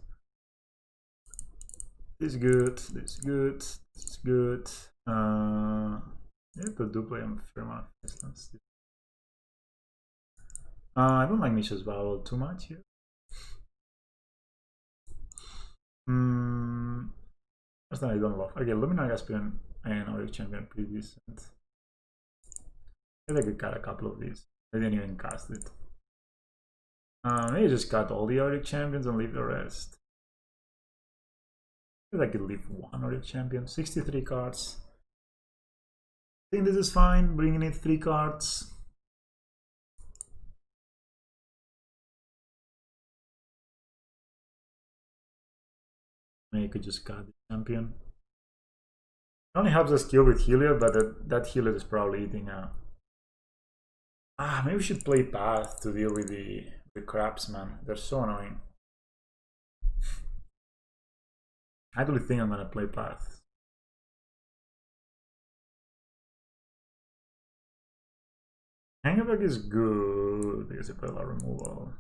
This is good, this is good, this is good. Yeah, but do play on fair amount of distance. I don't like Misha's Vowel too much here. First time I don't love. Okay, Luminary Aspirant and Auric Champion pretty decent. Maybe I could cut a couple of these. I didn't even cast it. Maybe just cut all the Auric Champions and leave the rest. Maybe I could leave 1 Auric Champion. 63 cards. I think this is fine, bringing in 3 cards. Maybe you could just cut the champion. It only helps us kill with Heliod, but that Heliod is probably eating a... maybe we should play Path to deal with the craps, man. They're so annoying. I actually think I'm gonna play Path. Hangerback is good because you play a lot of removal.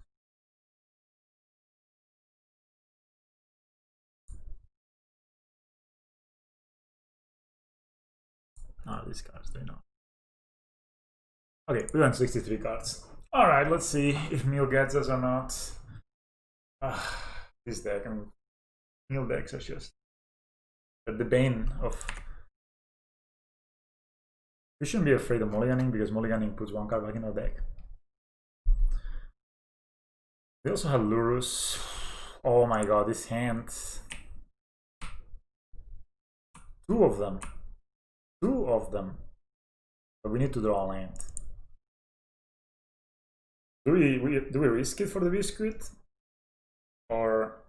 These cards, they know. Okay, we went 63 cards. Alright, let's see if Meal gets us or not. This deck, Meal decks are just the bane of... We shouldn't be afraid of mulliganing because mulliganing puts 1 card back in our deck. We also have Lurus. Oh my god, these hands. Two of them. Two of them. But we need to draw a land. Do we risk it for the biscuit? Or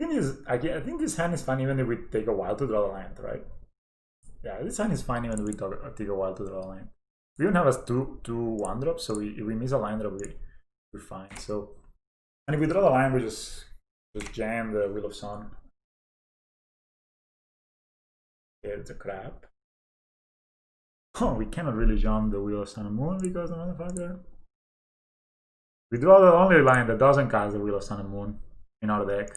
I think this hand is fine even if we take a while to draw the land, right? Yeah, this hand is fine even if we take a while to draw a land. We don't have a two 1-drop, so if we miss a line drop, we're fine. So, and if we draw the line, we just jam the Wheel of Sun. Yeah, it's a crap. Oh, we cannot really jump the Wheel of Sun and Moon because the motherfucker. We draw the only line that doesn't cast the Wheel of Sun and Moon in our deck.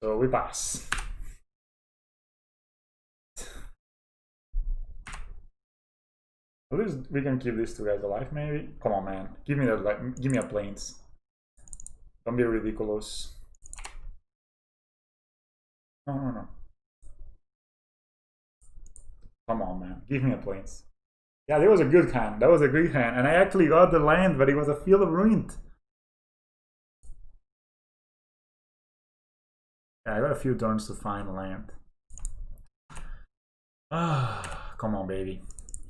So we pass. At least we can keep these two guys alive, maybe. Come on, man. Give me that, like, give me a planes. Don't be ridiculous. No. Come on, man. Give me a planes. Yeah, that was a good hand. That was a good hand. And I actually got the land, but it was a Field of Ruin. Yeah, I got a few turns to find land. Ah, come on, baby.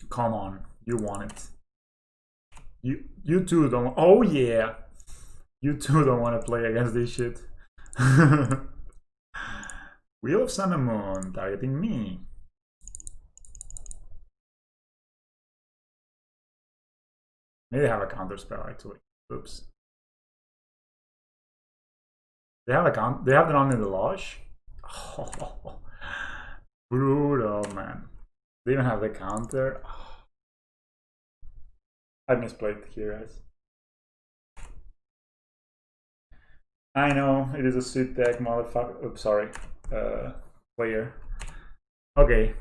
Come on. You want it. You two don't. Oh yeah. You two don't want to play against this shit. Wheel of Sun and Moon targeting me. Maybe they have a counter spell actually. Oops. They have a They have the on in the lodge. Oh, brutal, man. They even have the counter. I misplayed here, guys. I know it is a suit deck, motherfucker. Oops, sorry, player. Okay,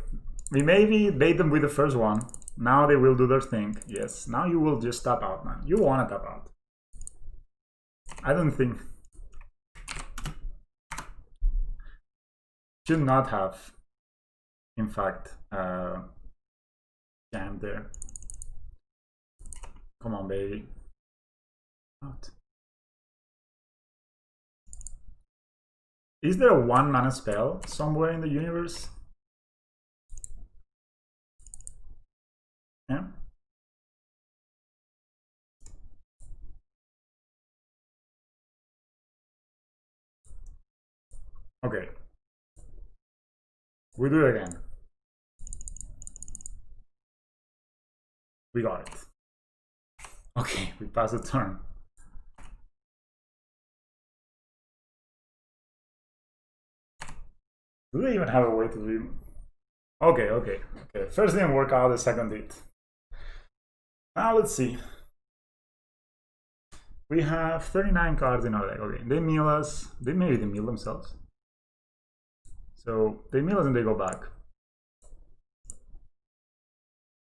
we maybe bait them with the first one. Now they will do their thing. Yes, now you will just tap out, man. You want to tap out. I don't think. Should not have, in fact, jammed there. Come on, baby. Out. Is there a 1-mana spell somewhere in the universe? Yeah. Okay. We do it again. We got it. Okay, we pass the turn. Do they even have a way to do? Okay. First didn't work out, the second did. Now let's see. We have 39 cards in our deck. Okay, they mill us. Maybe they mill themselves. So they mill us and they go back.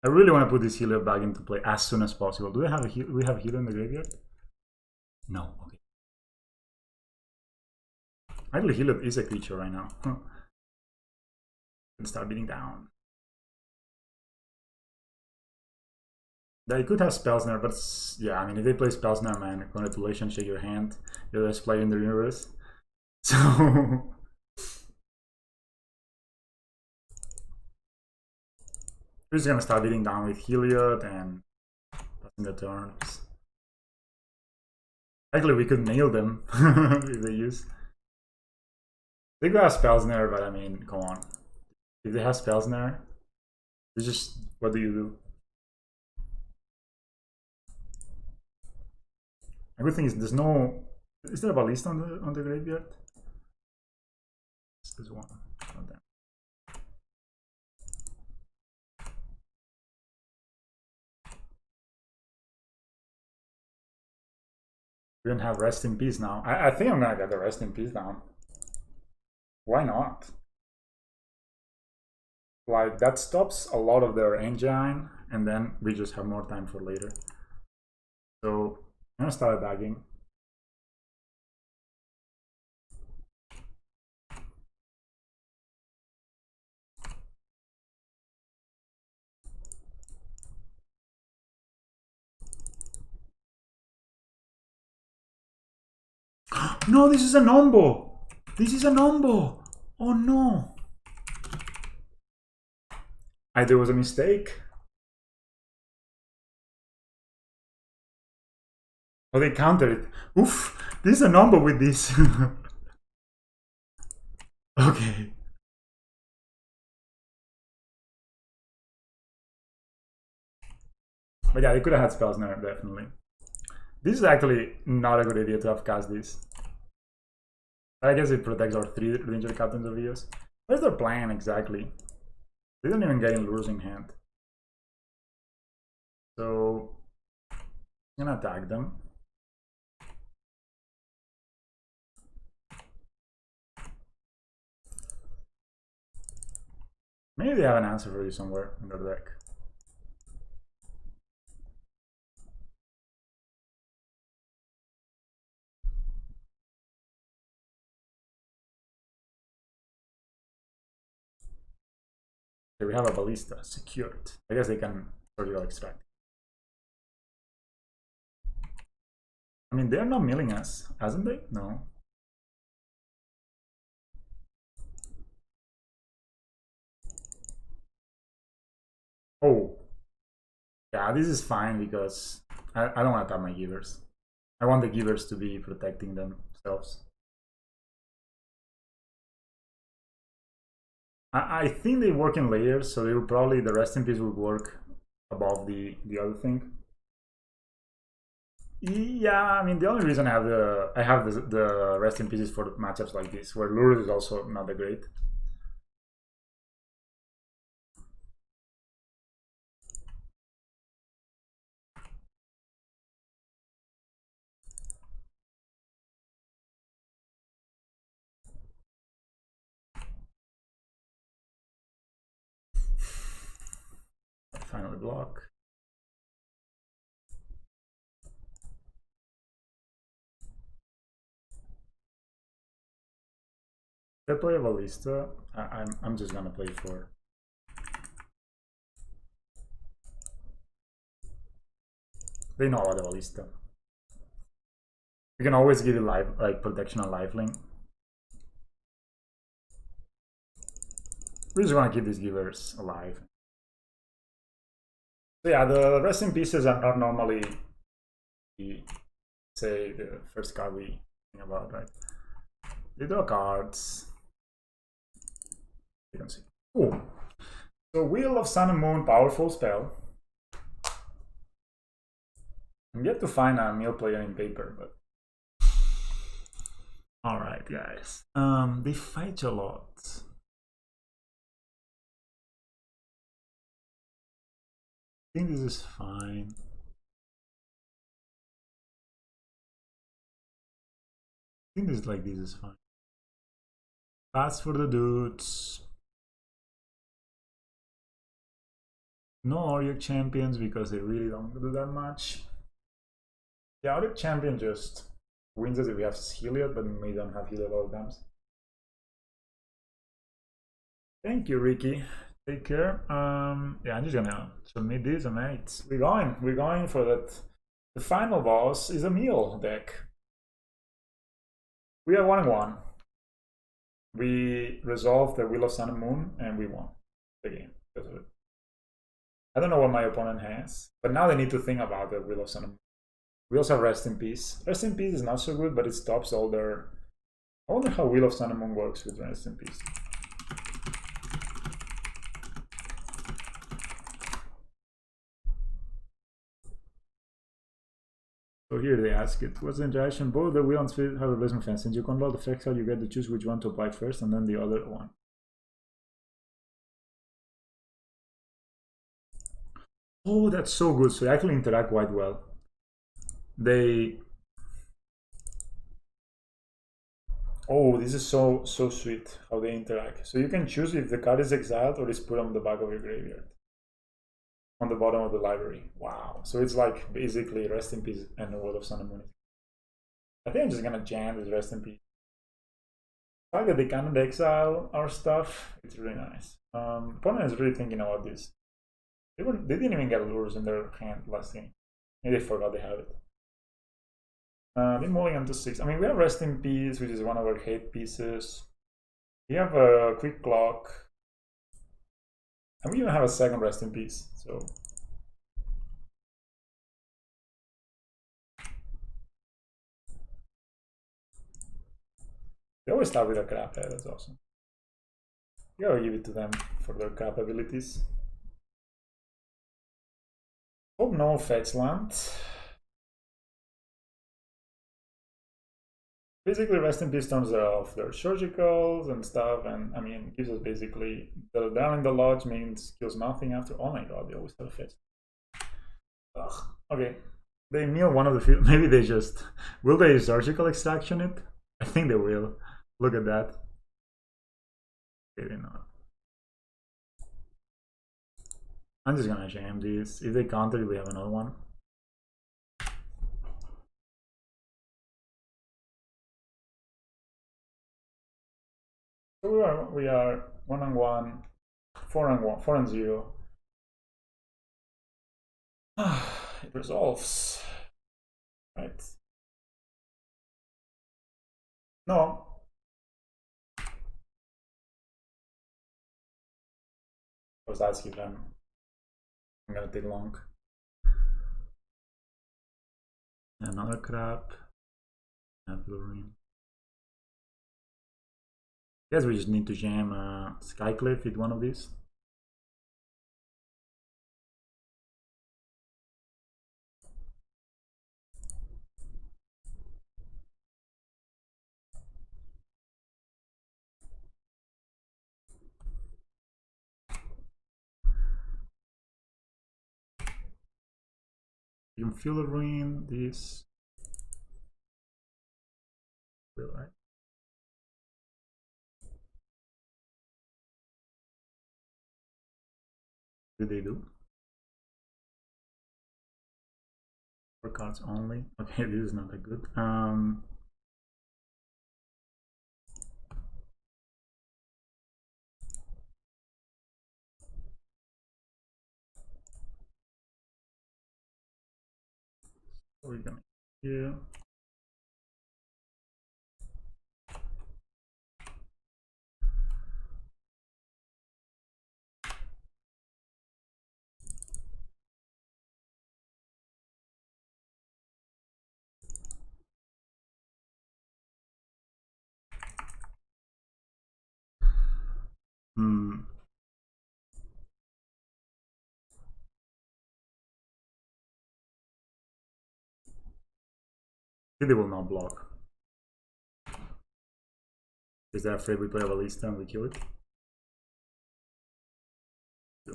I really want to put this healer back into play as soon as possible. Do we have a healer in the graveyard? No. Okay. Actually, healer is a creature right now. Can start beating down. They could have Spellsnare, but yeah, I mean, if they play Spellsnare, man, congratulations, shake your hand. You're the best player in the universe. So we're just gonna start beating down with Heliod and passing the turns. Actually, we could nail them if they use. They could have Spellsnare, but I mean, come on. If they have Spellsnare, it's just, what do you do? A good thing is there's no. Is there a ballista on the graveyard? There's one. Oh, damn. We don't have Rest in Peace now. I think I'm gonna get the Rest in Peace down. Why not? Like, that stops a lot of their engine, and then we just have more time for later. So I'm gonna start dagging. No, this is a nombo. This is a nombo. Oh no. There was a mistake. Oh, they countered it. Oof. This is a nombo with this. Okay. But yeah, they could have had spells now, definitely. This is actually not a good idea to have cast this. I guess it protects our 3 legendary captains of Eos. Where's their plan exactly? They don't even get in lures in hand. So I'm gonna attack them. Maybe they have an answer for you somewhere in their deck. Okay, we have a ballista secured. I guess they can surgical extract. I mean, they're not milling us, hasn't they? No. Oh. Yeah, this is fine because I don't want to tap my givers. I want the givers to be protecting themselves. I think they work in layers, so they will probably, the rest in peace will work above the other thing. Yeah, I mean, the only reason I have the rest in pieces for matchups like this, where lures is also not that great. Finally block. If I play a ballista, I'm just gonna play for. They know about the ballista. You can always give it life, like protection on lifelink. We just want to keep these givers alive. So yeah, the rest in pieces are not normally say the first card we think about, right? They draw cards. You can see. Cool. So Wheel of Sun and Moon, powerful spell. I'm yet to find a mill player in paper, but all right, guys. They fight a lot. I think this is fine. I think this is fine. Pass for the dudes. No Auric champions because they really don't do that much. The Auric champion just wins us if we have Heliod, but we don't have Heliod all the times. Thank you, Ricky. Take care. Yeah, I'm just gonna submit this, and mates. We're going for that. The final boss is a meal deck. We are 1-1. We resolved the Wheel of Sun and Moon, and we won the game because of it. I don't know what my opponent has, but now they need to think about the Wheel of Sun and Moon. We also have Rest in Peace. Rest in Peace is not so good, but it stops all their. I wonder how Wheel of Sun and Moon works with Rest in Peace. So here they ask it, what's the interaction? Both the wheel and spirit have replacement fence. Since you control the effects, how you get to choose which one to apply first and then the other one. Oh, that's so good. So they actually interact quite well. They. Oh, this is so sweet how they interact. So you can choose if the card is exiled or is put on the back of your graveyard. On the bottom of the library. Wow. So it's like basically Rest in Peace and the World of Sun and Moon. I think I'm just gonna jam this Rest in Peace. The fact that they cannot exile our stuff, it's really nice. Opponent is really thinking about this. They didn't even get lures in their hand last game. Maybe they forgot they have it. They mulligan to 6. I mean, we have Rest in Peace, which is one of our hate pieces. We have a Quick Clock. And we even have a second Rest in Peace, so... They always start with a crap head, that's awesome. You gotta give it to them for their crap abilities. Hope no fetch land. Basically, Rest in Peace turns off their surgicals and stuff, and I mean, gives us basically the down in the lodge means kills nothing after. Oh my god, they always have a fetch. Ugh. Okay, they mill one of the field. Maybe they just will they surgical extraction it? I think they will. Look at that. Maybe not. I'm just gonna jam these. If they counter, we have another one. So we are 1-1, 4-1, 4-0. It resolves. Right. No. Was that skip them? I'm gonna take long. Another crap. Fluorine. Guess we just need to jam Skycliff with one of these. You can feel the ruin, this. Right. What do they do? 4 cards only. Okay, this is not that good. We're gonna here. They will not block. Is that afraid we play a ballista and we kill it? Yeah.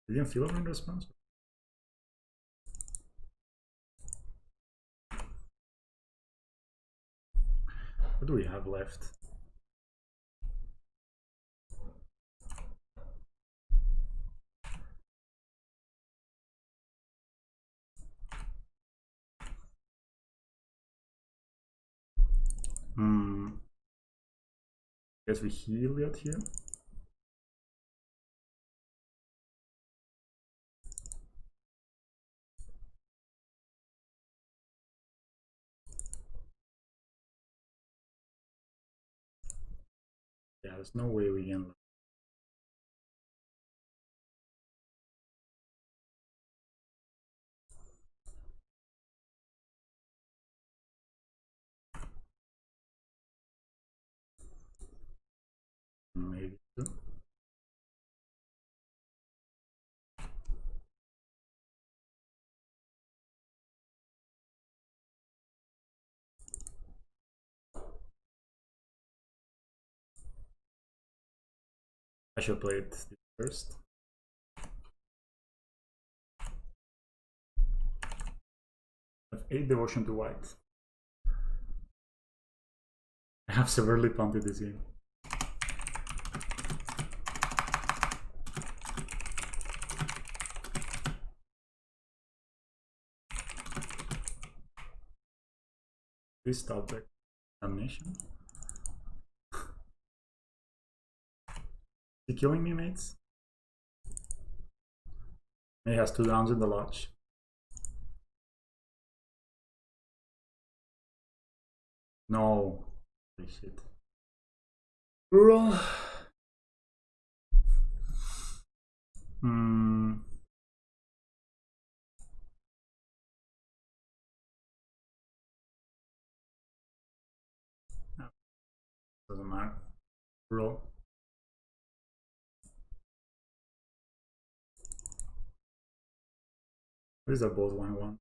You didn't feel it in response? What do we have left? Guess we heal it here. Yeah, there's no way we can. Maybe. I should play it first. I have 8 devotion to white. I have severely punted this game. Please stop the damnation. he killing me, mates? He has 2 downs in the lodge. No. Holy shit. Rural. Doesn't matter. Rural. These are both 1-1.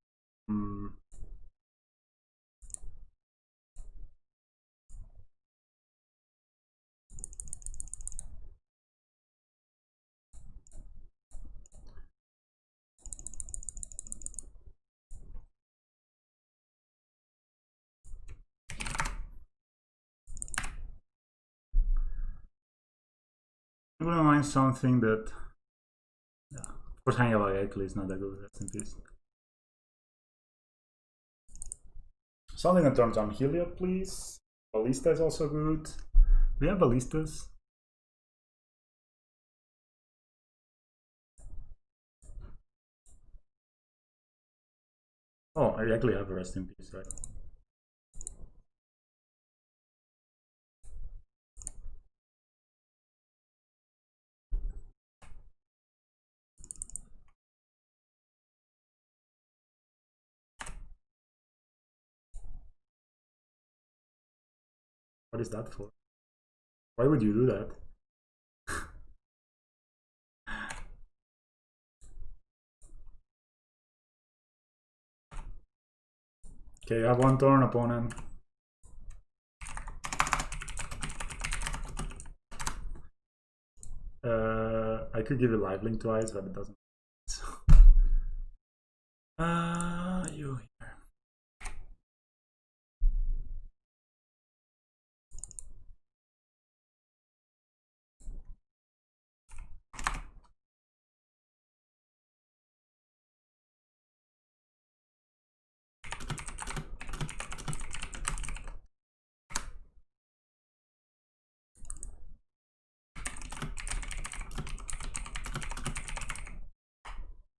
I'm gonna mind something that, yeah, of course, hanging out actually is not that good. Rest in peace. Something that turns on Heliod, please. Ballista is also good. We have ballistas. Oh, I actually have a rest in peace, right? What is that for? Why would you do that? Okay, I have 1 turn, opponent. I could give you lifelink twice, but it doesn't. So. You here.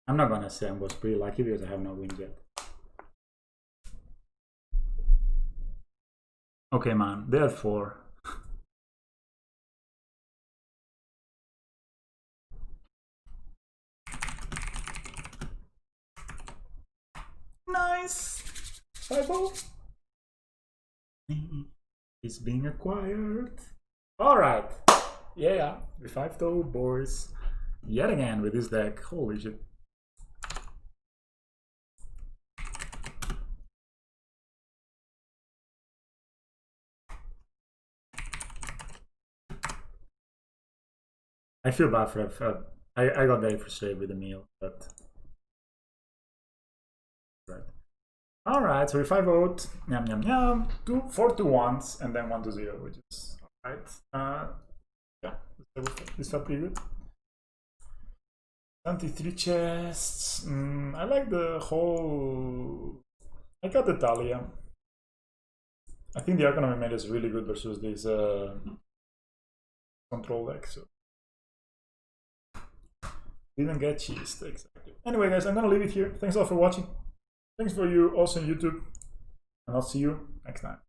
I'm not gonna say I was pretty lucky because I have no wins yet. Okay, man, they had 4. Nice! 5-0. It's being acquired. Alright. Yeah, we 5-0, boys. Yet again with this deck. Holy shit. I feel bad for I got very frustrated with the meal, but right. Alright, so we 5-0, yum yum yum, 4 2-1s, and then 1-0, which is alright. Yeah, this felt pretty good. 23 chests. I like the whole. I got the Talia. I think the Economy made is really good versus this control deck, so didn't get cheesed exactly. Anyway, guys, I'm gonna leave it here. Thanks a lot for watching. Thanks for you also on YouTube, and I'll see you next time.